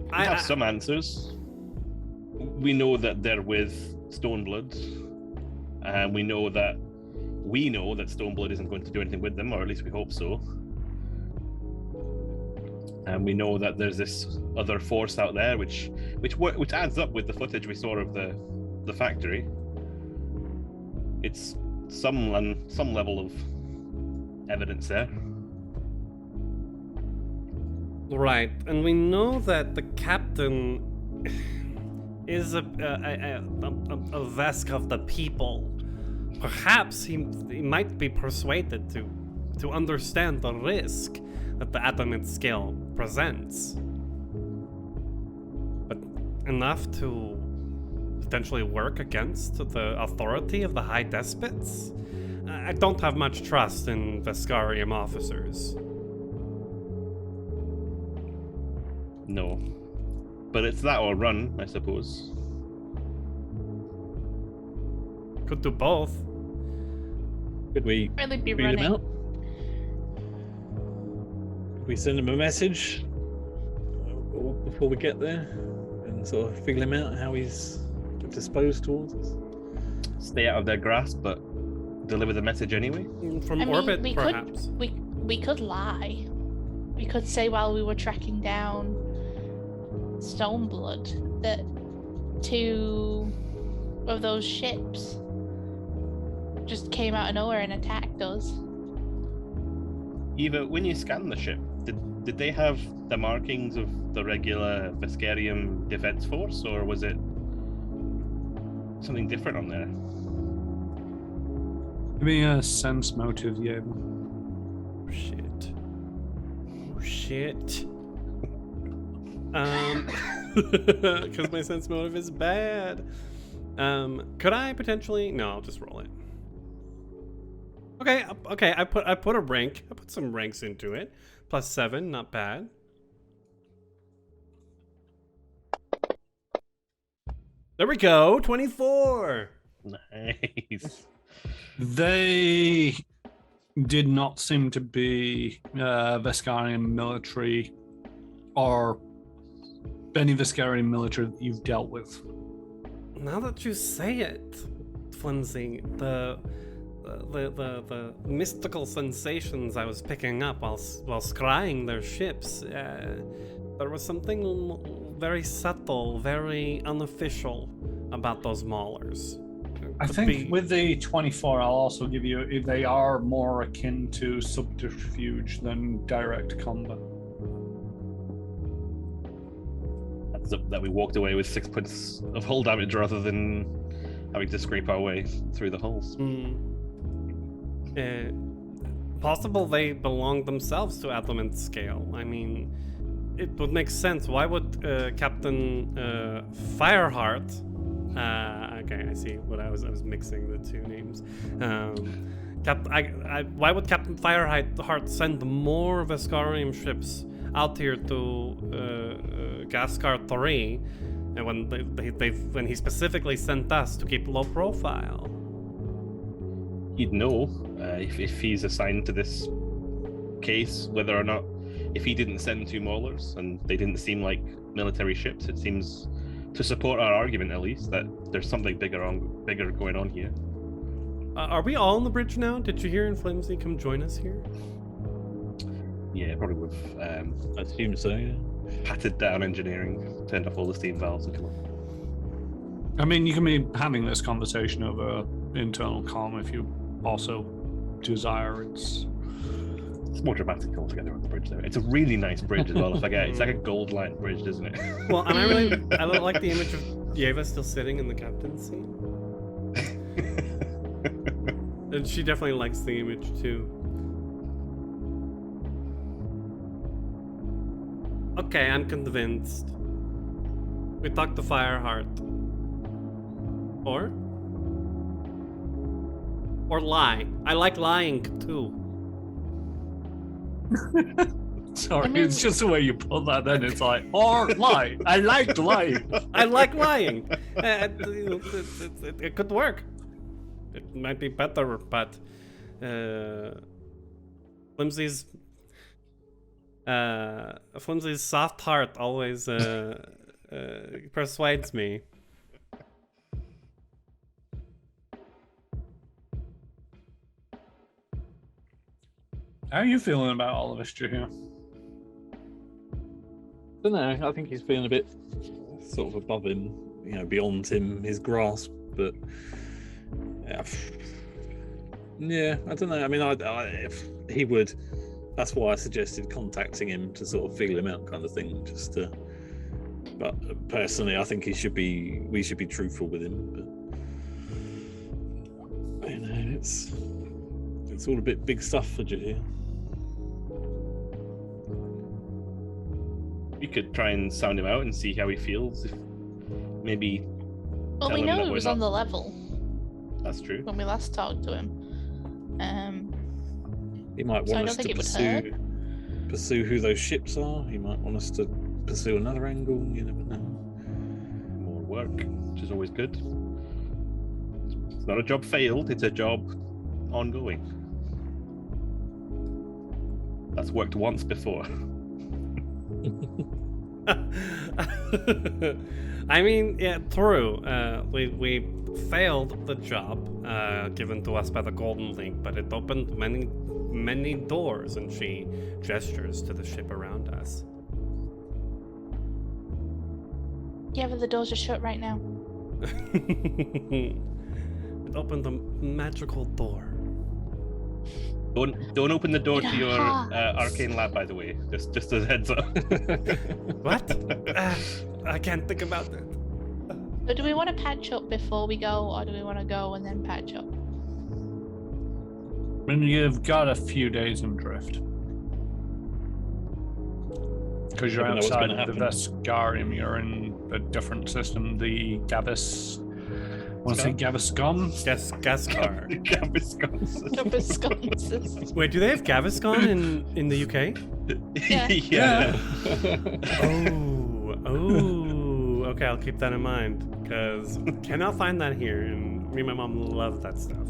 We have some answers. We know that they're with Stoneblood, and we know that Stoneblood isn't going to do anything with them, or at least we hope so. And we know that there's this other force out there, which adds up with the footage we saw of the factory. It's some level of evidence there. Right, and we know that the captain is a Vesk of the people. Perhaps he might be persuaded to understand the risk that the adamant scale presents, but enough to potentially work against the authority of the High Despots? I don't have much trust in Vascarium officers. No. But it's that or run, I suppose. Could do both. Could we Really be feel him running. out? Could we send him a message before we get there and sort of feel him out, how he's disposed towards us? Stay out of their grasp, but deliver the message anyway. From I mean, orbit, we perhaps. we could lie. We could say while we were tracking down Stoneblood that 2 of those ships just came out of nowhere and attacked us. Eva, when you scanned the ship, did they have the markings of the regular Vascarium defense force, or was it something different on there? Give me a sense motive, yeah. Oh, shit. Oh, shit. Because my sense motive is bad. Could I potentially? No, I'll just roll it. Okay, okay. I put a rank. I put some ranks into it. +7, not bad. There we go. 24. Nice. They did not seem to be Vascarium military or any Vascarium military that you've dealt with. Now that you say it, Flimsy, the mystical sensations I was picking up while scrying their ships, there was something very subtle, very unofficial about those maulers. I think with the 24, I'll also give you, they are more akin to subterfuge than direct combat. That we walked away with 6 points of hull damage rather than having to scrape our way through the hulls. Possible they belong themselves to Adamant Scale. I mean, it would make sense. Why would Captain Fireheart? Okay, I see what I was mixing the two names. Why would Captain Fireheart send more Vascarium ships out here to Gascar 3, and when he specifically sent us to keep low profile? He'd know if he's assigned to this case, whether or not, if he didn't send 2 maulers and they didn't seem like military ships. It seems to support our argument, at least, that there's something bigger going on here. Are we all on the bridge now? Did you hear Flimsy come join us here? Yeah, probably would have I assume so, yeah. patted down engineering, turned off all the steam valves and come on. I mean, you can be having this conversation over internal comm if you also desire. It's more dramatic altogether on the bridge, though. It's a really nice bridge as well. It's like a gold line bridge, isn't it? Well, and I like the image of Yeva still sitting in the captain's seat. And she definitely likes the image too. Okay, I'm convinced. We talked to Fireheart. Or lie. I like lying too. sorry, I mean- it's just the way you put that. Then it's like, or lie. I like lying. I like lying. It could work. It might be better, but Flimsy's soft heart always persuades me. How are you feeling about all of this, Jahir? I don't know. I think he's feeling a bit sort of above him, beyond him, his grasp. But yeah, I don't know. I mean, if he would, that's why I suggested contacting him to sort of feel him out, kind of thing. But personally, I think we should be truthful with him. But it's all a bit big stuff for Jahir. We could try and sound him out and see how he feels. If maybe. Well, we tell him know that he we're was not- on the level That's true. when we last talked to him. He might So I want don't us think to it would pursue who those ships are. He might want us to pursue another angle. You never know. More work, which is always good. It's not a job failed, it's a job ongoing. That's worked once before. I mean, yeah, true. We failed the job given to us by the Golden Link, but it opened many doors, and she gestures to the ship around us. Yeah, but the doors are shut right now. It opened a magical door. Don't open the door to your Yeah. arcane lab, by the way. Just as a heads up. What? I can't think about that. So do we want to patch up before we go, or do we want to go and then patch up? When you've got a few days in drift. Because you're Never know what's outside gonna of the Vascarium, you're in a different system, the Gavis. Want to say Gaviscon? Gascar. Wisconsin. Wait, do they have Gaviscon in the UK? Yeah. Oh, okay, I'll keep that in mind, because cannot find that here, and me and my mom love that stuff.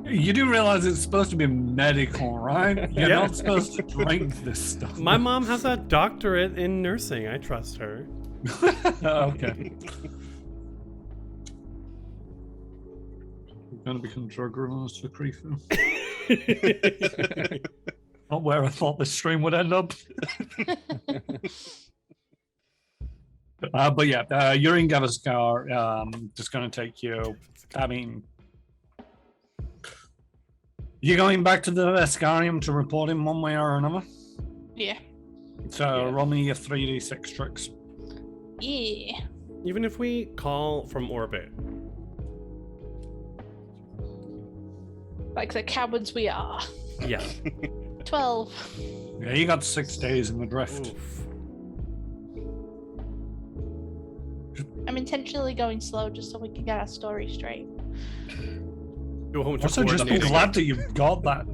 You do realize it's supposed to be medical, right? You're Yeah. not supposed to drink this stuff. My mom has a doctorate in nursing. I trust her. Okay. We're going to become drug runners for Creefu. Not where I thought this stream would end up. But yeah, you're in Gavaskar. Just going to take you. I mean, you're going back to the Vascarium to report in one way or another. Yeah. So roll me your 3d6 tricks. Yeah. Even if we call from orbit. Like the cowards we are. Yeah. 12. Yeah, you got 6 days in the drift. Oof. I'm intentionally going slow just so we can get our story straight. Do a whole bunch Also, of just be coordinating. glad that you've got that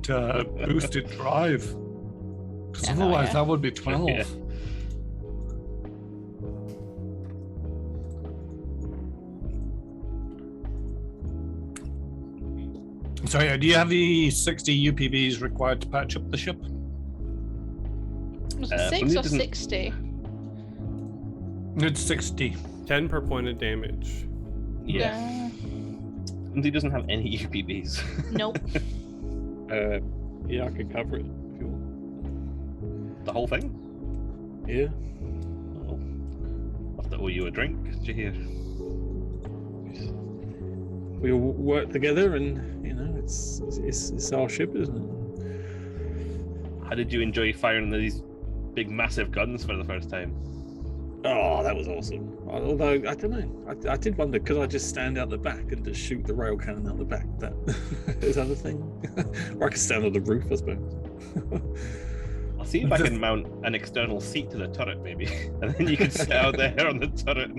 boosted drive. Because Oh, otherwise, yeah. that would be 12. Yeah. So, yeah, do you have the 60 UPBs required to patch up the ship? Was Uh, it 6 believe or it doesn't- 60? It's 60. 10 per point of damage. Yeah. And he doesn't have any UPBs. Nope. Yeah, I can cover it if you want. The whole thing? Yeah. Oh. I'll have to owe you a drink. Did you hear? We all work together, and you know, it's our ship, isn't it? How did you enjoy firing these big, massive guns for the first time? Oh, that was awesome. Although I don't know, I did wonder, could I just stand out the back and just shoot the rail cannon out the back? That is that a thing? Or I could stand on the roof, I suppose. I'll see if I can mount an external seat to the turret, maybe, and then you can sit out there on the turret.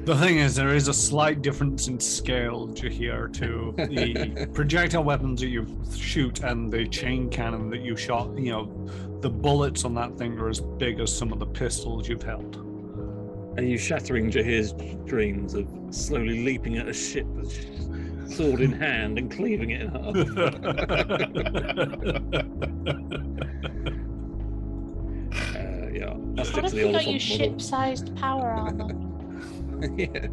The thing is, there is a slight difference in scale, Jahir, to the projectile weapons that you shoot and the chain cannon that you shot. You know, the bullets on that thing are as big as some of the pistols you've held. Are you shattering Jahir's dreams of slowly leaping at a ship, sword in hand, and cleaving it in half? Yeah, I'll stick What to if the we got you Oliphant model. ship-sized power armor? Yeah.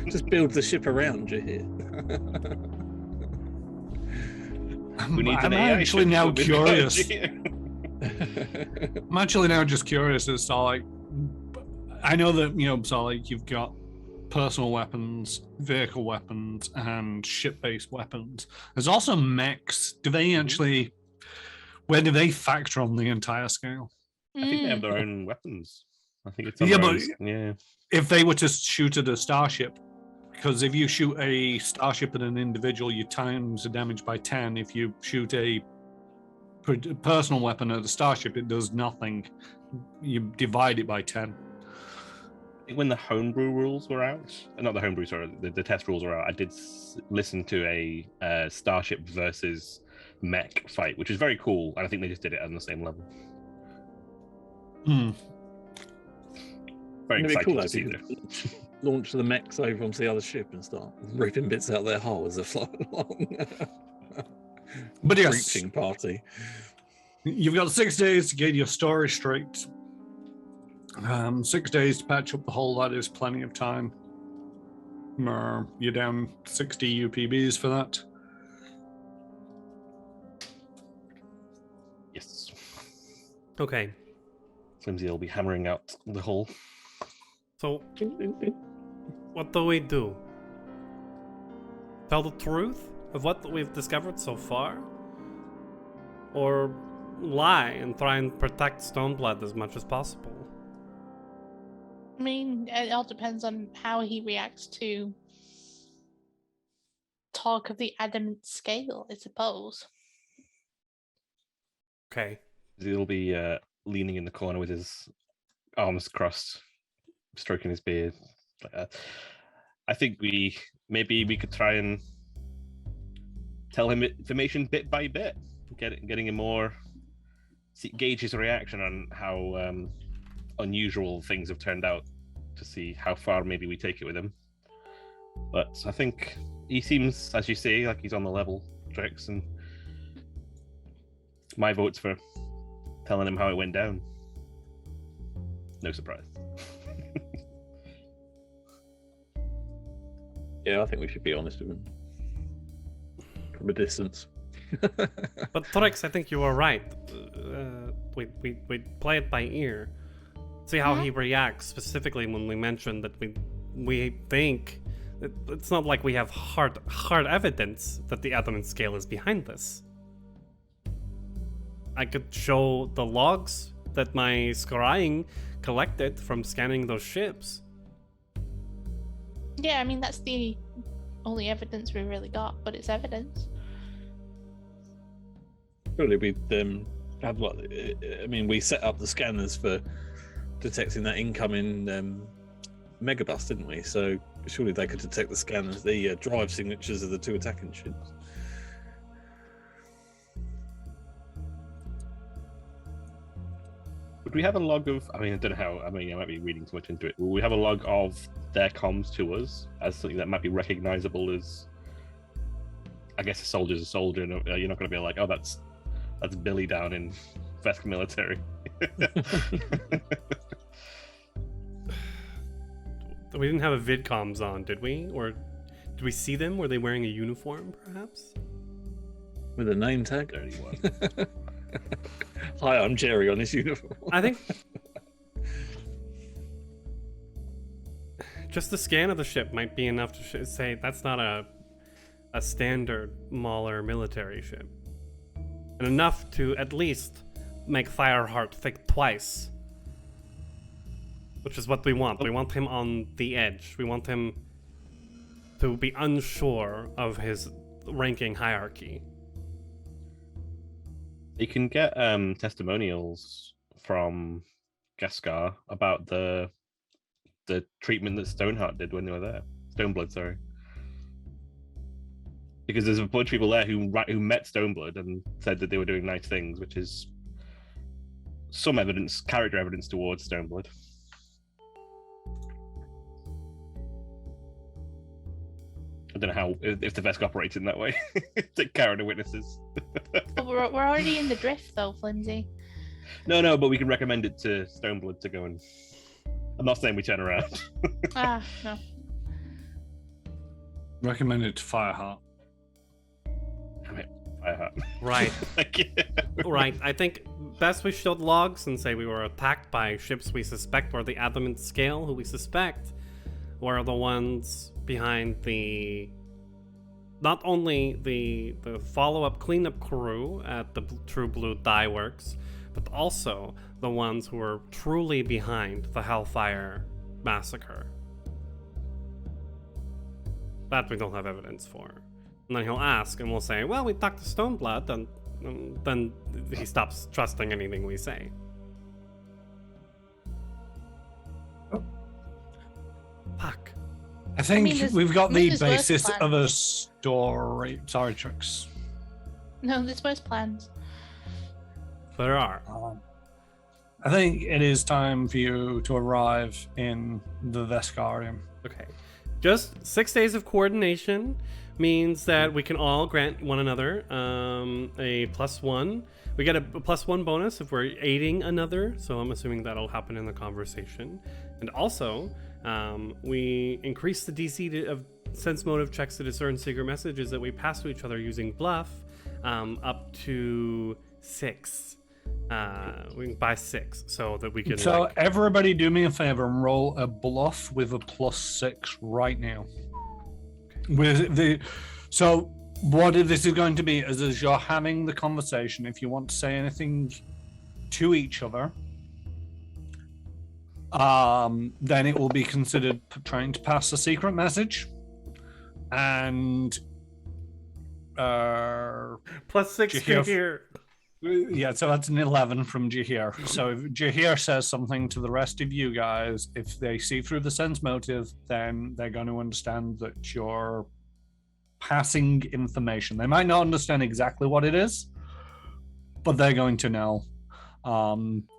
Just build the ship around Jahir. We need I'm an AI actually ship now to be curious. here. I'm actually now just curious as to like, I know that, you know, so like you've got personal weapons, vehicle weapons, and ship-based weapons. There's also mechs. Do they actually, where do they factor on the entire scale? I think they have Mm. their own weapons. I think it's on Yeah, their but own- yeah. if they were to shoot at a starship, because if you shoot a starship at an individual, you times the damage by 10. If you shoot a personal weapon at a starship, it does nothing. You divide it by 10. I think when the homebrew rules were out, not the homebrew, sorry, the test rules were out, I did listen to a starship versus mech fight, which is very cool, and I think they just did it on the same level. Hmm. Very It'd be excited cool, to though, see because there. launch the mechs over onto the other ship and start ripping bits out of their hull as they fly along. But yes, Preaching party. you've got 6 days to get your story straight. 6 days to patch up the hull. That is plenty of time. You're down 60 UPBs for that. Yes. Okay. Flimsy will be hammering out the hull. So, what do we do? Tell the truth of what we've discovered so far? Or lie and try and protect Stoneblood as much as possible? I mean, it all depends on how he reacts to talk of the adamant scale, I suppose. Okay. He'll be leaning in the corner with his arms crossed, stroking his beard. I think maybe we could try and tell him information bit by bit, getting him more, gauge his reaction on how unusual things have turned out, to see how far maybe we take it with him. But I think he seems, as you say, like he's on the level, Drex, and my vote's for telling him how it went down. No surprise. Yeah, I think we should be honest with him. From a distance. But Torix, I think you were right. We play it by ear. See how he reacts, specifically when we mention that we think it's not like we have hard evidence that the adamant scale is behind this. I could show the logs that my scrying collected from scanning those ships. Yeah, I mean, that's the only evidence we really got, but it's evidence. Surely we'd have what? I mean, we set up the scanners for detecting that incoming megabus, didn't we? So surely they could detect the scanners, the drive signatures of the two attacking ships. Would we have a log of? I mean, I don't know how. I mean, I might be reading too much into it. Will we have a log of their comms to us as something that might be recognizable as? I guess a soldier's a soldier. And you're not going to be like, oh, that's Billy down in Vesk military. We didn't have a vidcoms on, did we? Or did we see them? Were they wearing a uniform, perhaps? With a name tag? 31. Hi, I'm Jerry on his uniform. I think just the scan of the ship might be enough to say that's not a standard Mauler military ship. And enough to at least make Fireheart think twice. Which is what we want. We want him on the edge. We want him to be unsure of his ranking hierarchy. You can get testimonials from Gascar about the treatment that Stoneheart did when they were there. Stoneblood, sorry. Because there's a bunch of people there who met Stoneblood and said that they were doing nice things, which is some evidence, character evidence towards Stoneblood. I don't know how, if the Vesk operates in that way. Take character witnesses. But we're already in the drift, though, Flimsy. No, but we can recommend it to Stoneblood to go and... I'm not saying we turn around. No. Recommend it to Fireheart. Damn it, Fireheart. Right. Thank you. Right. I think best we showed logs and say we were attacked by ships we suspect were the adamant scale, who we suspect were the ones behind the... Not only the follow-up cleanup crew at the True Blue Dye Works, but also the ones who were truly behind the Hellfire massacre. That we don't have evidence for. And then he'll ask, and we'll say, well, we talked to Stoneblood, and then he stops trusting anything we say. Oh. Fuck. I think we've got the there's worse basis of a plans. story. Sorry, Trix. No, there's worse plans. There are. I think it is time for you to arrive in the Vascarium. Okay. Just 6 days of coordination means that we can all grant one another a +1. We get a +1 bonus if we're aiding another, so I'm assuming that'll happen in the conversation. And also, we increase the DC of sense motive checks to discern secret messages that we pass to each other using bluff up to 6. We can buy 6 so that we can. So everybody, do me a favor and roll a bluff with a +6 right now. With the what this is going to be is as you're having the conversation, if you want to say anything to each other, then it will be considered trying to pass a secret message, and +6 here. Yeah, so that's an 11 from Jahir. So if Jahir says something to the rest of you guys, if they see through the sense motive, then they're going to understand that you're passing information. They might not understand exactly what it is, but they're going to know.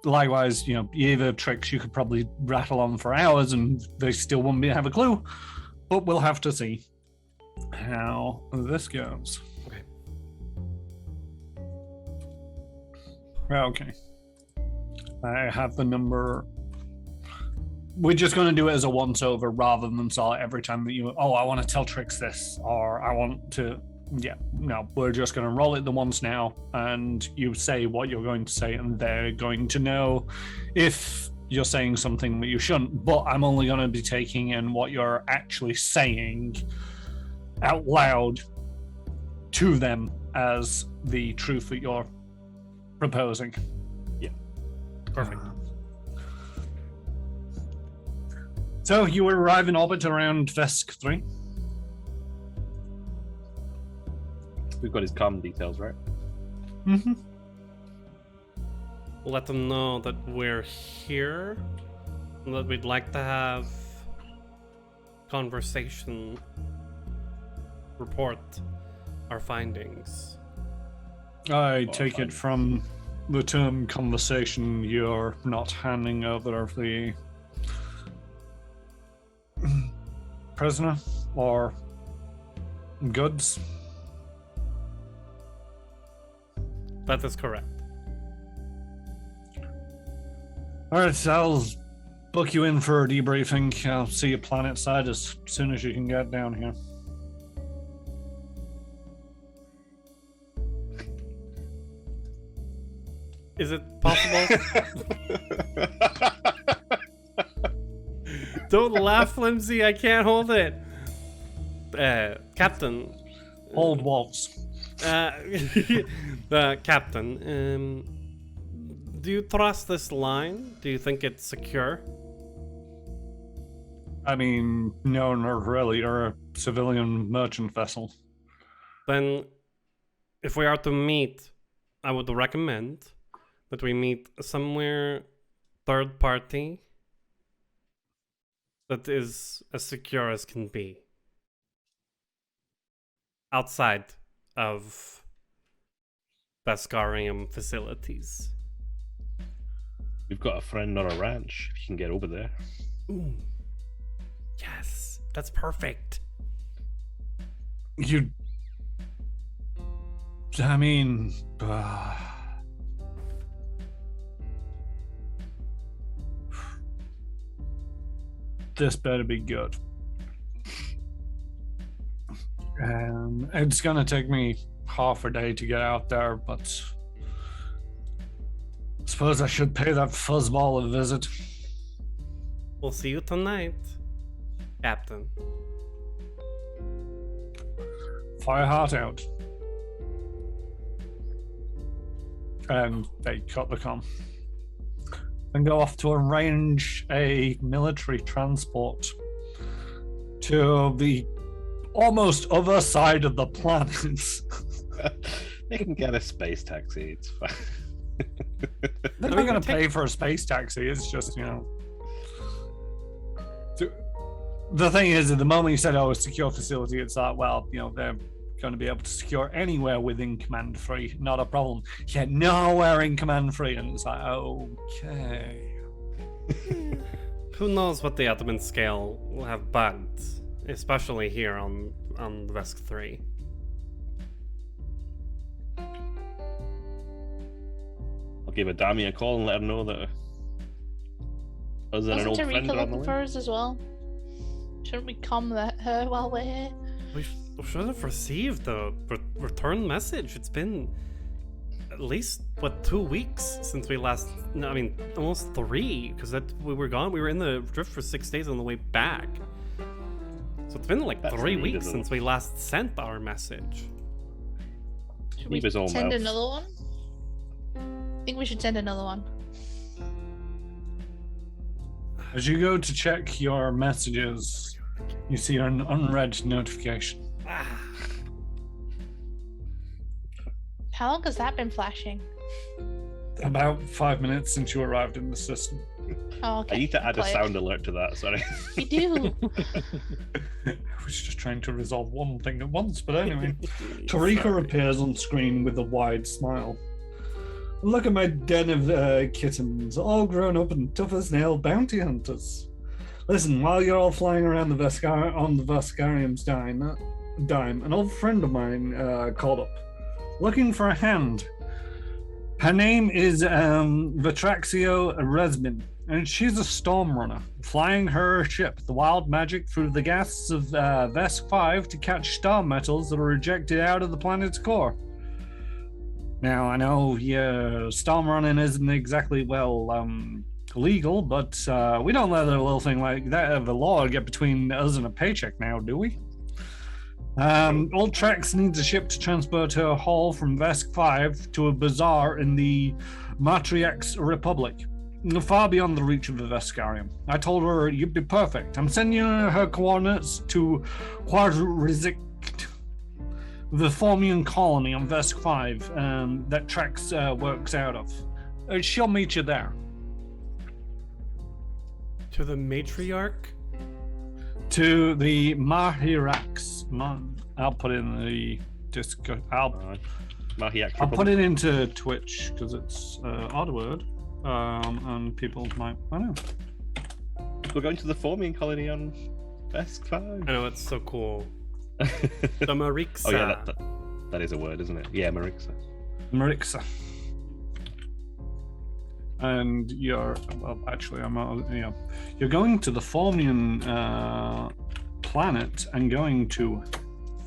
Likewise, either tricks you could probably rattle on for hours and they still wouldn't have a clue, but we'll have to see how this goes. Okay. I have the number. We're just going to do it as a once over rather than every time that I want to tell Trix this, or I want to. Yeah, no, we're just going to roll it the once now, and you say what you're going to say, and they're going to know if you're saying something that you shouldn't. But I'm only going to be taking in what you're actually saying out loud to them as the truth that you're proposing. Yeah. Perfect. So you arrive in orbit around Vesk 3. We've got his comm details, right? Mm-hmm. Let them know that we're here, and that we'd like to have conversation, report our findings. I take it from the term conversation, you're not handing over the prisoner or goods? That is correct. Alright, I'll book you in for a debriefing. I'll see you planet side as soon as you can get down here. Is it possible? Don't laugh, Flimsy. I can't hold it. Captain. Hold walls. Captain, do you trust this line? Do you think it's secure? I mean, no, not really. You're a civilian merchant vessel. Then, if we are to meet, I would recommend that we meet somewhere third party that is as secure as can be. Outside of Vascarium facilities. We've got a friend on a ranch, if you can get over there. Ooh. Yes, that's perfect. I mean, this better be good. It's gonna take me half a day to get out there, but I suppose I should pay that fuzzball a visit. We'll see you tonight, Captain. Fire heart out. And they cut the comm. And go off to arrange a military transport to the almost other side of the planet. They can get a space taxi, it's fine. They're not going to pay for a space taxi, it's just, The thing is, at the moment you said, a secure facility, it's like, well, they're going to be able to secure anywhere within Command 3. Not a problem. Yeah, nowhere in Command 3. And it's like, okay. Who knows what the admin scale will have bugged, especially here on Vesk 3. I'll give Adami a call and let her know that us and an old Wasn't friend Tarika are on the looking way. for us as well? Shouldn't we come her while we're here? We should have received the return message. It's been at least, 2 weeks since we last... No, I mean, almost 3, because we were gone. We were in the drift for 6 days on the way back. So it's been like That's 3 weeks reasonable. since we last sent our message. Should Leave we his own send mouth. another one? I think we should send another one. As you go to check your messages, you see an unread notification. How long has that been flashing? About 5 minutes since you arrived in the system. Oh, okay. I need to add a Play it. sound alert to that, sorry. You do. I was just trying to resolve one thing at once, but anyway. Tarika appears on screen with a wide smile. Look at my den of kittens, all grown up and tough as nail bounty hunters. Listen, while you're all flying around the Vascarium's dime, an old friend of mine called up, looking for a hand. Her name is Vitraxio Resmin, and she's a storm runner, flying her ship, the Wild Magic, through the gas of Vesk 5 to catch star metals that are ejected out of the planet's core. Now, I know storm running isn't exactly, legal, but we don't let a little thing like that of a law get between us and a paycheck now, do we? Old Trax needs a ship to transport her haul from Vesk 5 to a bazaar in the Matriarch's Republic, far beyond the reach of the Vascarium. I told her you'd be perfect. I'm sending her coordinates to Quadrizict, the Formian colony on Vesk 5 that Trax works out of. She'll meet you there. To the matriarch? To the Mahirax. I'll put it in the Discord. Mahiak I'll put it into Twitch because it's an odd word, and people might. I don't know. We're going to the Formian colony on Vesk 5. I know, it's so cool. The Marixa. Oh yeah, that is a word, isn't it? Yeah, Marixa. Marixa. And you're you're going to the Formian planet and going to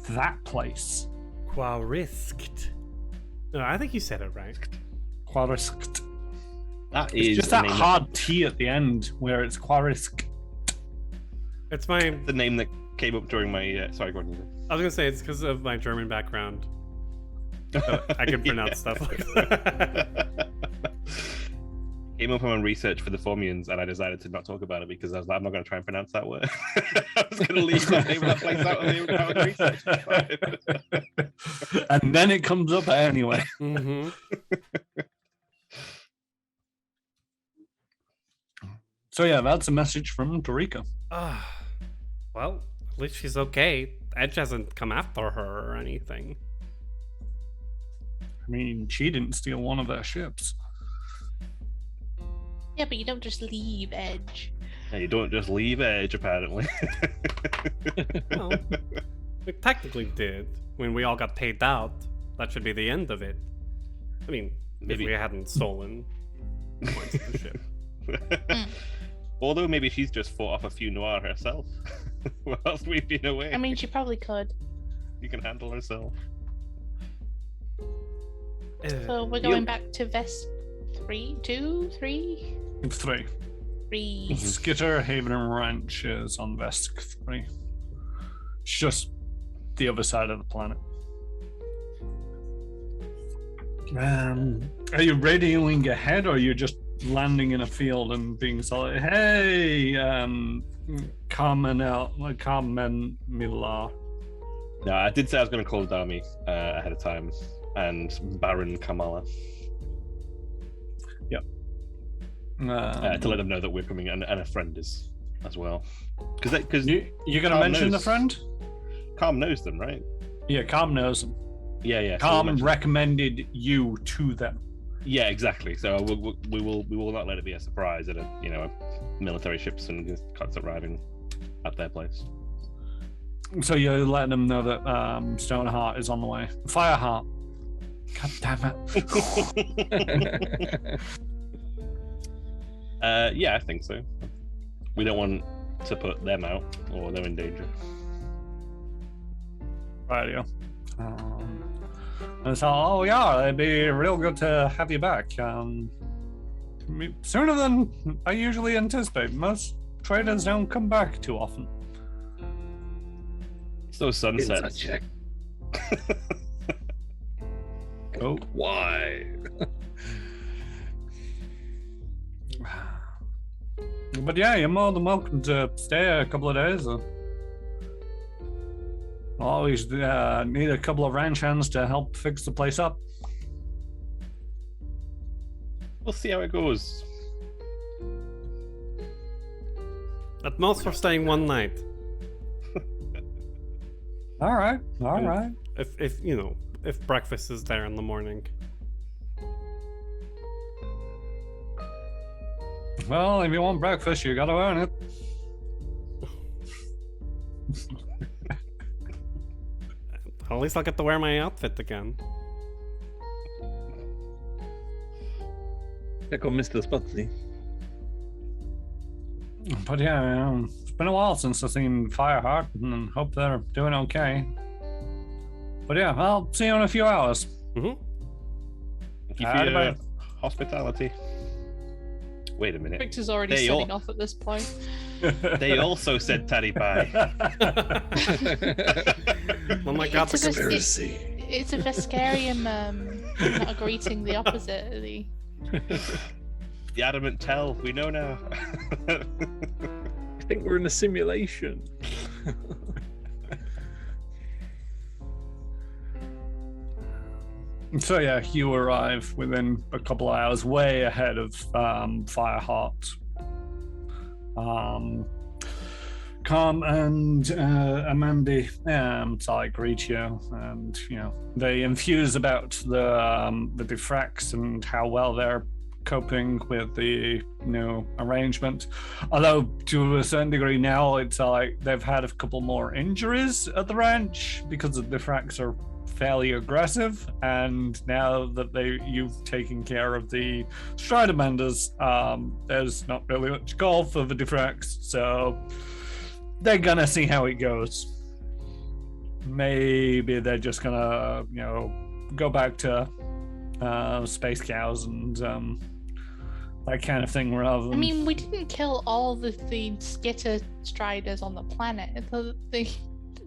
that place. Quarisked. No, I think you said it right. Quarisked. That It's is just the that name hard T at the end where it's Quarisk. It's my... the name that came up during my. Sorry, go on. I was gonna say it's because of my German background. I can pronounce stuff like that. Came up on my research for the Formians, and I decided to not talk about it because I was like, I'm not going to try and pronounce that word. I was going to leave the name of that place out of the research. And then it comes up anyway. Mm-hmm. So yeah, that's a message from Tarika. Well, at least she's okay. Edge hasn't come after her or anything. I mean, she didn't steal one of their ships. Yeah, but you don't just leave Edge. Yeah, you don't just leave Edge, apparently. Well, we technically did when we all got paid out. That should be the end of it. I mean, Maybe. if we hadn't stolen points of the ship. Although maybe she's just fought off a few noir herself whilst we've been away. I mean, she probably could. You can handle herself. So we're going back to Vest 3, 2, 3? 3. 3. Skitter, Haven, and Ranch is on Vesk 3. It's just the other side of the planet. Are you radioing ahead, or are you just landing in a field and being solid? Hey, Carmen Millar. No, I did say I was going to call Dami ahead of time, and Baron Kamala to let them know that we're coming, and a friend is as well. Because you're going to Calm mention the knows. friend? Calm knows them, right? Yeah, Calm knows them. Yeah. so Calm we'll mention- recommended you to them. Yeah, exactly. So we will not let it be a surprise that military ships and just constant riding at their place. So you're letting them know that Stoneheart is on the way. Fireheart. God damn it. Yeah, I think so. We don't want to put them out or them in danger. Radio. And so, oh yeah, it'd be real good to have you back. Sooner than I usually anticipate. Most traders don't come back too often. It's those sunsets. Insight check. Oh. Why? But yeah, you're more than welcome to stay a couple of days. Always need a couple of ranch hands to help fix the place up. We'll see how it goes. At most, we're staying one night. All right. If breakfast is there in the morning. Well, if you want breakfast, you gotta earn it. At least I'll get to wear my outfit again. Check on Mr. Spudsy. But yeah, it's been a while since I've seen Fireheart, and hope they're doing okay. But yeah, I'll see you in a few hours. Mm-hmm. Thank you Aye, for your bye. hospitality. Wait a minute. Victor's already They setting all- off at this point. They also said Taddy Pie. Oh my god, It's the a Conspiracy. It's a Vascarium not greeting the opposite. The adamant tell. We know now. I think we're in a simulation. So yeah, you arrive within a couple of hours, way ahead of Fireheart. Calm and Amanda greet you, and they infuse about the diffracts and how well they're coping with the new arrangement. Although to a certain degree now, it's like they've had a couple more injuries at the ranch because the diffracts are fairly aggressive, and now that you've taken care of the Stridamanders, there's not really much call for the diffracts, so they're gonna see how it goes. Maybe they're just gonna go back to space cows and that kind of thing rather than... I mean, we didn't kill all the skitter striders on the planet. The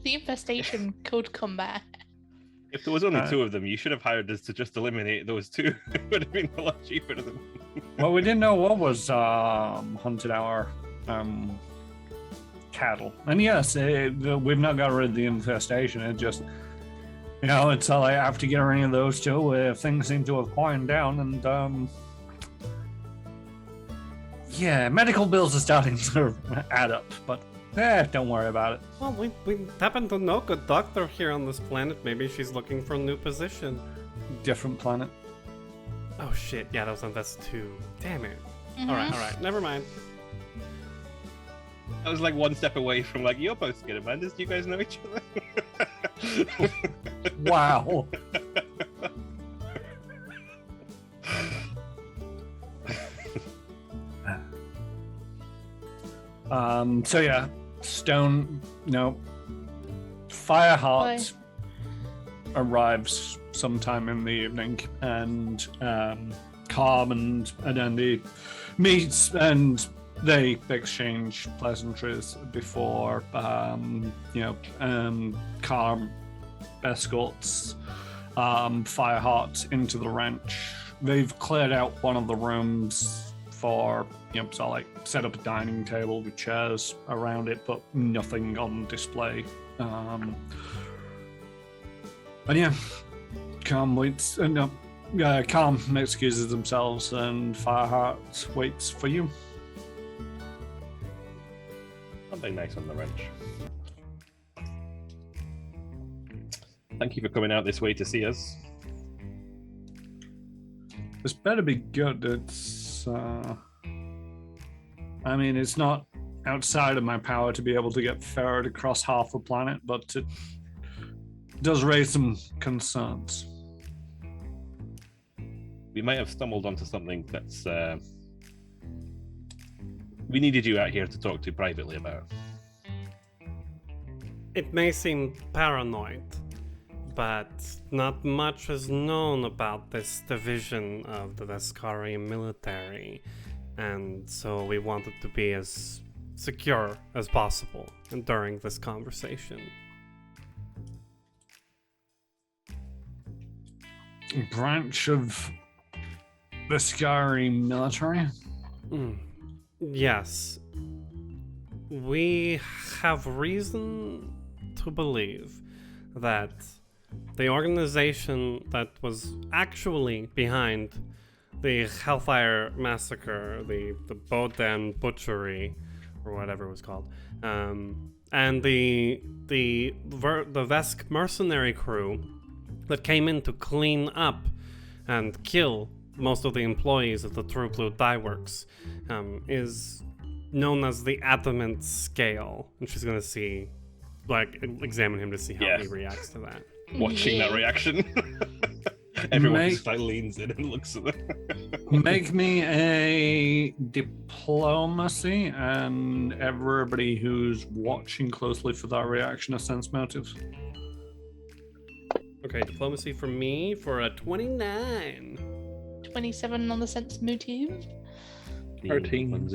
infestation could come back. If there was only two of them, you should have hired us to just eliminate those two. It would have been a lot cheaper than. Well, we didn't know what was hunted our cattle, and yes, we've not got rid of the infestation. It just, it's like after getting rid of those two, things seem to have quieted down, and yeah, medical bills are starting to add up, but don't worry about it. Well, we happen to know a good doctor here on this planet. Maybe she's looking for a new position. Different planet. Oh shit, yeah, that's two. Damn it. Mhm. Alright, never mind. I was like one step away from like, you're both scared of Manders. Do you guys know each other? Wow. So yeah, Fireheart arrives sometime in the evening, and Calm and Andy meets, and they exchange pleasantries before Calm escorts Fireheart into the ranch. They've cleared out one of the rooms for set up a dining table with chairs around it, but nothing on display. And yeah, Calm waits, Calm excuses themselves, and Fireheart waits for you. Something nice on the wrench. Thank you for coming out this way to see us. This better be good. It's, I mean, it's not outside of my power to be able to get ferried across half the planet, but it does raise some concerns. We might have stumbled onto something that's we needed you out here to talk to privately about. It may seem paranoid, but not much is known about this division of the Vascarium military, and so we wanted to be as secure as possible during this conversation. Branch of Vascarium military? Yes. We have reason to believe that the organization that was actually behind the Hellfire Massacre, the Boden Butchery, or whatever it was called, and the Vesk mercenary crew that came in to clean up and kill most of the employees of the True Blue Dye Works, is known as the Adamant Scale. And she's gonna see, like, examine him to see how he reacts to that. Watching that reaction. Everyone just like leans in and looks at them. Make me a diplomacy, and everybody who's watching closely for that reaction a sense motive. Okay, diplomacy for me for a 29. 27 on the sense motive. 13.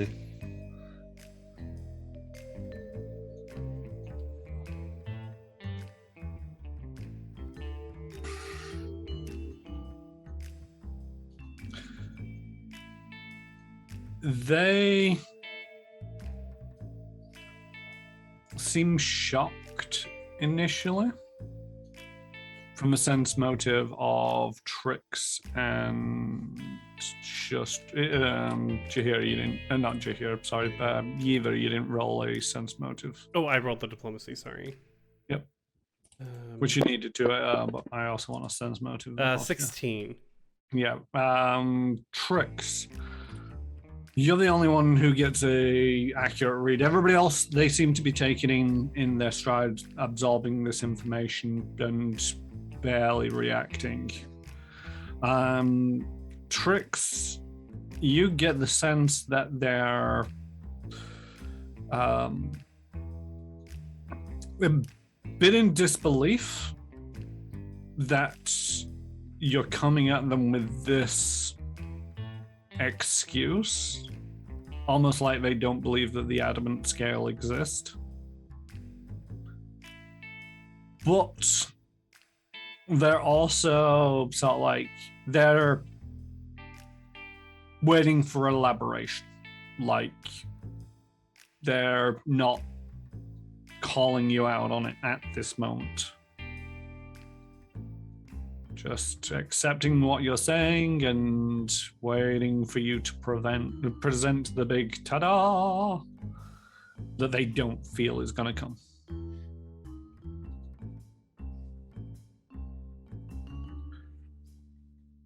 They seem shocked initially from a sense motive of tricks and just Jahir, you didn't, not Jahir, sorry, Yever, you didn't roll a sense motive. Oh, I rolled the diplomacy, sorry. Yep. Which you needed to, but I also want a sense motive. 16. Yeah. Tricks. You're the only one who gets a accurate read. Everybody else, they seem to be taking in their stride, absorbing this information and barely reacting. Tricks, you get the sense that they're a bit in disbelief that you're coming at them with this excuse, almost like they don't believe that the Adamant Scale exists. But they're also sort of like, they're waiting for elaboration. Like, they're not calling you out on it at this moment. Just accepting what you're saying and waiting for you to present the big ta-da that they don't feel is going to come.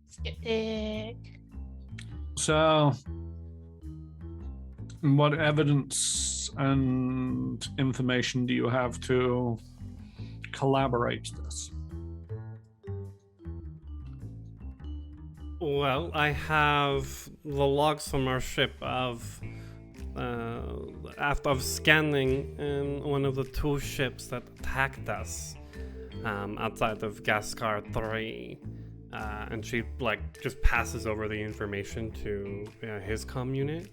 Skeptic. So, what evidence and information do you have to collaborate this? Well, I have the logs from our ship of after scanning one of the two ships that attacked us outside of Gascar 3, and she just passes over the information to his comm unit.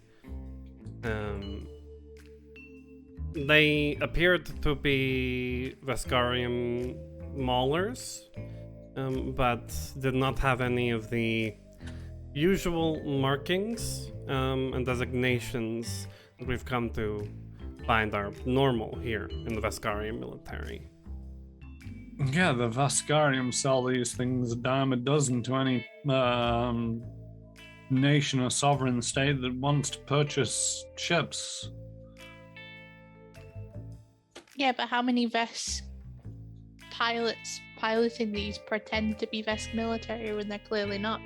They appeared to be Vascarium maulers, but did not have any of the usual markings and designations that we've come to find are normal here in the Vascarium military. Yeah, the Vascarium sell these things a dime a dozen to any nation or sovereign state that wants to purchase ships. Yeah, but how many Vesk pilots piloting these pretend to be Vesk military when they're clearly not?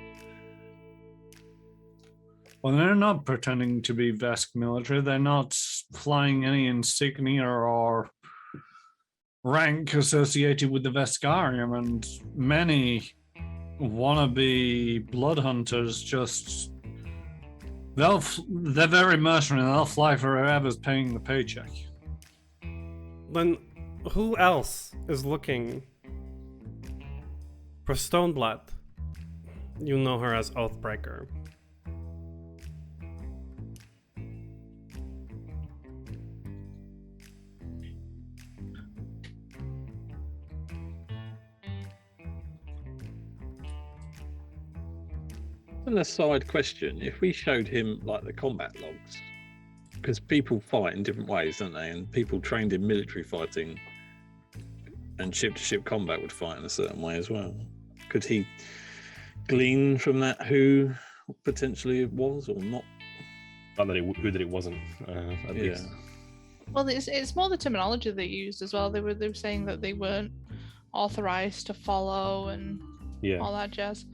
Well, they're not pretending to be Vesk military. They're not flying any insignia or rank associated with the Vascarium, and many wannabe blood hunters just they're very mercenary. They'll fly for whoever's paying the paycheck. Then who else is looking for Stoneblood? You know her as Oathbreaker. An aside question: if we showed him like the combat logs, because people fight in different ways, don't they? And people trained in military fighting and ship-to-ship combat would fight in a certain way as well. Could he glean from that who potentially it was or not? Not that who that it wasn't. At least. Well, it's more the terminology they used as well. They were saying that they weren't authorized to follow and all that jazz.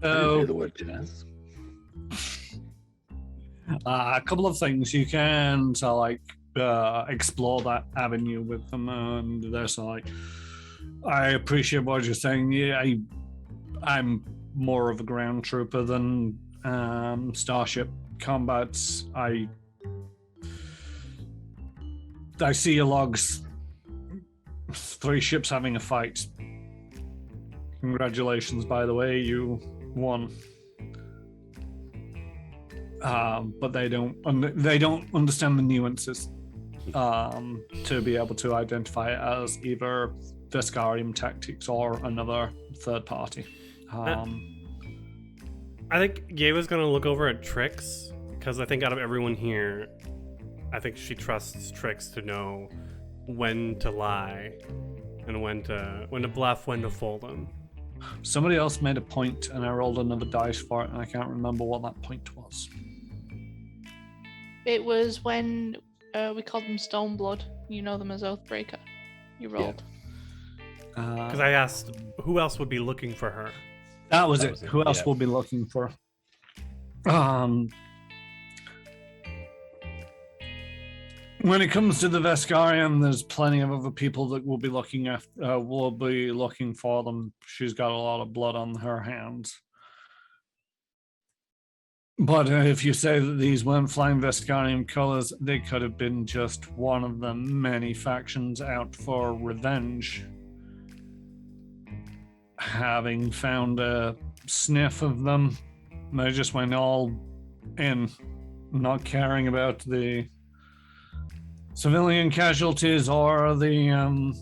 I didn't hear the word jazz. A couple of things you can explore that avenue with them, and there's I appreciate what you're saying. Yeah, I'm more of a ground trooper than Starship Combat. I see your logs. 3 ships having a fight. Congratulations, by the way, you won. But they don't understand the nuances to be able to identify it as either Vascarium tactics or another third party. I think Yeva's gonna look over at Trix, because I think out of everyone here, I think she trusts Trix to know when to lie and when to bluff, when to fold them. Somebody else made a point and I rolled another dice for it, and I can't remember what that point was. It was when we called them Stoneblood. You know them as Oathbreaker. You rolled. Because I asked who else would be looking for her. That was it. Who else will be looking for? When it comes to the Vascarium, there's plenty of other people that will be looking for them. She's got a lot of blood on her hands. But if you say that these weren't flying Vascarium colors, they could have been just one of the many factions out for revenge. Having found a sniff of them, they just went all in, not caring about the civilian casualties or the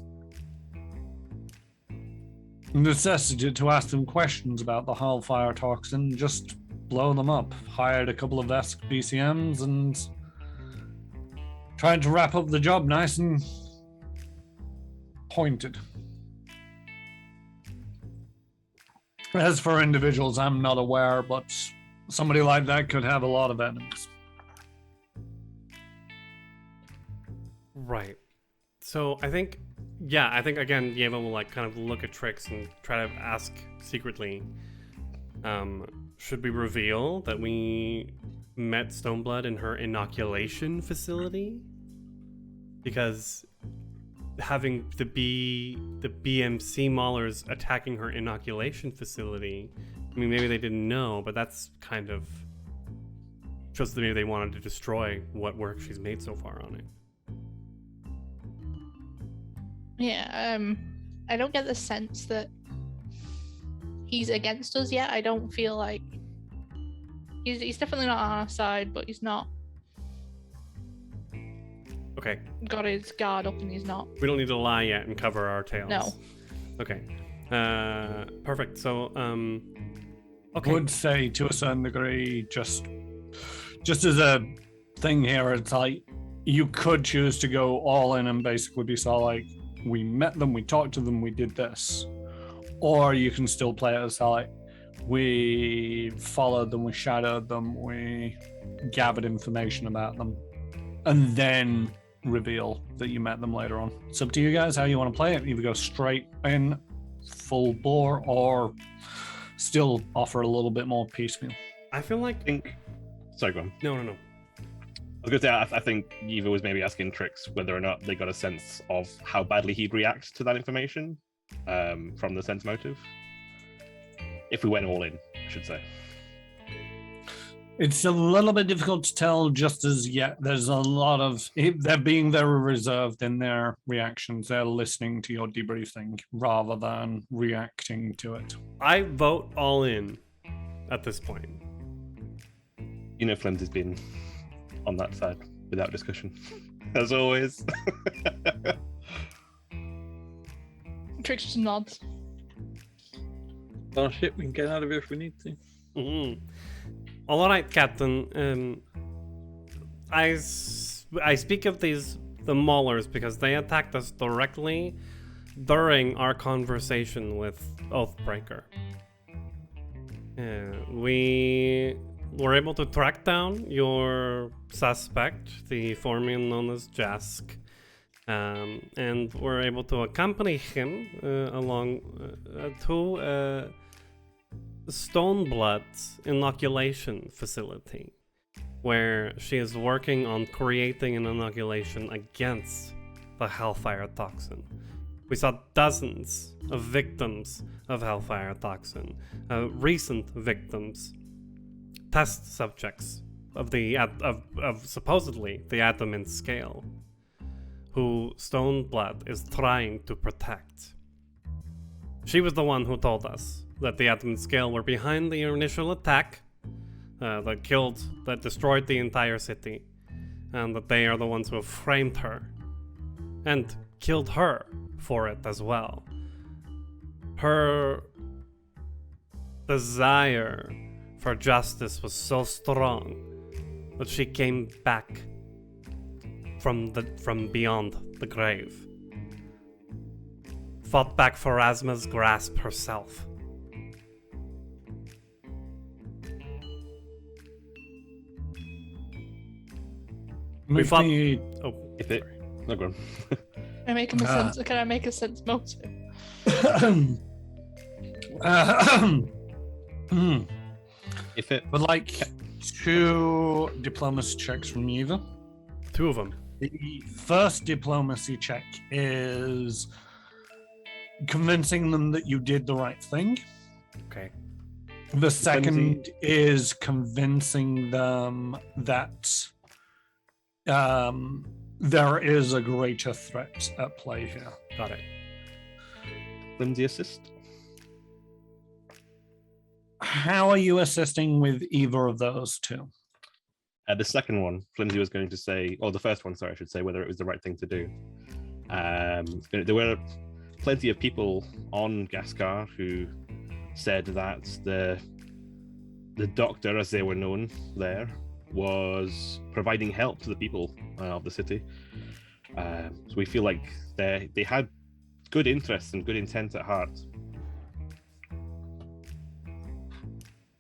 necessity to ask them questions about the Hellfire toxin. Just blow them up. Hired a couple of Vesk BCMs and tried to wrap up the job nice and pointed. As for individuals, I'm not aware, but somebody like that could have a lot of enemies. Right. So I think again, Yeva will kind of look at Trix and try to ask secretly, should we reveal that we met Stoneblood in her inoculation facility? Because having the BMC Maulers attacking her inoculation facility, I mean, maybe they didn't know, but that's kind of shows that maybe they wanted to destroy what work she's made so far on it. Yeah, I don't get the sense that he's against us yet. I don't feel like he's definitely not on our side, but he's not. Okay. Got his guard up and he's not. We don't need to lie yet and cover our tails. No. Okay. Perfect. So, okay. I would say to a certain degree, just as a thing here, it's like you could choose to go all in and basically be so like, we met them, we talked to them, we did this. Or you can still play it as like, we followed them, we shadowed them, we gathered information about them, and then reveal that you met them later on. It's up to you guys how you want to play it. Either go straight in, full bore, or still offer a little bit more piecemeal. I feel like Sorry, go on. no. I was going to say, I think Eva was maybe asking Trix whether or not they got a sense of how badly he'd react to that information from the sense motive. If we went all in, I should say. It's a little bit difficult to tell just as yet. There's a lot of... They're being very reserved in their reactions. They're listening to your debriefing rather than reacting to it. I vote all in at this point. You know, Flimsy's been on that side without discussion, as always. Trix just nods. Starship, we can get out of here if we need to. Mm-hmm. All right, Captain. I speak of the Maulers because they attacked us directly during our conversation with Oathbreaker. We were able to track down your suspect, the Formian known as Jask, and were able to accompany him along to Stoneblood's inoculation facility, where she is working on creating an inoculation against the Hellfire Toxin. We saw dozens of victims of Hellfire Toxin, recent victims, test subjects of supposedly the Adamant Scale, who Stoneblood is trying to protect. She was the one who told us that the Adamant Scale were behind the initial attack that destroyed the entire city, and that they are the ones who have framed her and killed her for it as well. Her desire for justice was so strong that she came back from beyond the grave, fought back Pharasma's grasp herself. We fought. Oh, If it, no, go on. Can I make a sense motive? If it, Would like 2 diplomacy checks from Eva. 2 of them. The first diplomacy check is convincing them that you did the right thing. Okay. The second is convincing them that there is a greater threat at play here. Got it. Flimsy assist. How are you assisting with either of those two? The second one, Flimsy was going to say, or the first one, sorry, I should say, whether it was the right thing to do. There were plenty of people on Gascar who said that the doctor, as they were known there, was providing help to the people of the city. So we feel like they had good interests and good intent at heart.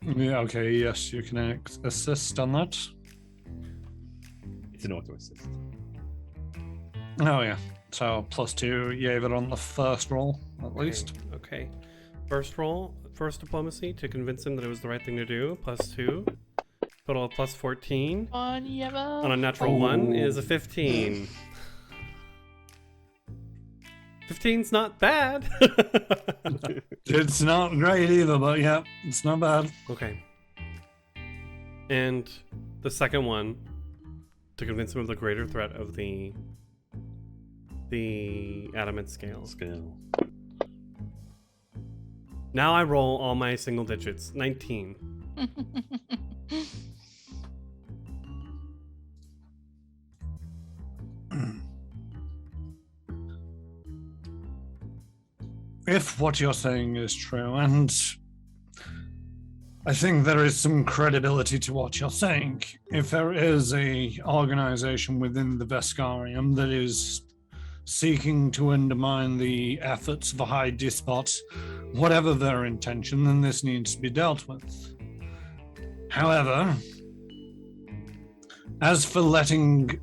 Yeah, okay, yes, you can assist on that. It's an auto assist. Oh, yeah. So +2, you gave it on the first roll, at least. Okay. First roll, first diplomacy to convince him that it was the right thing to do. +2. Total of +14. On Yeva. On a natural 1 is a 15. 15's not bad. It's not great either, but yeah, it's not bad. Okay. And the second one, to convince him of the greater threat of the Adamant Scale. Now I roll all my single digits. 19. If what you're saying is true, and I think there is some credibility to what you're saying, if there is a organization within the Vascarium that is seeking to undermine the efforts of a high despot, whatever their intention, then this needs to be dealt with. However, as for letting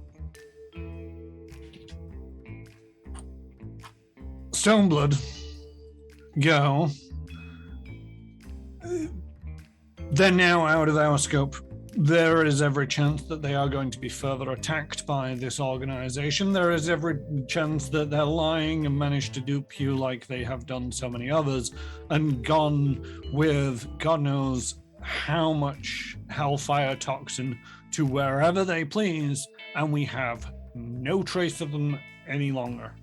Stoneblood go, they're now out of our scope. There is every chance that they are going to be further attacked by this organization. There is every chance that they're lying and managed to dupe you like they have done so many others and gone with God knows how much hellfire toxin to wherever they please, and we have no trace of them any longer.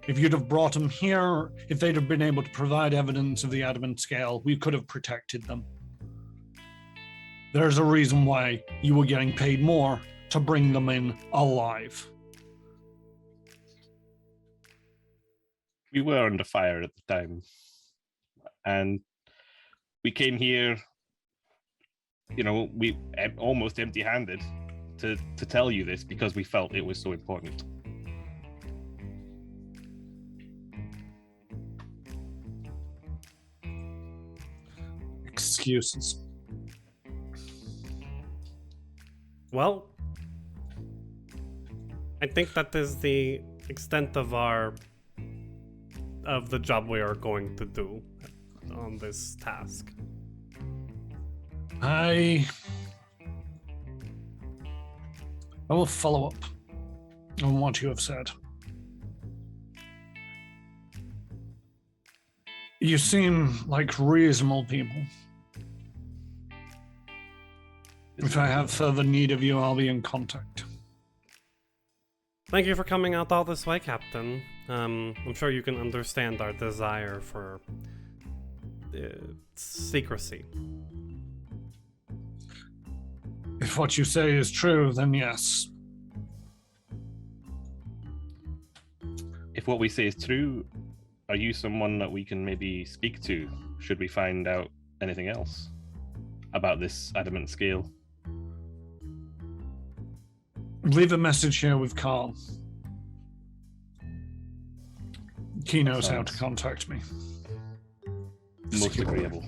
If you'd have brought them here, if they'd have been able to provide evidence of the adamant scale, we could have protected them. There's a reason why you were getting paid more to bring them in alive. We were under fire at the time, and we came here, we almost empty-handed to tell you this because we felt it was so important. Excuses. Well, I think that is the extent of the job we are going to do on this task. I will follow up on what you have said. You seem like reasonable people. If I have further need of you, I'll be in contact. Thank you for coming out all this way, Captain. I'm sure you can understand our desire for secrecy. If what you say is true, then yes. If what we say is true, are you someone that we can maybe speak to should we find out anything else about this adamant scale? Leave a message here with Carl. He knows how to contact me. Most agreeable.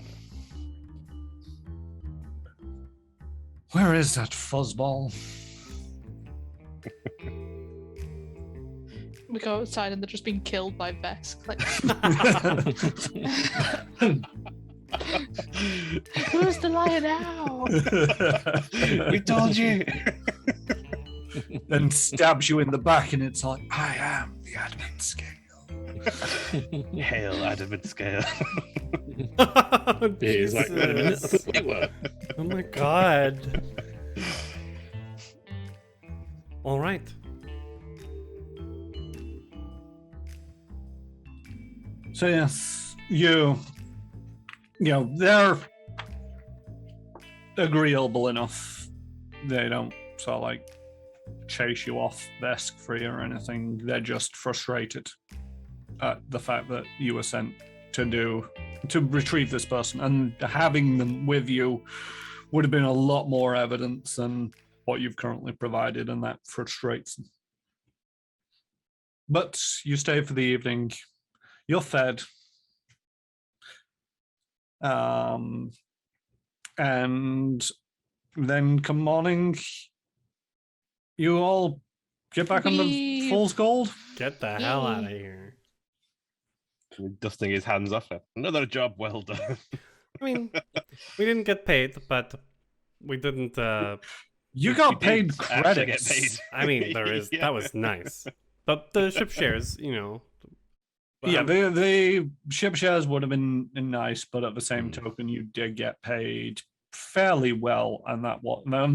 Where is that fuzzball? We go outside and they're just being killed by Vesk. Like, who's the liar now? We told you. Then stabs you in the back, and it's like, I am the adamant scale. Hail adamant scale. He's like, wait a minute, we were. Oh my god. All right. So yes, they're agreeable enough. They don't sort of like chase you off desk free or anything. They're just frustrated at the fact that you were sent to retrieve this person, and having them with you would have been a lot more evidence than what you've currently provided, and that frustrates them. But you stay for the evening. You're fed. And then come morning, you all get back on the Fool's Gold. Get the hell out of here. Dusting his hands off it. Another job well done. I mean, we didn't get paid, but we didn't. You got We did paid actually get credits. paid. I mean, that was nice. But the ship shares, Yeah, the ship shares would have been nice, but at the same token, you did get paid fairly well, and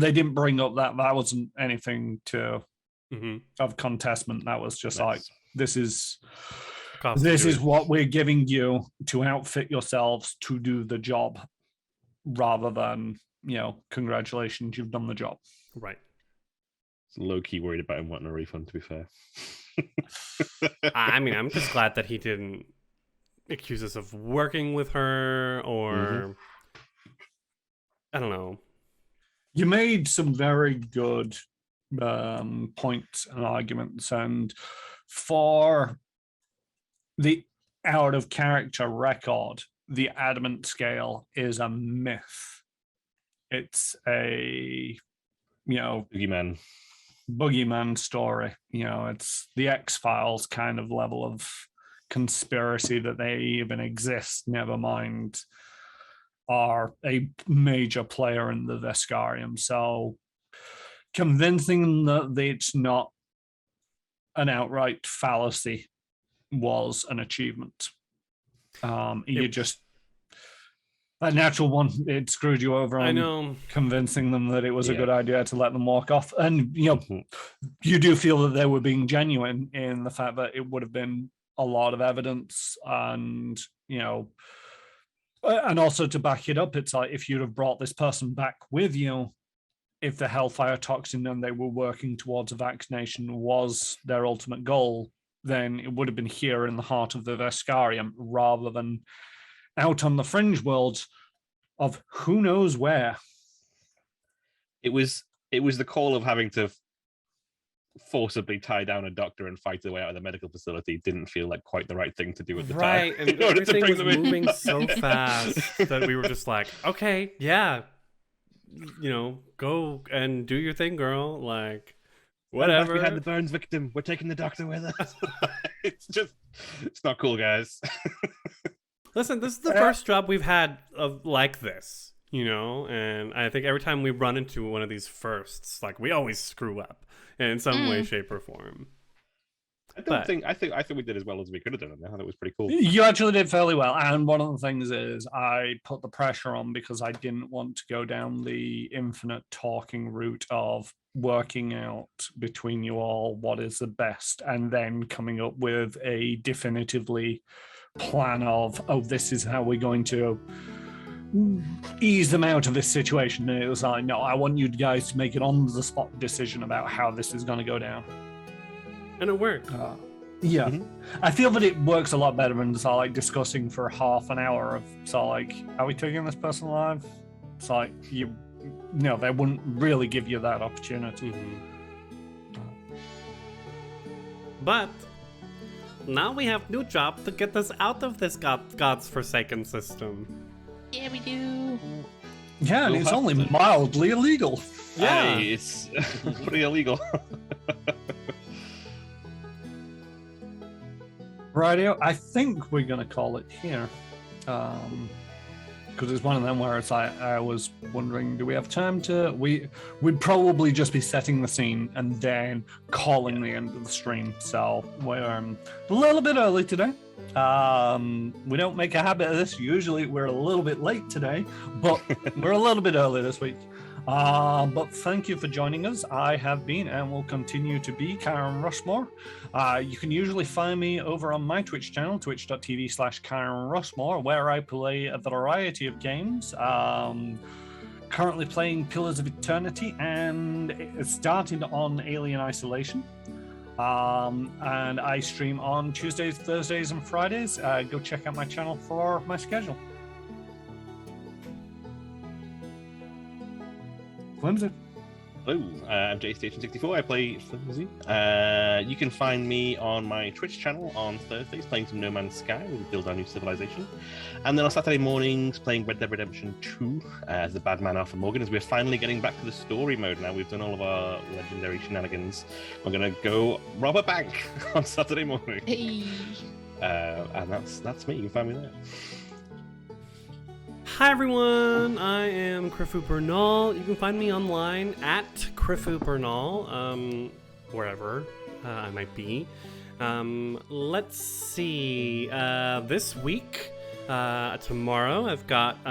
they didn't bring up that wasn't anything of contestment. That was just like, this is what we're giving you to outfit yourselves to do the job, rather than congratulations, you've done the job. Right. Low key worried about him wanting a refund, to be fair. I mean, I'm just glad that he didn't accuse us of working with her, or I don't know. You made some very good points and arguments, and for the out of character record, the adamant scale is a myth. It's a boogeyman story. It's the X-Files kind of level of conspiracy that they even exist, never mind are a major player in the Vascarium. So convincing them that it's not an outright fallacy was an achievement. You just that natural one, it screwed you over on I know. convincing them that it was a good idea to let them walk off. And you do feel that they were being genuine in the fact that it would have been a lot of evidence, and and also to back it up, it's like if you'd have brought this person back with you, if the hellfire toxin and they were working towards a vaccination was their ultimate goal, then it would have been here in the heart of the Vascarium rather than out on the fringe world of who knows where. It was the call of having to forcibly tie down a doctor and fight their way out of the medical facility didn't feel like quite the right thing to do at the time. Right, and everything was moving so fast that we were just like, okay, yeah, go and do your thing, girl. Like, whatever. We had the Burns victim. We're taking the doctor with us. It's not cool, guys. Listen, this is the first job we've had of like this, and I think every time we run into one of these firsts, like we always screw up in some way, shape, or form. I think we did as well as we could have done. I thought it was pretty cool. You actually did fairly well, and one of the things is I put the pressure on because I didn't want to go down the infinite talking route of working out between you all what is the best, and then coming up with a definitively plan of, this is how we're going to ease them out of this situation. And it was like, no, I want you guys to make an on-the-spot decision about how this is going to go down. And it worked. Yeah. Mm-hmm. I feel that it works a lot better than just like discussing for half an hour of are we taking this person alive? It's like they wouldn't really give you that opportunity. But now we have new job to get us out of this God's forsaken system. Yeah, we do. Yeah, and it's only mildly illegal. Yeah, hey, it's pretty illegal. Rightio, I think we're gonna call it here, because it's one of them where it's like I was wondering, do we have time to? We'd probably just be setting the scene and then calling the end of the stream. So we're a little bit early today. We don't make a habit of this. Usually we're a little bit late today, but we're a little bit early this week. But thank you for joining us. I have been and will continue to be Karen Rushmore. You can usually find me over on my Twitch channel, twitch.tv/Karen Rushmore, where I play a variety of games. Currently playing Pillars of Eternity, and it started on Alien Isolation. And I stream on Tuesdays, Thursdays, and Fridays. Go check out my channel for my schedule. Flimsy. Hello, I'm JStation64. I play Flimsy. You can find me on my Twitch channel on Thursdays playing some No Man's Sky with Build Our New Civilization. And then on Saturday mornings playing Red Dead Redemption 2 as the bad man Arthur Morgan, as we're finally getting back to the story mode now. We've done all of our legendary shenanigans. We're going to go rob a bank on Saturday morning. Hey. And that's me. You can find me there. Hi everyone, I am Crifu Bernal. You can find me online at Crifu Bernal, wherever I might be. Let's see, this week, tomorrow, I've got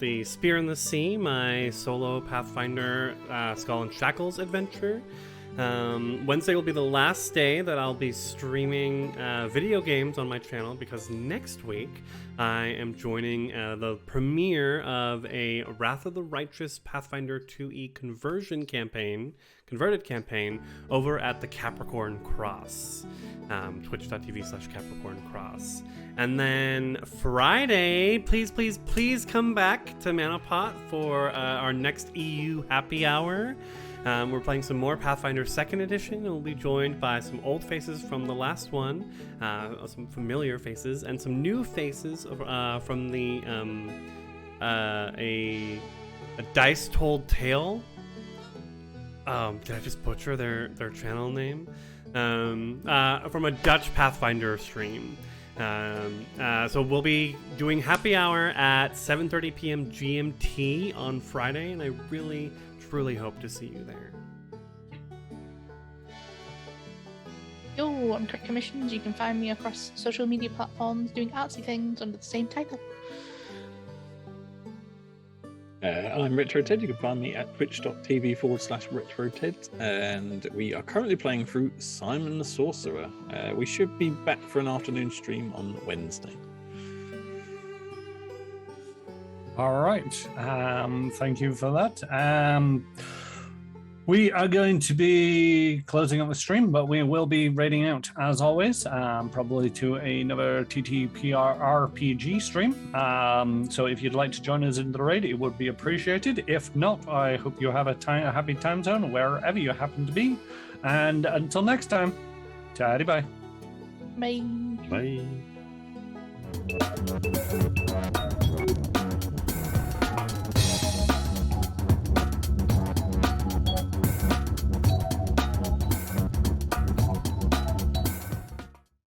the Spear in the Sea, my solo Pathfinder Skull and Shackles adventure. Wednesday will be the last day that I'll be streaming video games on my channel, because next week I am joining the premiere of a Wrath of the Righteous Pathfinder 2E converted campaign over at the Capricorn Cross, twitch.tv/Capricorn Cross. And then Friday, please come back to Manapot for our next EU happy hour. We're playing some more Pathfinder 2nd Edition, and we'll be joined by some old faces from the last one, some familiar faces, and some new faces from the a Dice Told Tale. Did I just butcher their channel name? From a Dutch Pathfinder stream. So we'll be doing happy hour at 7:30 p.m. GMT on Friday, and I really, truly hope to see you there. Yo, I'm Kirk Commissions. You can find me across social media platforms doing artsy things under the same title. I'm RetroTed. You can find me at twitch.tv/RetroTed, and we are currently playing through Simon the Sorcerer. We should be back for an afternoon stream on Wednesday. All right. Thank you for that. We are going to be closing up the stream, but we will be raiding out as always, probably to another TTPR RPG stream. So if you'd like to join us in the raid, it would be appreciated. If not, I hope you have a happy time zone wherever you happen to be. And until next time, tidy bye. Bye. Bye.